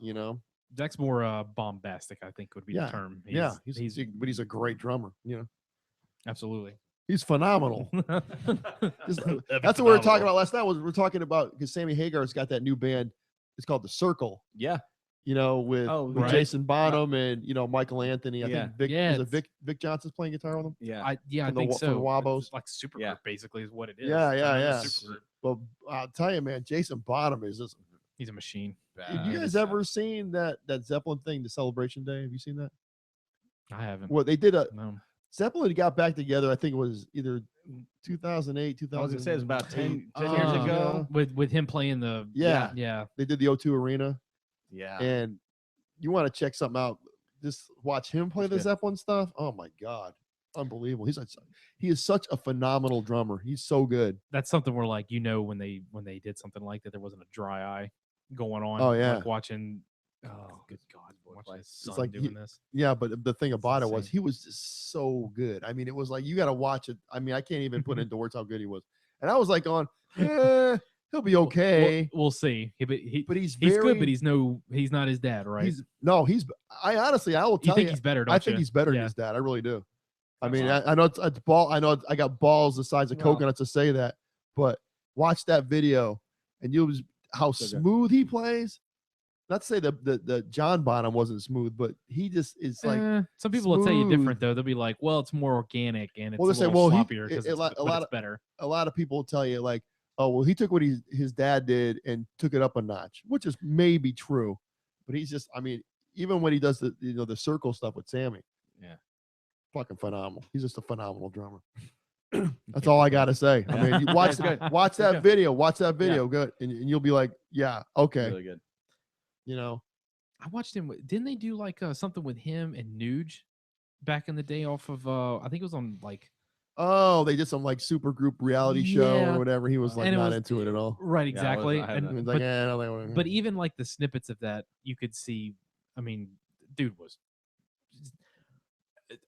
Zach's more bombastic, I think would be the term. He's a great drummer, Absolutely. He's phenomenal. That's what we were talking about last night. We're talking about because Sammy Hagar's got that new band. It's called The Circle. Yeah. With Jason Bonham and Michael Anthony. I think Vic Johnson's playing guitar with them. Yeah. I think so. From the Wabos. It's like supergroup basically is what it is. Yeah. Supergroup. But I'll tell you, man, Jason Bonham is just. He's a machine. Have you guys ever seen that Zeppelin thing, the Celebration Day? Have you seen that? I haven't. Well, they did No. Zeppelin got back together. I think it was either 2008, 2000. I was gonna say it was about 10 years ago. With him playing the yeah. They did the O2 Arena. Yeah. And you want to check something out? Just watch him play the Zeppelin stuff. Oh my God. unbelievable. He is such a phenomenal drummer. He's so good. That's something where like when they did something like that, there wasn't a dry eye going on. Oh, yeah. like watching. Oh, good God! Watching his son like doing this. Yeah, but the thing about it was insane. he was just so good. I mean, it was like you got to watch it. I mean, I can't even put into words how good he was. And I was like, he'll be okay. We'll see. But he's good, but he's not his dad, right? I honestly, I will tell think he's better. Don't I think you? he's better than Yeah. his dad. I really do. I That's mean, awesome. I know it's ball. I know I got balls the size of Well. coconuts to say that, but watch that video and you'll how So good. smooth he plays. Not to say the John Bonham wasn't smooth, but he just is like. Some people will tell you smooth. different though. They'll be like, "Well, it's more organic and it's Well, a they say, little well, sloppier because it's better." A lot of people will tell you like, oh, well, he took what his dad did and took it up a notch, which is maybe true, but he's just, I mean, even when he does the circle stuff with Sammy, Yeah. fucking phenomenal. He's just a phenomenal drummer. That's all I gotta say. I mean, you watch Good. watch that video, Yeah. good, and you'll be like, yeah, okay, Really good. you know. I watched him. Didn't they do like something with him and Nuge back in the day off of? I think it was on like. Oh, they did some like super group reality show Yeah. or whatever. He was like And it not was- into it at all. Right, Yeah, I exactly. wasn't- I And- haven't- He was but, like, I don't think I wanna-" but even like the snippets of that, you could see. I mean, dude was.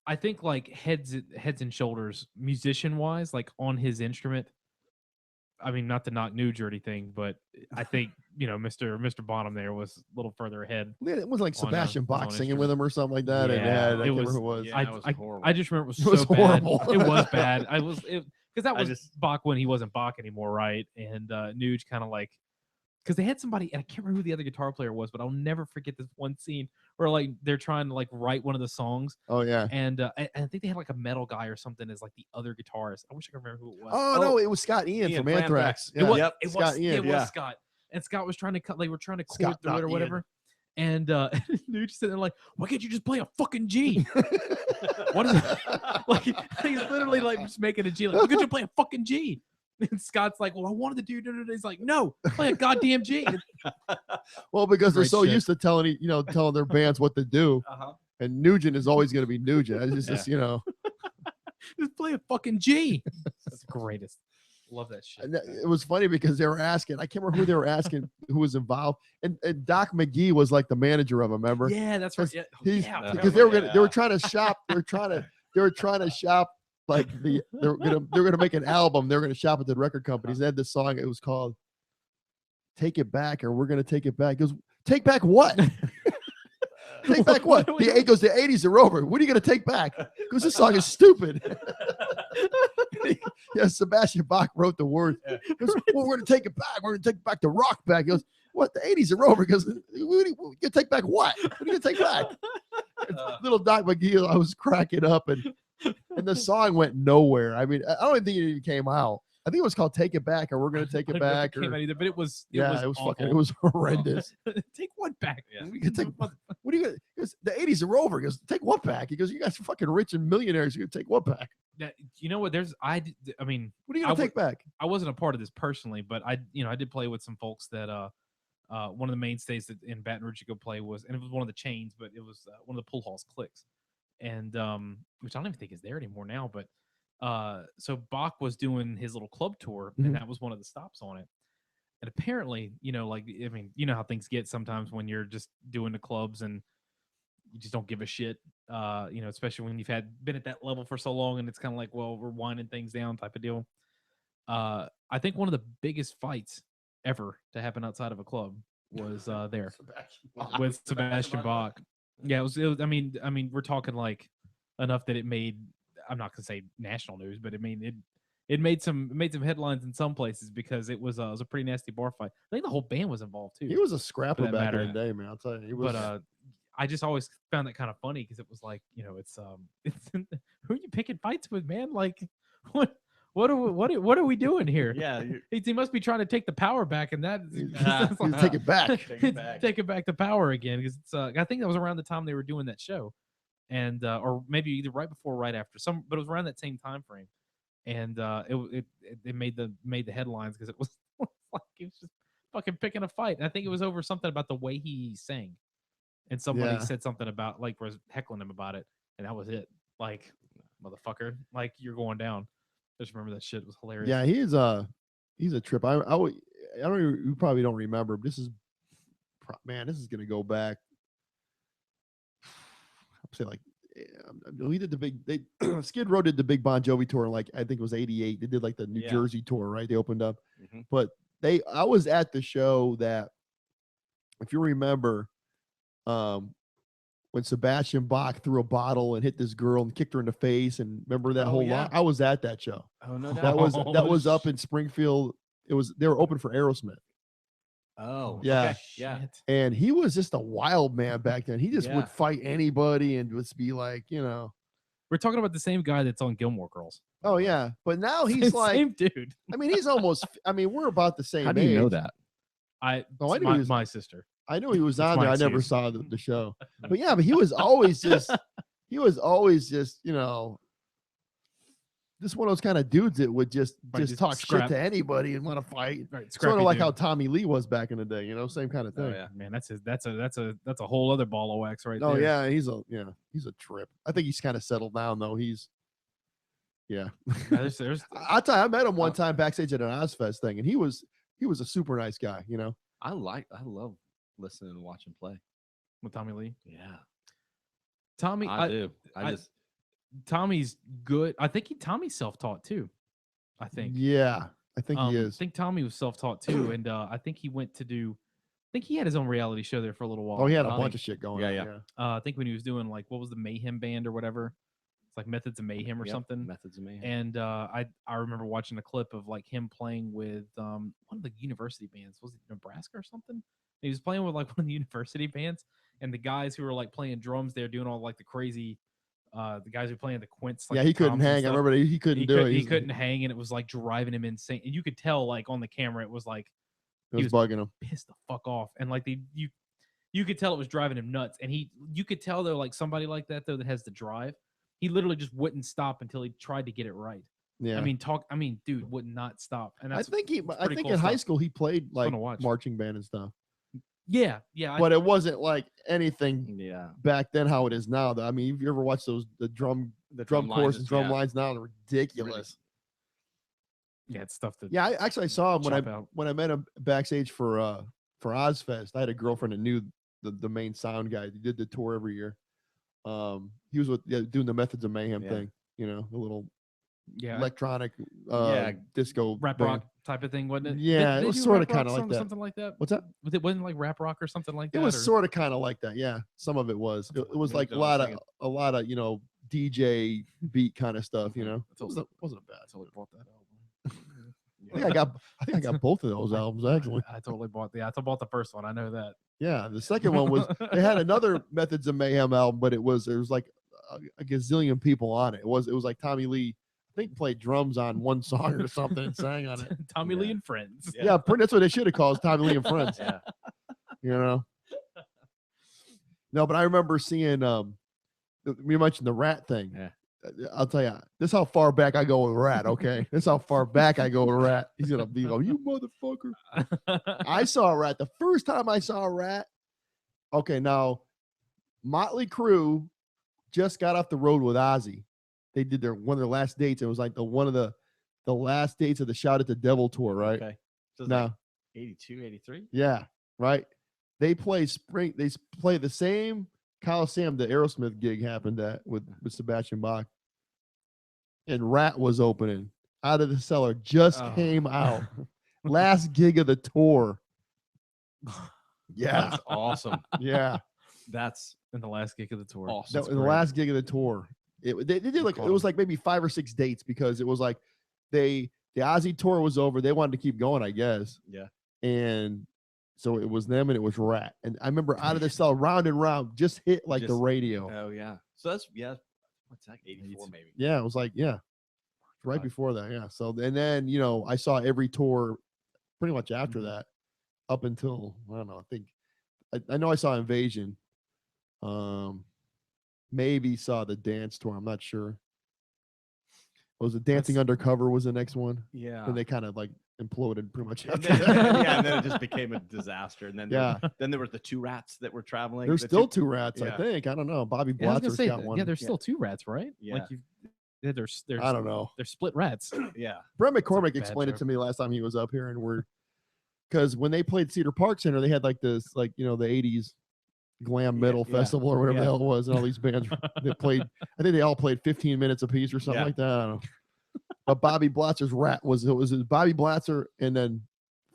I think like heads and shoulders musician wise, like on his instrument. I mean, not to knock Nuge or anything, but I think Mr. Bonham there was a little further ahead. it was like on, Sebastian on Bach singing with instrument. him or something like that. And Yeah, I it can't remember was- who it was. Yeah, it was horrible. I just remember it was, It was so bad. horrible. It was bad. Because that I was just- Bach when he wasn't Bach anymore, right? And Nuge kind of like, because they had somebody, and I can't remember who the other guitar player was, but I'll never forget this one scene where like they're trying to like write one of the songs, Oh yeah. and I think they had like a metal guy or something as like the other guitarist. I wish I could remember who it was. Oh, no, it was Scott Ian Ian from from Anthrax. Anthrax. Yeah. It was, Yep. it Scott was, Ian, it was yeah. Scott. And Scott was trying to cut, they were trying to chord Scott, through not it or Ian. whatever. And Nuge sitting there like, why can't you just play a fucking G? What is it? Like, he's literally like just making a G. Like, why can't you play a fucking G? And Scott's like, well, I wanted to do. He's like, no, play a goddamn G. Well, because they're Great so shit. used to telling their bands what to do, Uh-huh. and Nugent is always going to be Nugent. It's just Just play a fucking G. That's the greatest. Love that shit. and it was funny because they were asking. I can't remember who they were asking who was involved, and Doc McGee was like the manager of them. Remember? Yeah, that's right. Yeah, He's yeah. because they were trying to shop. They were trying to shop like they're gonna make an album. They're gonna shop at the record companies. They had this song. It was called "Take It Back" or "We're Gonna Take It Back." He goes, "Take back what? Take back what?" He goes, "The '80s are over. What are you gonna take back?" Because this song is stupid. Yeah, Sebastian Bach wrote the words. He goes, well, we're gonna take it back. We're gonna take back the rock back. He goes, "What? The '80s are over." He goes, you gonna take back what? What are you gonna take back? Little Doc McGee, I was cracking up, and the song went nowhere. I mean, I don't even think it even came out. I think it was called "Take It Back" or "We're Gonna Take I It don't know if Back." came Or, out either, but it was fucking, awful. it was horrendous. Take what back? Yeah. We could take, what are you gonna? He goes, the '80s are over. He goes, "Take what back?" He goes, "You guys are fucking rich and millionaires. You're gonna take what back? You know what? I mean, What are you gonna take back?" I wasn't a part of this personally, but I did play with some folks that one of the mainstays that in Baton Rouge you go play was, and it was one of the chains, but it was one of the Pool Halls Clicks, and which I don't even think is there anymore now. But so Bach was doing his little club tour, Mhm. and that was one of the stops on it. And apparently, like I mean, you know how things get sometimes when you're just doing the clubs and you just don't give a shit. Especially when you've been at that level for so long, and it's kind of like, well, we're winding things down type of deal. I think one of the biggest fights ever to happen outside of a club was there with Sebastian Bach. Yeah, it was. I mean, we're talking like enough that it made. I'm not gonna say national news, but I mean it made some headlines in some places because it was a pretty nasty bar fight. I think the whole band was involved too. He was a scrapper that back in matter. the day, man. I'll tell you. He was. But I just always found that kind of funny because it was like, it's who are you picking fights with, man? Like, what are we doing here? Yeah. He must be trying to take the power back, and that He's gonna take it back. take it back the power again because it's. I think that was around the time they were doing that show, and or maybe either right before or right after but it was around that same time frame, and it made the headlines because it was like he was just fucking picking a fight. And I think it was over something about the way he sang. And somebody Yeah. said something about was heckling him about it, and that was it. Like, motherfucker, like you're going down. I just remember that shit was hilarious. Yeah, he's a trip. I don't. You probably don't remember. But this is gonna go back. I'd say like we did the big. They Skid Row did the big Bon Jovi tour. Like I think it was '88. They did like the New Jersey tour, right? They opened up, but I was at the show that, if you remember, when Sebastian Bach threw a bottle and hit this girl and kicked her in the face, and remember that whole lot? I was at that show. Oh no doubt. That was up in Springfield. They were open for Aerosmith. Oh yeah, okay. Yeah. And he was just a wild man back then. He just would fight anybody and would be like, We're talking about the same guy that's on Gilmore Girls. Oh yeah, but now he's like same dude. I mean, he's almost. I mean, we're about the same. How do you know that? I knew my, he was, my sister. I knew he was on there. I never excuse. saw the show, but yeah, but he was always just. Just one of those kind of dudes that would just talk shit to anybody and want to fight. Right, sort of like how Tommy Lee was back in the day, same kind of thing. Oh, yeah, man, that's a whole other ball of wax right there. Oh yeah, he's a trip. I think he's kind of settled down though. There's I'll tell you, I met him one time backstage at an Ozfest thing, and he was a super nice guy. I love listening and watching play with Tommy Lee. Yeah, Tommy, I do. Tommy's good. I think Tommy's self-taught too. I think. Yeah, I think he is. I think Tommy was self-taught too, and I think he went to do. I think he had his own reality show there for a little while. Oh, he had a bunch of shit going. Yeah. I think when he was doing like what was the Mayhem Band or whatever, it's like Methods of Mayhem or something. Methods of Mayhem. And I remember watching a clip of like him playing with one of the university bands. Was it Nebraska or something? He was playing with like one of the university bands, and the guys who were like playing drums there, doing all like the crazy. The guys who playing the quints, like he couldn't hang. I remember he couldn't do it. He couldn't hang, and it was like driving him insane. And you could tell, like on the camera, it was like he was bugging him, pissed the fuck off, and like you could tell it was driving him nuts. And you could tell though, like somebody like that though that has the drive, he literally just wouldn't stop until he tried to get it right. Yeah, I mean, dude would not stop. And I think cool in high school he played like marching band and stuff. Yeah. But it wasn't like anything back then how it is now. Though. I mean, if you ever watch the drum course and drum lines now, they're ridiculous. Yeah, it's stuff that. Yeah, I saw him when I met him backstage for Ozfest. I had a girlfriend that knew the main sound guy. He did the tour every year. He was doing the Methods of Mayhem thing. The little electronic disco rap rock type of thing, wasn't it? Yeah, it was sort of kind of like that. Something like that. What's that? It wasn't like rap rock or something like that. It was sort of kind of like that. Yeah, some of it was. It was like a lot of DJ beat kind of stuff. It wasn't bad. I totally bought that album. I think I got both of those albums actually. I totally bought the first one. I know that. Yeah, the second one was they had another Methods of Mayhem album, but there was like a gazillion people on it. It was like Tommy Lee, I think, played drums on one song or something and sang on it. Tommy Lee and Friends. Yeah, that's what they should have called Tommy Lee and Friends. Yeah. No, but I remember seeing we mentioned the Rat thing. Yeah. I'll tell you, this is how far back I go with Rat, okay? This is how far back I go with Rat. He's gonna be like, you motherfucker. I saw a Rat. The first time I saw a Rat, okay, now Motley Crue just got off the road with Ozzy. They did one of their last dates. It was like one of the last dates of the Shout at the Devil tour, right? Okay. So now, like 82, 83? Yeah, right. They play the same Coliseum the Aerosmith gig happened at with Sebastian Bach. And Rat was opening. Out of the Cellar just came out. Last gig of the tour. Yeah. That's awesome. Yeah. That's in the last gig of the tour. Awesome. The last gig of the tour. They did like it was like maybe 5 or 6 dates because it was like the Ozzy tour was over. They wanted to keep going, I guess. Yeah. And so it was them and it was Rat. And I remember Out of the Cell, Round and Round, just hit like the radio. Oh yeah. So that's what's that? 84 maybe. Yeah, it was like right before that. Yeah. So and then I saw every tour pretty much after that, up until I don't know. I think I know I saw Invasion. Maybe saw the Dance tour. I'm not sure. Was it Dancing Undercover was the next one? Yeah. And they kind of like imploded pretty much after that. that. Yeah, and then it just became a disaster. And then then there were the 2 Rats that were traveling. There's still 2 Rats, I think. I don't know. Bobby Blotzer's got one. Yeah, there's still 2 Rats, right? Yeah. They're I don't know. they're split rats. Yeah. Brett a McCormick bad explained it joke. to me last time he was up here, and because when they played Cedar Park Center, they had like this, like, the 80s glam metal festival or whatever the hell it was, and all these bands that played. I think they all played 15 minutes apiece or something like that. I don't know. But Bobby Blatzer's rat was Bobby Blatzer and then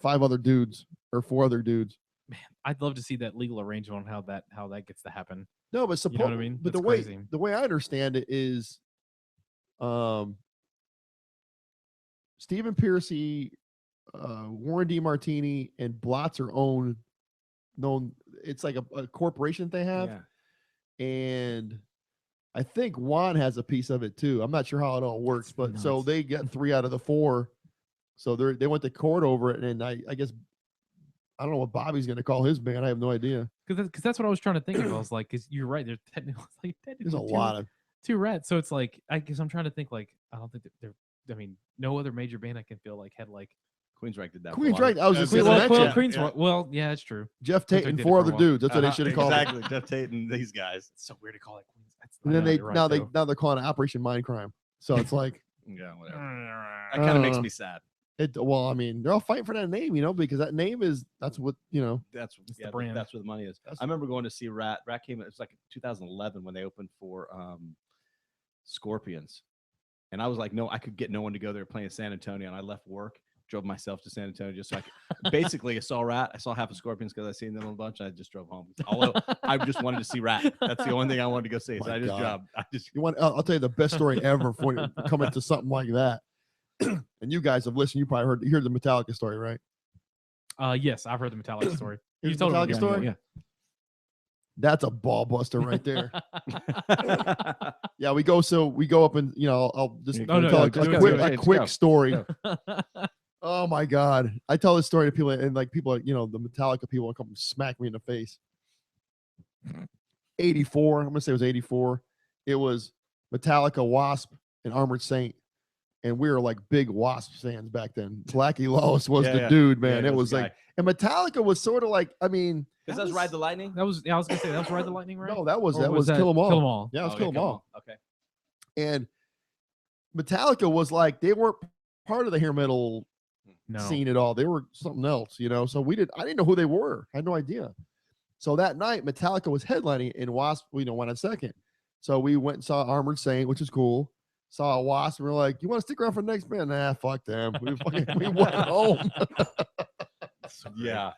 5 other dudes or 4 other dudes. Man, I'd love to see that legal arrangement on how that gets to happen. No, but You know what I mean? But That's crazy. the way I understand it is, Stephen Piercy, Warren DeMartini, and Blatzer own. It's like a corporation they have, and I think Juan has a piece of it too. I'm not sure how it all works, but so they get 3 out of the 4. So they went to court over it, and I guess I don't know what Bobby's going to call his band. I have no idea. Because that's what I was trying to think of. I was like, because you're right. There's technically There's a lot of 2 rats. So it's like, I guess I'm trying to think like, I don't think that they're. I mean, no other major band I can feel like had like Queensryche did that. Queensryche. I was just well, yeah, it's true. Jeff Tate and 4 other dudes. That's what they should have called it. Exactly. Jeff Tate and these guys. It's so weird to call it Queens. And then now they're calling it Operation Mindcrime. So it's like, yeah, whatever. That kind of makes me sad. Well, I mean, they're all fighting for that name, because that name that's what, That's the brand. That's where the money is. I remember going to see Rat. Rat came. It's like 2011 when they opened for Scorpions, and I was like, no, I could get no one to go there playing San Antonio, and I left work, drove myself to San Antonio just so I could. Basically, I saw Rat. I saw half of Scorpions because I seen them a bunch. And I just drove home. Although I just wanted to see Rat. That's the only thing I wanted to go see. So I just drove. I'll tell you the best story ever for you coming to something like that. And you guys have listened. You probably heard the Metallica story, right? Yes, I've heard the Metallica story. You told the me Metallica story? Yeah. That's a ball buster right there. Yeah, we go up and I'll just tell a quick story. Oh my God. I tell this story to people, and like people, the Metallica people will come and smack me in the face. 84. I'm gonna say it was 84. It was Metallica, Wasp, and Armored Saint. And we were like big Wasp fans back then. Blackie Lawless was the dude, man. Yeah, it was like, and Metallica was sort of like, I mean, is that Ride the Lightning? I was gonna say that was Ride the Lightning, right? No, that was Kill 'Em All. Kill 'Em All. Yeah, it was Kill 'Em All. Okay. And Metallica was like, they weren't part of the hair metal scene at all. They were something else, So I didn't know who they were. I had no idea. So that night, Metallica was headlining, and Wasp, went on second. So we went and saw Armored Saint, which is cool. Saw a Wasp, and we're like, "You want to stick around for the next band?" Nah, fuck them. We went home. Yeah.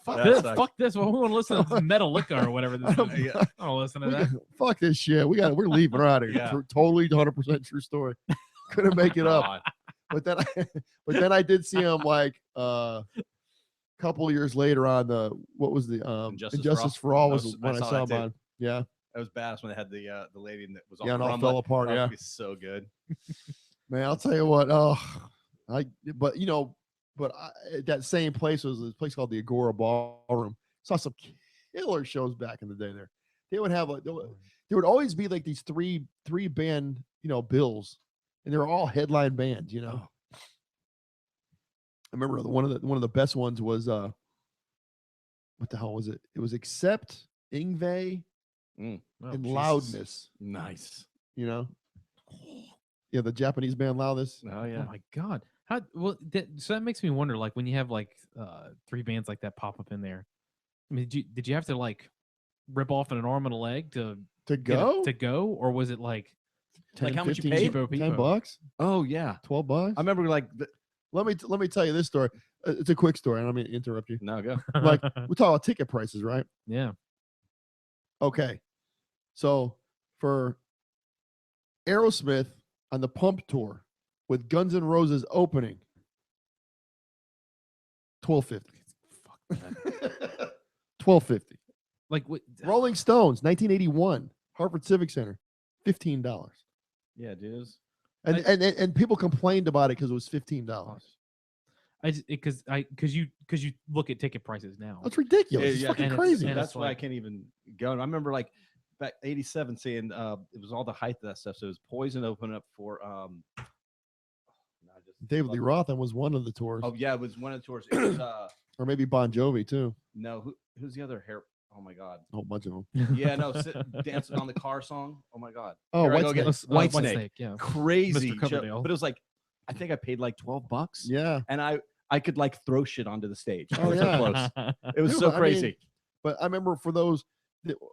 Fuck this. Well, we want to listen to Metallica or whatever this is. I don't listen to that. Fuck this shit. We're leaving her out of here. Yeah. Totally 100% true story. Couldn't make it up. But then I did see him like a couple of years later on what was the Injustice for All was when I saw him on. Yeah. That was badass when they had the lady that was all and all fell apart. That yeah, would be so good. Man, I'll tell you what. But at that same place was a place called the Agora Ballroom. Saw some killer shows back in the day there. They would have there would always be like these three band bills, and they were all headline bands. I remember one of the best ones was what the hell was it? It was Accept, Yngwie, and Loudness. Nice. Yeah, the Japanese band Loudness. Oh yeah. Oh my God. So that makes me wonder, like when you have like 3 bands like that pop up in there. I mean, did you have to like rip off an arm and a leg to go, or was it like 10, how much 15, you paid? $10? Oh yeah, $12. I remember like let me tell you this story. It's a quick story. I don't mean to interrupt you. No, go. Like we talk about ticket prices, right? Yeah. Okay. So for Aerosmith on the Pump tour with Guns N' Roses opening, $12.50. Fuck $12.50. Like what? Rolling Stones, 1981, Hartford Civic Center, $15. Yeah, dudes. And people complained about it because it was $15. Because you look at ticket prices now. That's ridiculous. It's fucking crazy. That's why I can't even go. And I remember like back 87 seeing it was all the height of that stuff. So it was Poison open up for David Lee Roth was one of the tours. Oh yeah, it was one of the tours. It was or maybe Bon Jovi too. No, who's the other hair? Oh my God. A whole bunch of them. Yeah, no, dancing on the car song. Oh my God. Oh, Here I White go again. Snake. White Snake. Yeah. Crazy. Mr. Coverdale. But it was like, I think I paid like $12, Yeah. and I could like throw shit onto the stage. It Oh, was so yeah. close. It was Dude, so I mean, crazy. but I remember for those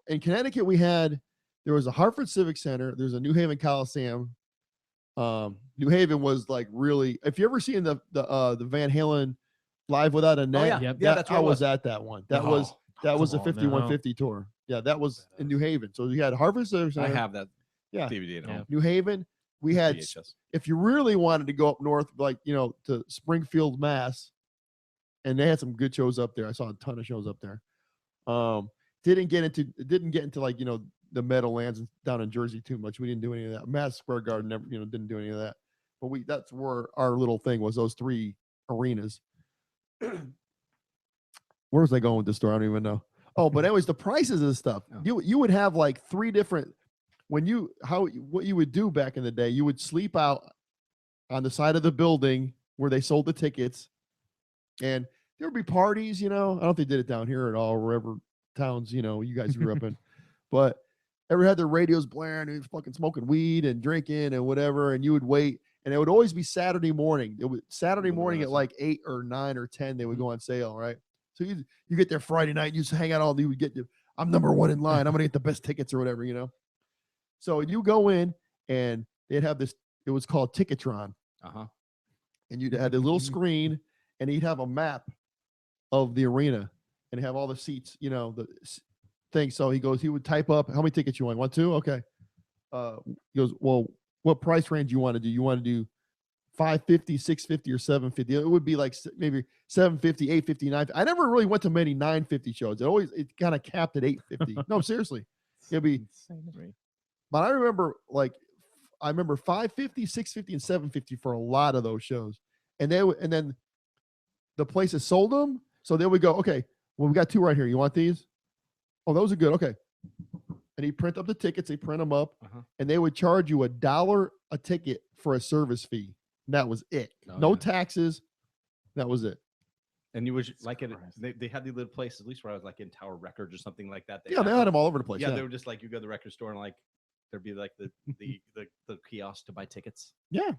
in Connecticut, there was a Hartford Civic Center. There's a New Haven Coliseum. New Haven was like really. If you ever seen the Van Halen Live Without a Net, yeah. Yep. Yeah, that's where I it was was. at that one. That Oh, was the come on, 5150 tour. Yeah, that was in New Haven. So you had Hartford Civic Center. I have that Yeah. DVD at home. New Haven. We had, VHS. if you really wanted to go up north, like to Springfield, Mass, and they had some good shows up there. I saw a ton of shows up there. Didn't get into like the Meadowlands down in Jersey too much. We didn't do any of that. Madison Square Garden never didn't do any of that. But that's where our little thing was, those 3 arenas. Where was I going with this story? I don't even know. Oh, but anyways, the prices and stuff. Oh. You would have like 3 different what you would do back in the day. You would sleep out on the side of the building where they sold the tickets, and there would be parties. I don't know if they did it down here at all, wherever towns you guys grew up in, but ever had their radios blaring and fucking smoking weed and drinking and whatever, and you would wait, and it would always be Saturday morning. It would Saturday morning at like 8 or 9 or 10 they would go on sale, right? So you get there Friday night, you just hang out all. You would I'm number 1 in line. I'm gonna get the best tickets or whatever, So you go in and they'd have this. It was called Ticketron, and you'd had a little screen, and he'd have a map of the arena and have all the seats, the thing. So he would type up how many tickets you want. 1, 2, okay. He goes, well, what price range you want to do? You want to do 550, 650, or 750? It would be like maybe 750, 850, 950. I never really went to many 950 shows. It kind of capped at 850. No, seriously, it'd be. But I remember 550, 650, and 750 for a lot of those shows, and then the places sold them, so they would go, okay, well, we got 2 right here. You want these? Oh, those are good. Okay. And he'd print up the tickets. They print them up, and they would charge you $1 a ticket for a service fee. And that was it. No taxes. That was it. And you would like it. They had these little places, at least where I was like in Tower Records or something like that. They had them all over the place. Yeah, they were just like, you go to the record store and like there'd be like the kiosk to buy tickets. Yeah.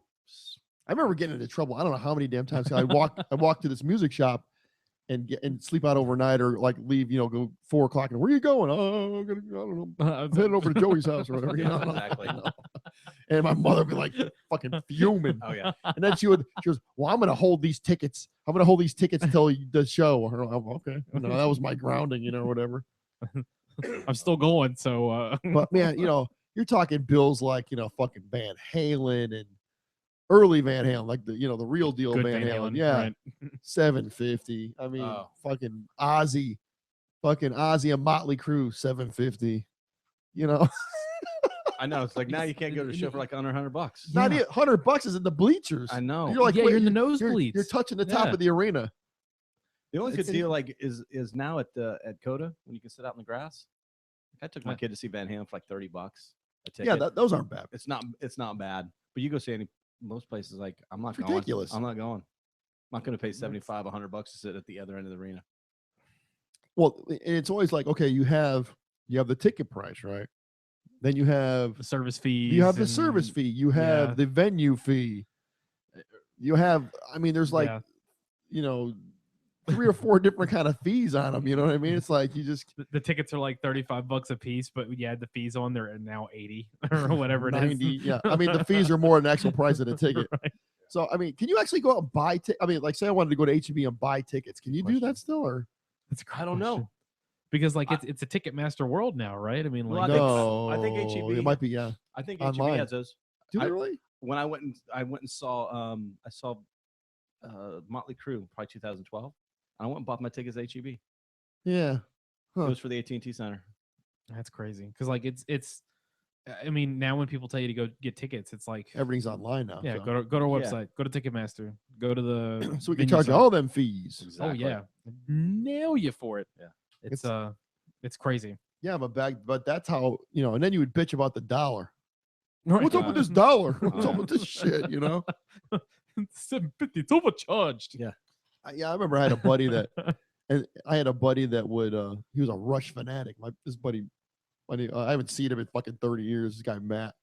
I remember getting into trouble. I don't know how many damn times I walked to this music shop and sleep out overnight, or like leave, go 4 o'clock. And where are you going? Oh, I don't know. I'm heading over to Joey's house or whatever. Exactly. And my mother would be like fucking fuming. Oh yeah. And then she goes, well, I'm going to hold these tickets. I'm going to hold these tickets until the show. Okay. No, that was my grounding, or whatever. I'm still going. So, but man, you're talking bills like, fucking Van Halen and early Van Halen, like the real deal Van Halen. Yeah. Right. 750. I mean, fucking Ozzy and Motley Crue, 750. I know. It's like now you can't go to a show for like under $100. Not even $100 is in the bleachers. I know. You're like, you're in the nosebleeds. You're touching the top of the arena. The only good deal like is now at Coda when you can sit out in the grass. I took my kid to see Van Halen for like $30 a ticket. Yeah, those aren't bad. It's not bad. But you go see most places, like I'm not going. Ridiculous. I'm not going. I'm not going to pay $75, $100 to sit at the other end of the arena. Well, it's always like, okay, you have the ticket price, right? Then you have the service fee. You have the service fee. You have the venue fee. You have, there's like, 3 or 4 different kind of fees on them. You know what I mean? It's like you just the tickets are like $35 a piece, but you add the fees on, they're now 80 or whatever 90, it is. Yeah, the fees are more than the actual price of the ticket. Right. So can you actually go out and buy? Like say I wanted to go to HEB and buy tickets. Can you do that still, or? That's a great I don't question. know. Because like it's a Ticketmaster world now, right? I mean, Well, like No, I think HEB it might be. Yeah, I think Online. HEB has those. do they really? When I went and saw Motley Crue probably 2012. I went and bought my tickets at HEB. Yeah, It was for the AT&T Center. that's crazy. Because like it's now when people tell you to go get tickets, it's like everything's online now. yeah, so. go to our website, go to Ticketmaster, go to the So we can venue charge site. all them fees. Exactly. Oh yeah, nail you for it. Yeah. It's crazy. Yeah, but that's how and then you would bitch about the dollar. Right. What's up with this dollar? What's up with this shit? $7.50, it's overcharged. Yeah. Yeah, I remember I had a buddy that And I had a buddy that would he was a Rush fanatic. This buddy, I haven't seen him in fucking 30 years. This guy Matt,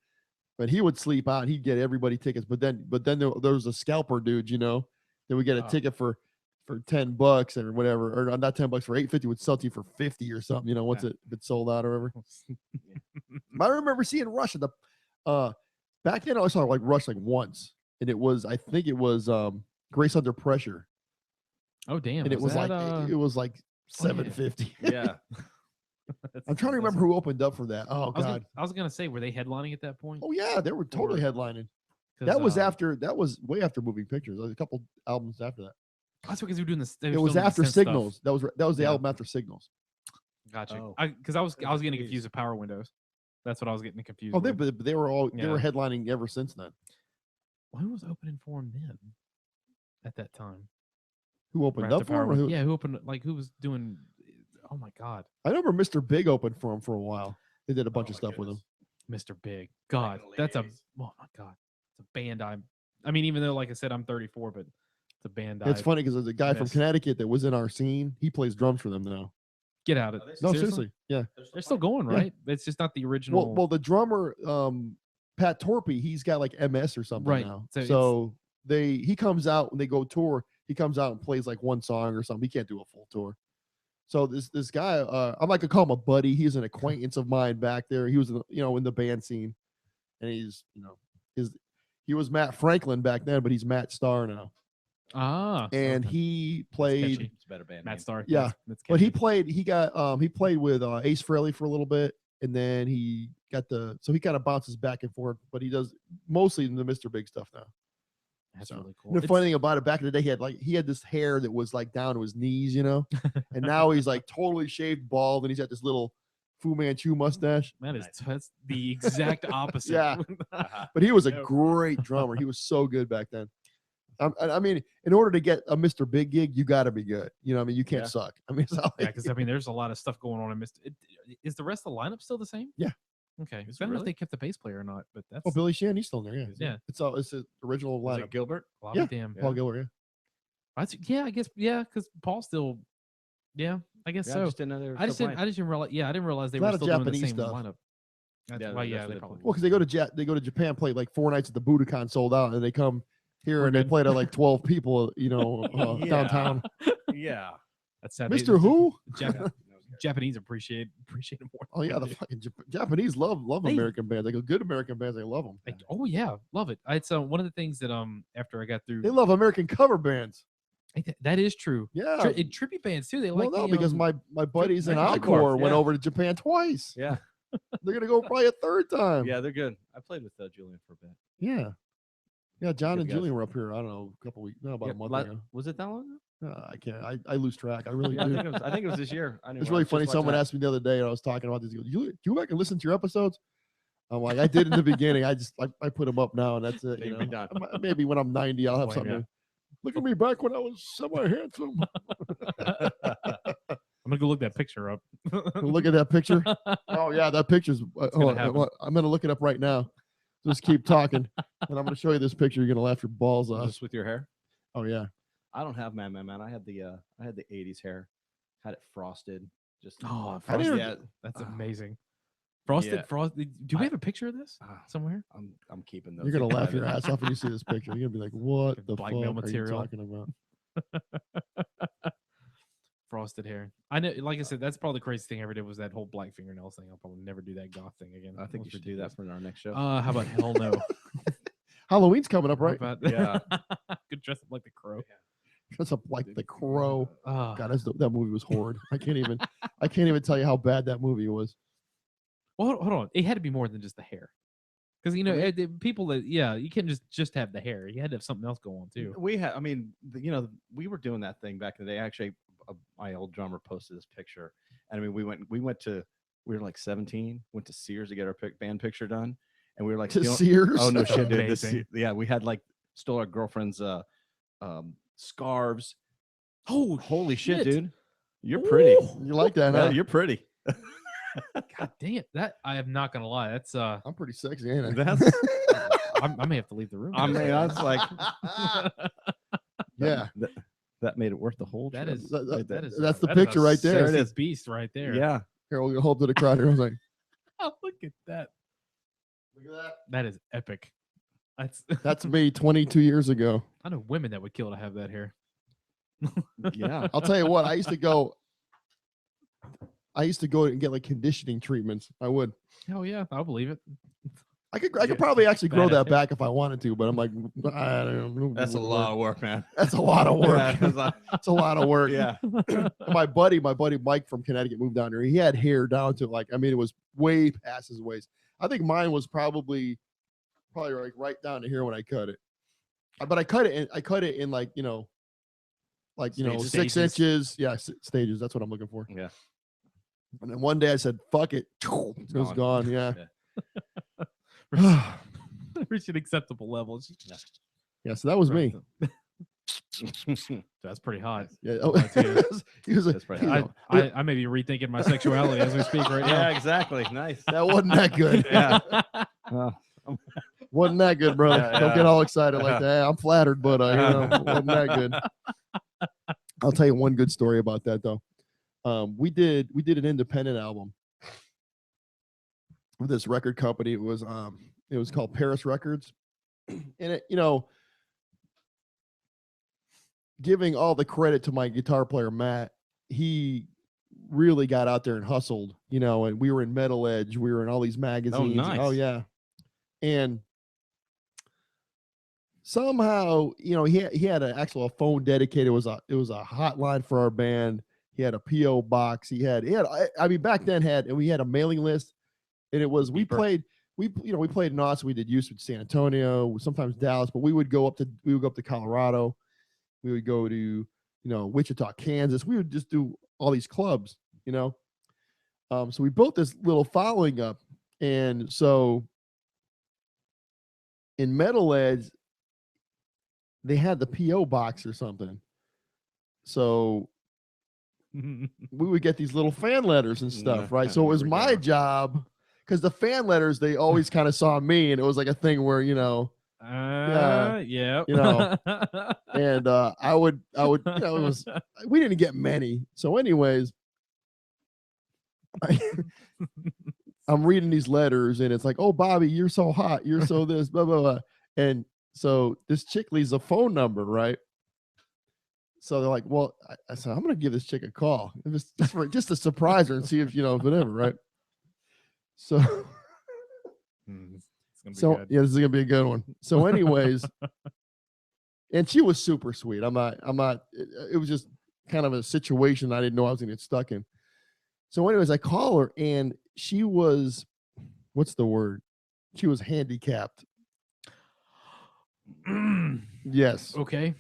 but he would sleep out. He'd get everybody tickets. But then there was a scalper dude, that would get a ticket for $10 or whatever, or not $10 for $8.50 would sell to you for 50 or something. Once if it's sold out or whatever. I remember seeing Rush at the back then. I saw like Rush like once, and I think it was Grace Under Pressure. Oh damn! And it was like $7.50. Yeah. I'm trying to remember who opened up for that. Oh god, I was gonna say, were they headlining at that point? oh yeah, they were totally headlining. That was way after Moving Pictures. A couple albums after that. That's because they were doing this. It was after Signals. Stuff. That was the album after Signals. Gotcha. Oh. Because I was getting confused with Power Windows. That's what I was getting confused. Oh, with. they were headlining ever since then. Well, who was opening for him then? At that time, who opened up for him? Yeah, who opened? Like who was doing? Oh my god! I remember Mr. Big opened for him for a while. They did a bunch of stuff with him. Mr. Big, God, that's oh my god, it's a band. I mean, even though, like I said, I'm 34, but it's a band. It's funny because there's a guy from Connecticut that was in our scene. He plays drums for them now. Get out of it! No, seriously, yeah, they're still going, right? Yeah. It's just not the original. Well, the drummer, Pat Torpy, he's got like MS or something right now. So he comes out when they go tour. He comes out and plays like one song or something. He can't do a full tour. So this guy, I'm not gonna call him a buddy. He's an acquaintance of mine back there. He was in the band scene, and he was Matt Franklin back then, but he's Matt Starr now. And okay. He played. It's a better band. Matt Starr. Yeah, but he played with Ace Frehley for a little bit, and then he kind of bounces back and forth, but he does mostly the Mr. Big stuff now. That's really cool. The funny thing about it, back in the day, he had this hair that was like down to his knees, and now he's like totally shaved bald, and he's got this little Fu Manchu mustache. That's the exact opposite. Yeah, but he was a great drummer. He was so good back then. I mean, in order to get a Mr. Big gig, you got to be good. You can't suck. I mean, because there's a lot of stuff going on in Mr. Is the rest of the lineup still the same? Yeah. Okay. I don't know if they kept the bass player or not, but that's. Oh, Billy Sheehan, he's still there. Yeah. Yeah. It's the original lineup. Gilbert. Yeah. Damn. Paul Gilbert. Yeah. I guess. Yeah, because Paul's still. Yeah, I guess so. I just didn't realize. Yeah, I didn't realize they were still doing the same stuff. lineup. That's why. Yeah, they probably. Well, because they go to Japan, play like 4 nights at the Budokan, sold out, and they come here and they play to like 12 people, downtown. Yeah, that's sad. Mr. Who? Japanese appreciate it more. Oh yeah, the fucking Japanese love American bands. Like good American bands, they love them. Oh yeah, love it. It's one of the things that after I got through, they love American cover bands. That is true. Yeah, trippy bands too. They like. No, because my buddies in Encore went over to Japan twice. Yeah, they're gonna go probably a third time. Yeah, they're good. I played with Julian for a bit. Yeah, John and Julian were up here. I don't know, a couple weeks, about a month ago. Was it that long? I can't. I lose track. I really do. I think it was this year. It's really funny. Someone asked me the other day, and I was talking about this. He goes, "You go back and listen to your episodes?" I'm like, I did in the beginning. I put them up now, and that's it. Maybe when I'm 90, I'll have something. Yeah. Look at me back when I was semi-handsome. I'm gonna go look that picture up. Look at that picture. Oh yeah, that picture's. I'm gonna look it up right now. Just keep talking, and I'm gonna show you this picture. You're gonna laugh your balls off. Just with your hair? Oh yeah. I don't have man. I had the 80s hair, had it frosted. Just frosted. That's amazing. Frosted. Do we have a picture of this somewhere? I'm keeping those. You're gonna laugh your ass off when you see this picture. You're gonna be like, "What the fuck material. are you talking about?" Frosted hair. I know. Like I said, that's probably the craziest thing I ever did was that whole black fingernails thing. I'll probably never do that goth thing again. I think you should do that for our next show. How about hell no? Halloween's coming up, right? Yeah. Could dress up like the Crow. Dress up like the Crow. God, that movie was horrid. I can't even tell you how bad that movie was. Well, hold on. It had to be more than just the hair, because people that you can't just have the hair. You had to have something else go on too. We we were doing that thing back in the day. Actually, my old drummer posted this picture, and I mean, we were like 17, went to Sears to get our band picture done, and we were like Sears. Oh no shit, dude! We had stole our girlfriend's scarves. Oh, holy shit, dude! You're pretty. You like that? Huh? Yeah, you're pretty. God damn it! That I am not gonna lie. That's I'm pretty sexy, ain't I? That's I may have to leave the room. I mean, I was like, yeah. that made it worth the whole That trip. is That's the picture right there. There it is. Beast right there. Yeah. Here, we'll hold to the crowd here. I was like, Oh, look at that. look at that. That is epic. That's me 22 years ago. I know women that would kill to have that hair. Yeah. I'll tell you what. I used to go and get like conditioning treatments. I would. Hell yeah, I'll believe it. I could probably actually grow that Badass. back if I wanted to, but I'm like, I don't know. That's a lot of work, man. That's a lot of work. Yeah, it's like- It's a lot of work. yeah. my buddy Mike from Connecticut moved down here. He had hair down to like, I mean, it was way past his waist. I think mine was probably like right down to here when I cut it. But I cut it in like, Stages. 6 inches. Yeah, stages. That's what I'm looking for. Yeah. And then one day I said, fuck it. It was gone. Yeah. Reach an acceptable level. Yeah. So that was me. That's pretty hot. Yeah. He was That's pretty hot. I may be rethinking my sexuality as we speak right now. Yeah, exactly. Nice. that wasn't that good. Yeah. Wasn't that good, brother. Yeah, Don't yeah. get all excited like that. I'm flattered, but wasn't that good. I'll tell you one good story about that though. We did an independent album with this record company. It was called Paris Records, and it, giving all the credit to my guitar player Matt, he really got out there and hustled, and we were in Metal Edge, we were in all these magazines. nice. Oh yeah. And somehow, he had an actual phone dedicated. It was a hotline for our band. He had a PO box. He had I mean back then we had a mailing list, and it was we played in Austin. We did Houston, San Antonio, sometimes Dallas, but we would go up to Colorado. We would go to Wichita, Kansas. We would just do all these clubs, so we built this little following up, and so in Metal Edge, they had the PO box or something. So we would get these little fan letters and stuff, right? So it was my job, because the fan letters, they always kind of saw me, and it was like a thing where, yeah. and I would, it was, we didn't get many. So anyways, I'm reading these letters, and it's like, oh, Bobby, you're so hot. You're so this, blah, blah, blah. And so this chick leaves a phone number, right? So they're like, well, I said, I'm going to give this chick a call. Just to surprise her and see if, whatever, right? So, Good. Yeah, this is going to be a good one. So anyways, and she was super sweet. It was just kind of a situation I didn't know I was going to get stuck in. So anyways, I call her, and she was, what's the word? She was handicapped. Yes. Okay.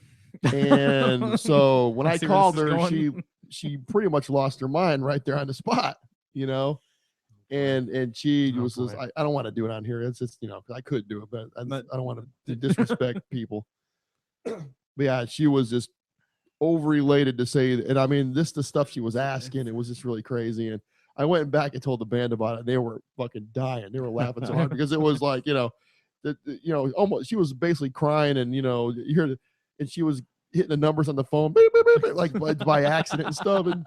And so when I see where called this is her, going. she pretty much lost her mind right there on the spot, and she was just, I don't want to do it on here. It's just, I could do it, but I don't want to disrespect people. But yeah, she was just overelated to say, and I mean, the stuff she was asking, it was just really crazy. And I went back and told the band about it, and they were fucking dying. They were laughing so hard because it was like, almost, she was basically crying, and you hear and she was hitting the numbers on the phone, beep, beep, beep, like by accident and stuff. And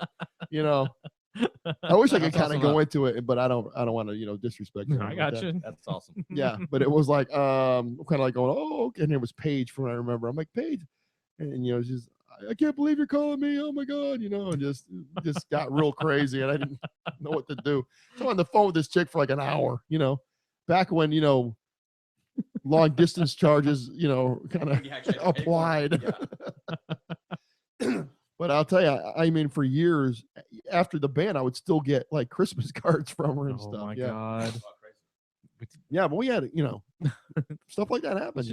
I wish I could kind of go into it, but I don't want to disrespect her. I got you. That's awesome. Yeah, but it was like kind of like going, oh, okay. And it was Paige from what I remember. I'm like, Paige, and she's, I can't believe you're calling me. Oh my God, and just got real crazy, and I didn't know what to do. So on the phone with this chick for like an hour, back when long distance charges, kind of applied. But I'll tell you, I mean, for years after the band, I would still get like Christmas cards from her and stuff. Oh my yeah. God. Yeah, but we had, stuff like that happens,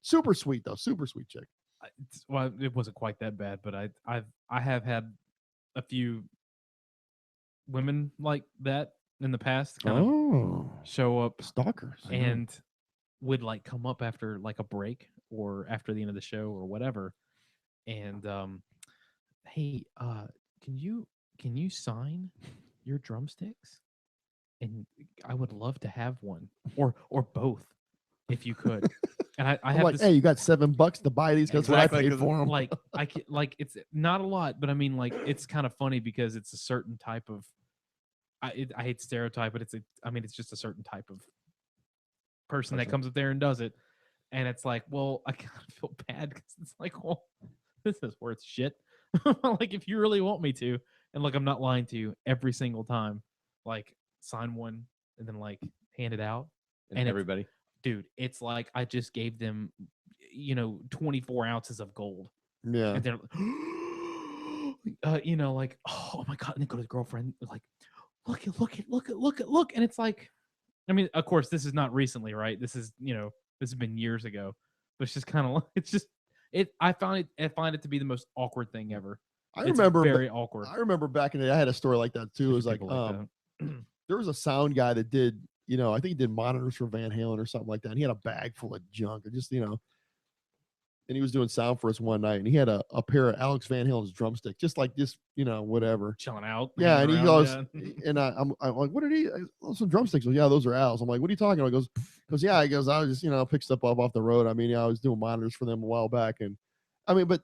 Super sweet though, super sweet chick. Well, it wasn't quite that bad, but I have had a few women like that in the past kind of show up Stalkers. and would like come up after like a break or after the end of the show or whatever, and hey, can you sign your drumsticks? And I would love to have one or both if you could. And I I'm have like, this, hey, you got $7 to buy these? That's Exactly, what I paid 'cause for them. like like it's not a lot, but I mean, like, it's kind of funny because it's a certain type of I hate stereotype, but I mean, it's just a certain type of person that comes up there and does it. And it's like, well, I kind of feel bad because it's like, well, this is worth shit. Like, if you really want me to, and look, I'm not lying to you, every single time, like, sign one and then like hand it out. And everybody. Dude, it's like I just gave them, 24 ounces of gold. Yeah. And they're like, oh my God. And then go to the girlfriend, like, look. And it's like, I mean, of course, this is not recently, right? This has been years ago. But it's just kind of like, I find it to be the most awkward thing ever. I It's remember very awkward. I remember back in the day, I had a story like that too. It was like, People there was a sound guy that did, I think he did monitors for Van Halen or something like that. And he had a bag full of junk, and just, and he was doing sound for us one night, and he had a pair of Alex Van Halen's drumsticks, just like this, whatever. chilling out. Yeah, and he hanging goes, around, yeah. and I'm like, what did he? Some drumsticks. Well, yeah, those are Al's. I'm like, what are you talking about? He goes, yeah. He goes, I was just, pick stuff up off the road. I mean, yeah, I was doing monitors for them a while back, and I mean, but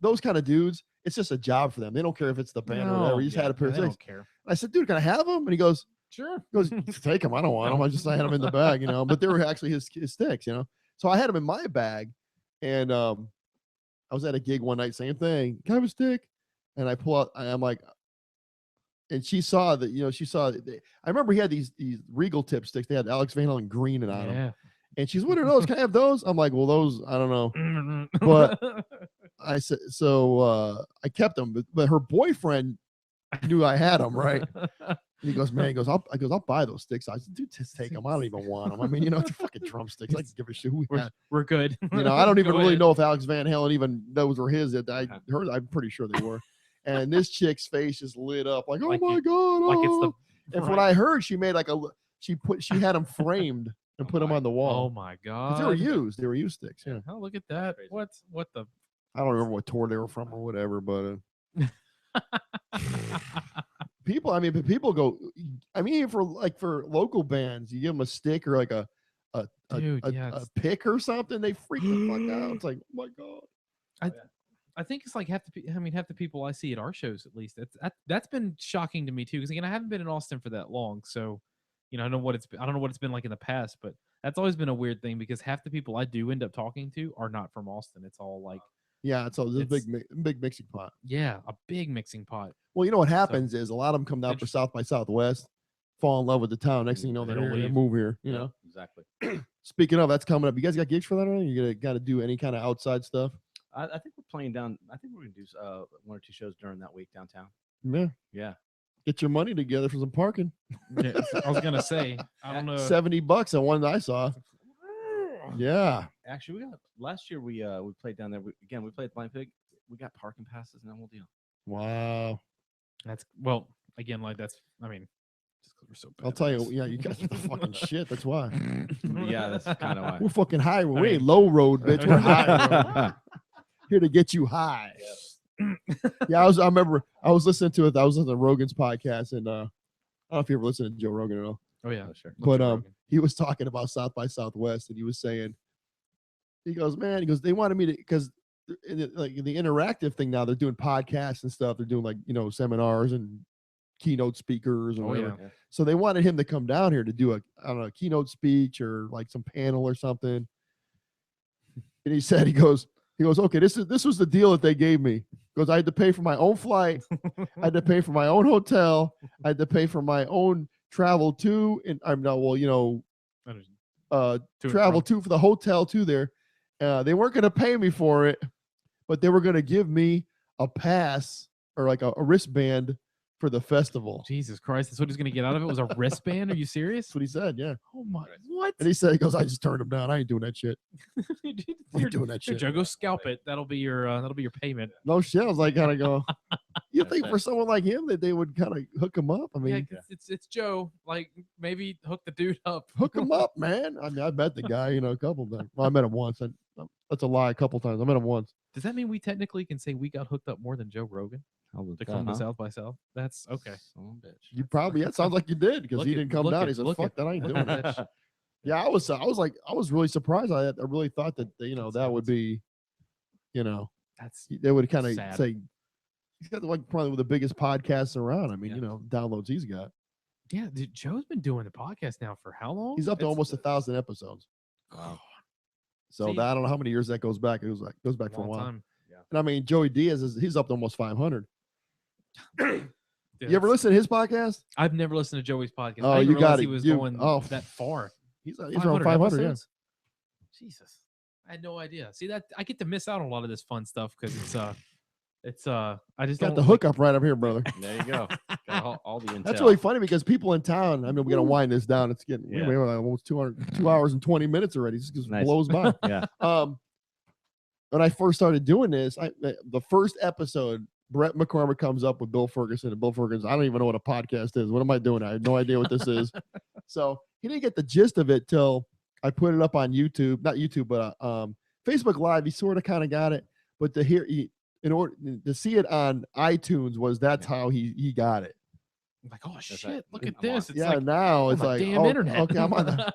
those kind of dudes, it's just a job for them. They don't care if it's the band or whatever. He just had a pair of They sticks. don't care. I said, dude, can I have them? And he goes, Sure. take them. I don't want them. I had them in the bag, but they were actually his sticks, So I had them in my bag, and I was at a gig one night, same thing. Can I have a stick? And I pull out, I'm like, and she saw that, I remember he had these Regal tip sticks. They had Alex Van Halen green on them. And she's, what are those? Can I have those? I'm like, well, those, I don't know. But I said, so I kept them, but her boyfriend knew I had them, right? And he goes, man, I'll buy those sticks. I said, dude, just take them. I don't even want them. I mean, it's a fucking drumsticks. I can give a shit. We're good. I don't even really know if Alex Van Halen even those were his. I'm pretty sure they were. And this chick's face just lit up like, oh Like my God. like it's the And from what I heard, she made she had them framed and put them on the oh wall. my 'Cause God. they were used sticks. Yeah. Oh, look at that. What the I don't remember what tour they were from or whatever, but people go, for local bands, you give them a stick or like a pick or something, they freak the fuck out. It's like, oh my God. I think it's like half the people I see at our shows, at least. That's been shocking to me too, because again, I haven't been in Austin for that long, so I don't know what it's been like in the past, but that's always been a weird thing because half the people I do end up talking to are not from Austin. It's all like, yeah, it's a big mixing pot. Yeah, a big mixing pot. Well, what happens is a lot of them come down for South by Southwest, fall in love with the town. Next thing you know, they move here. You know, exactly. Speaking of, that's coming up. You guys got gigs for that, or you got to do any kind of outside stuff? I think we're playing down. I think we're gonna do 1 or 2 shows during that week downtown. Yeah. Get your money together for some parking. Yeah, I was gonna say, I don't know. $70 on one that I saw. Yeah. Actually, we got last year. We played down there. We played at Blind Pig. We got parking passes and that whole deal. Wow. That's well, again, like that's. I mean, just 'cause we're so bad. I'll tell you. Yeah, you guys are the fucking shit. That's why. Yeah, that's kind of why. We're fucking high. We ain't low road, bitch. We're high road. Here to get you high. Yeah, I remember I was listening to it. I was listening to Rogan's podcast, and I don't know if you ever listened to Joe Rogan at all. Oh yeah, sure. But he was talking about South by Southwest, and he was saying, he goes, they wanted me to, because like the interactive thing now, they're doing podcasts and stuff. They're doing like seminars and keynote speakers or whatever. Yeah. So they wanted him to come down here to do a keynote speech or like some panel or something. And he said, he goes, okay, this was the deal that they gave me. Because I had to pay for my own flight, I had to pay for my own hotel, I had to pay for my own travel to, and travel to for the hotel to there. They weren't going to pay me for it, but they were going to give me a pass or like a wristband for the festival. Jesus Christ, that's what he's gonna get out of it was a wristband. Are you serious? That's what he said. Yeah. Oh my, what? And he said, I just turned him down. I ain't doing that shit. You're doing that shit. Joe, go scalp it. That'll be your payment. No shit. I was like, kind of go. You think for someone like him that they would kind of hook him up? I mean, it's Joe. Like maybe hook the dude up. Hook him up, man. I mean, I met the guy, a couple of times. Well, I met him once. That's a lie. A couple times. I met him once. Does that mean we technically can say we got hooked up more than Joe Rogan to come to South by South? That's okay. You probably, it sounds like you did because he didn't come down. He said, fuck that, I ain't doing that. Yeah, I was really surprised. I really thought that that would be, That's they would kind of sad. say he's got like probably the biggest podcasts around. I mean, Yeah. downloads he's got. yeah. Dude, Joe's been doing the podcast now for how long? He's up to almost 1,000 episodes. Wow. So See? I don't know how many years that goes back. It goes back for a long while. time. And I mean, Joey Diaz he's up to almost 500. Dude, You ever listen to his podcast? I've never listened to Joey's podcast. Oh, I didn't you got realize it. he was You- going oh. that far. He's around 500. Yeah. episodes? Jesus, I had no idea. See that I get to miss out on a lot of this fun stuff because it's I just Got don't the hookup right up here, brother. There you go. Got all the intel. That's really funny because people in town. I mean, we got to wind this down. It's getting Yeah. we're like almost 2 hours and 20 minutes already. It just Nice. blows by. Yeah. When I first started doing this, the first episode, Brett McCormick comes up with Bill Ferguson, and Bill Ferguson, I don't even know what a podcast is. What am I doing? I have no idea what this is. So he didn't get the gist of it till I put it up on YouTube, not YouTube, but Facebook Live. He sort of kind of got it, but in order to see it on iTunes that's how he got it. I'm like, oh shit, right. look at I'm on. this. It's Yeah, like now it's on the like damn internet. Okay, I'm on the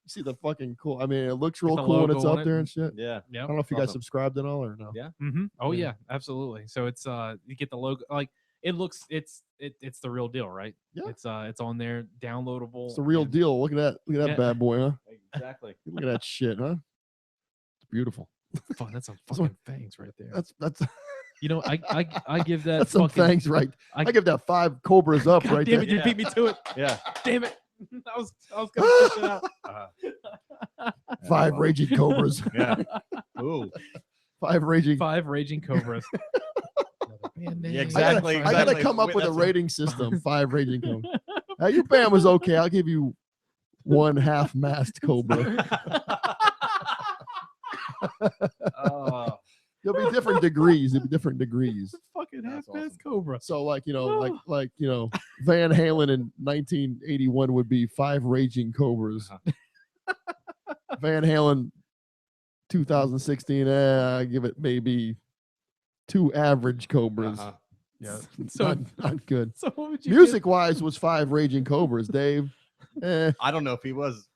see the fucking cool. I mean, it looks real the cool when logo it's on up it there and- and shit. Yeah. I don't know if you guys Awesome. subscribed at all or no. Yeah. Oh Yeah. yeah, absolutely. So it's you get the logo, like it looks, it's the real deal, right? Yeah. It's on there, downloadable. It's the real and- deal. Look at that. Look at that Yeah. bad boy, huh? Exactly. Look at that shit, huh? It's beautiful. Fuck, that's some That's what- fucking fangs right there. That's You know, I give that that's some fucking things right. I- I give that 5 cobras up God right damn there. it, you Yeah. beat me to it. Yeah. Damn it. I was gonna push it out. 5 raging cobras. Yeah. Ooh. 5 raging. 5 raging cobras. Another band name. Yeah, I exactly. gotta exactly. come up Wait, with a that's rating system. 5 raging cobras. Your band was okay. I'll give you 1 half-mast cobra. Oh. There'll be different degrees. There'll be different degrees. Fucking That's half-mast awesome. cobra. So like Van Halen in 1981 would be 5 raging cobras. Van Halen 2016, I give it maybe 2 average cobras. Uh-huh. Yeah, So- not good. So what would you give- Music wise was 5 raging cobras. Dave, I don't know if he was.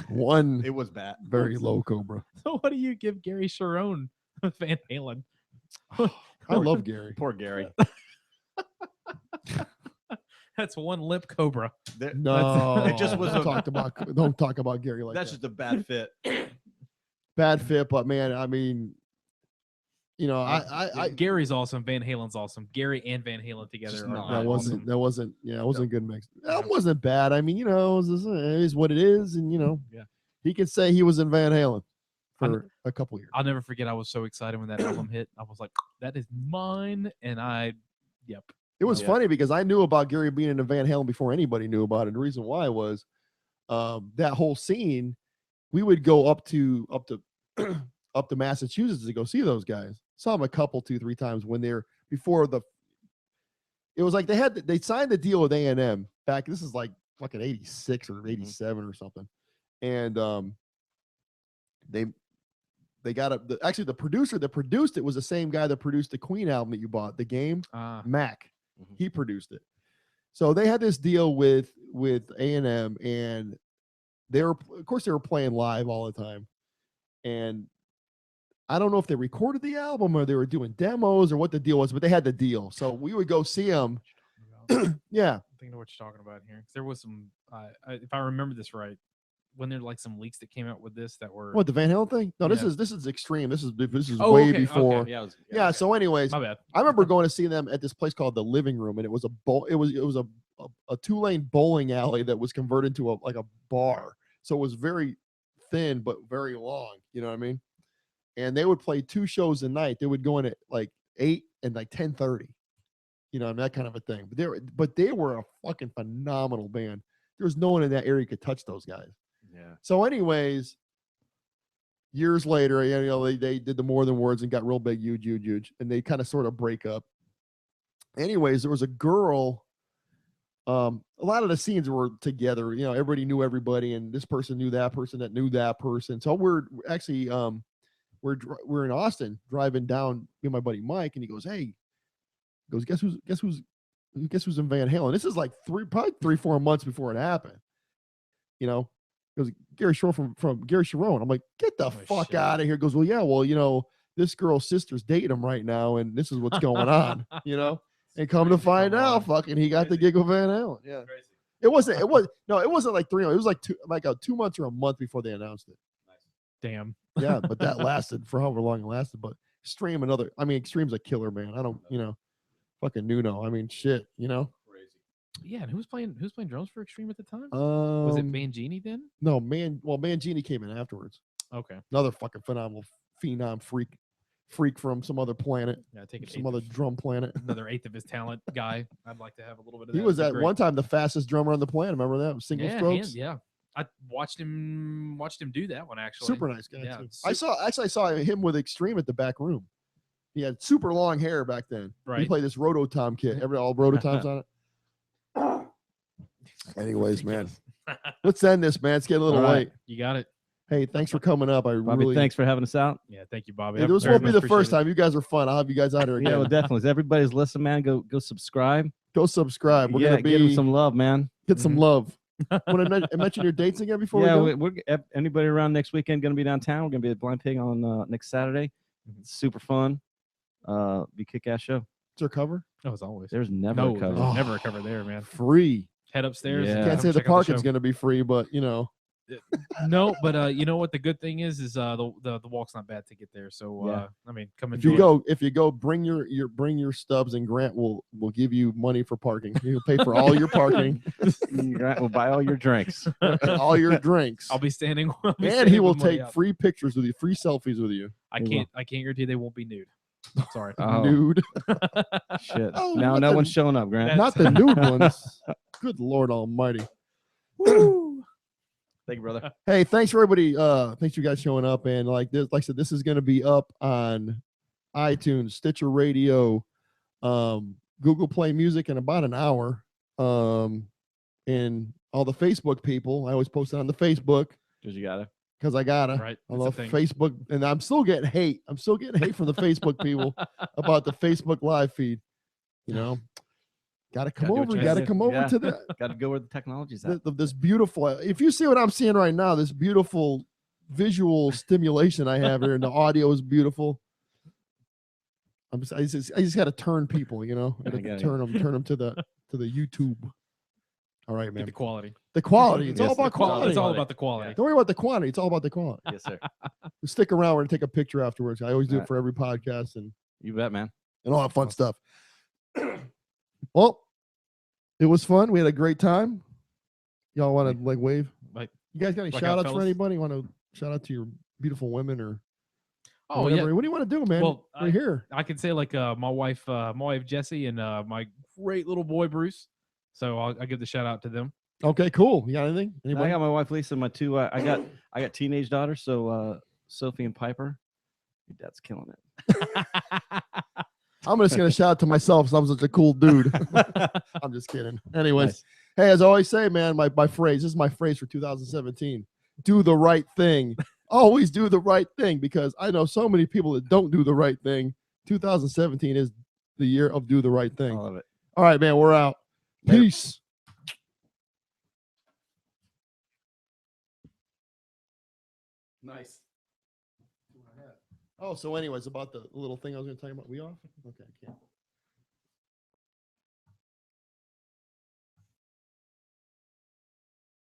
1 It was bad. very low cobra. So what do you give Gary Sharon with Van Halen? I love Gary. Poor Gary. That's 1 lip cobra. There- No, It just was a- don't talk about Gary like That's that. just a bad fit. Bad fit, but man, I mean, I Gary's awesome. Van Halen's awesome. Gary and Van Halen together Just are not that awesome. wasn't it wasn't a good mix. That wasn't bad. I mean, it is what it is, and Yeah. he can say he was in Van Halen I'm- for a couple years. I'll never forget. I was so excited when that album hit. I was like, "That is mine!" And yep. It was Yeah. funny because I knew about Gary being in a Van Halen before anybody knew about it. The reason why was that whole scene. We would go up to up to Massachusetts to go see those guys. Saw them a couple, 2-3 times when they're before the. It was like they signed the deal with A&M back. This is like fucking 86 or 87 or something, and they got actually the producer that produced it was the same guy that produced the Queen album that you bought, The Game. Mac, Mhm. he produced it. So they had this deal with A&M, and they were, of course, they were playing live all the time. And I don't know if they recorded the album or they were doing demos or what the deal was, but they had the deal. So we would go see them. Yeah, I think I know what you're talking about here. 'Cause there was some, if I remember this right, when there like some leaks that came out with this that were. what, the Van Halen thing? No, Yeah. this is extreme. This is Oh, way okay, okay. before. Yeah. It was, Yeah. So, anyways, My bad. I remember going to see them at this place called the Living Room, and it was it was a 2-lane bowling alley that was converted to a bar. So it was very thin but very long. You know what I mean? And they would play 2 shows a night. They would go in at like 8 and like 10:30. That kind of a thing. But they were a fucking phenomenal band. There was no one in that area could touch those guys. Yeah. So, anyways, years later, they did the More Than Words and got real big, huge, and they kind of sort of break up. Anyways, there was a girl. A lot of the scenes were together. Everybody knew everybody, and this person knew that person that knew that person. So we're actually we're in Austin driving down. Me and my buddy Mike, and he goes, "Hey," he goes, guess who's in Van Halen? This is like probably 3-4 months before it happened. He goes, Gary Sharon from Gary Sharon. I'm like, get the fuck shit. out of here. He goes, well, yeah, well, you know, this girl's sister's dating him right now, and this is what's going on, you know. And come to find out, fucking, he got the gig with Van Halen. Yeah, Crazy. it wasn't like 3 months. It was like 2 months or a month before they announced it. Damn. Yeah, but that lasted for however long it lasted. But Extreme's a killer, man. I don't, you know, fucking Nuno. I mean, shit, you know. Yeah, and who's playing drums for Extreme at the time? Was it Mangini then? No, Mangini came in afterwards. Okay. Another fucking phenomenal phenom freak from some other planet. Yeah, take some other drum planet. Another eighth of his talent guy. I'd like to have a little bit of that. He was at one time the fastest drummer on the planet. Remember that? Single strokes. Yeah. I watched him do that one actually. Super nice guy. Yeah, too. I saw him with Extreme at the back room. He had super long hair back then. Right. He played this Rototom kit. All Rototoms on it. Anyways, man, let's end this, man. It's getting a little late. You got it. Hey, thanks for coming up. Bobby, thanks for having us out. Yeah, thank you, Bobby. Hey, this won't be the first time. You guys are fun. I'll have you guys out here again. Yeah, well, definitely. If everybody's listening, man, go subscribe. Go subscribe. We're gonna give them some love, man. Get some love. Want to mention your dates again before we go? Anybody around next weekend going to be downtown. We're going to be at Blind Pig on next Saturday. It's super fun. Be kick-ass show. Is there a cover? Oh, as always. There's never a cover. There's never a cover there, man. Free. Head upstairs. Yeah. Can't say the parking's going to be free, but you know. No, but you know what the good thing is the walk's not bad to get there. So I mean, come if enjoy. If you go, bring your stubs, and Grant will give you money for parking. He'll pay for all your parking. Grant will buy all your drinks. All your drinks. I'll be standing. And he will take free pictures with you, free selfies with you. I can't guarantee they won't be nude. Sorry. Nude. Shit. Now no one's showing up, Grant. Not the nude ones. Good Lord Almighty. Woo. Thank you, brother. Hey, thanks for everybody. Thanks you guys showing up. And like I said, this is going to be up on iTunes, Stitcher Radio, Google Play Music in about an hour. And all the Facebook people, I always post it on the Facebook. Because I gotta. Right. I love Facebook, and I'm still getting hate. I'm still getting hate from the Facebook people about the Facebook live feed. You know, gotta come over. You gotta come over to the. Gotta go where the technology's at. This beautiful. If you see what I'm seeing right now, this beautiful visual stimulation I have here, and the audio is beautiful. I just got to turn people. You know, turn them to the YouTube. All right, man. The quality. The quality. It's all about quality. It's all about the quality. Don't worry about the quantity. It's all about the quality. Yes, sir. Stick around. We're gonna take a picture afterwards. I always do it for every podcast, and you bet, man. And all that fun stuff. Well, it was fun. We had a great time. Y'all want to wave? You guys got any shout outs for anybody? Want to shout out to your beautiful women or? Oh whatever? yeah. What do you want to do, man? Well, we're here. I can say my wife Jessie and my great little boy Bruce. So I'll give the shout out to them. Okay, cool. You got anything? Anybody? I got my wife Lisa, my two. I got teenage daughters. So Sophie and Piper. Your dad's killing it. I'm just gonna shout out to myself because I'm such a cool dude. I'm just kidding. Anyways, nice. Hey, as I always say, man, my phrase. This is my phrase for 2017. Do the right thing. Always do the right thing, because I know so many people that don't do the right thing. 2017 is the year of do the right thing. I love it. All right, man. We're out. Peace. Nice. Oh, so anyways, about the little thing I was going to tell you about. We off? Okay, I can't.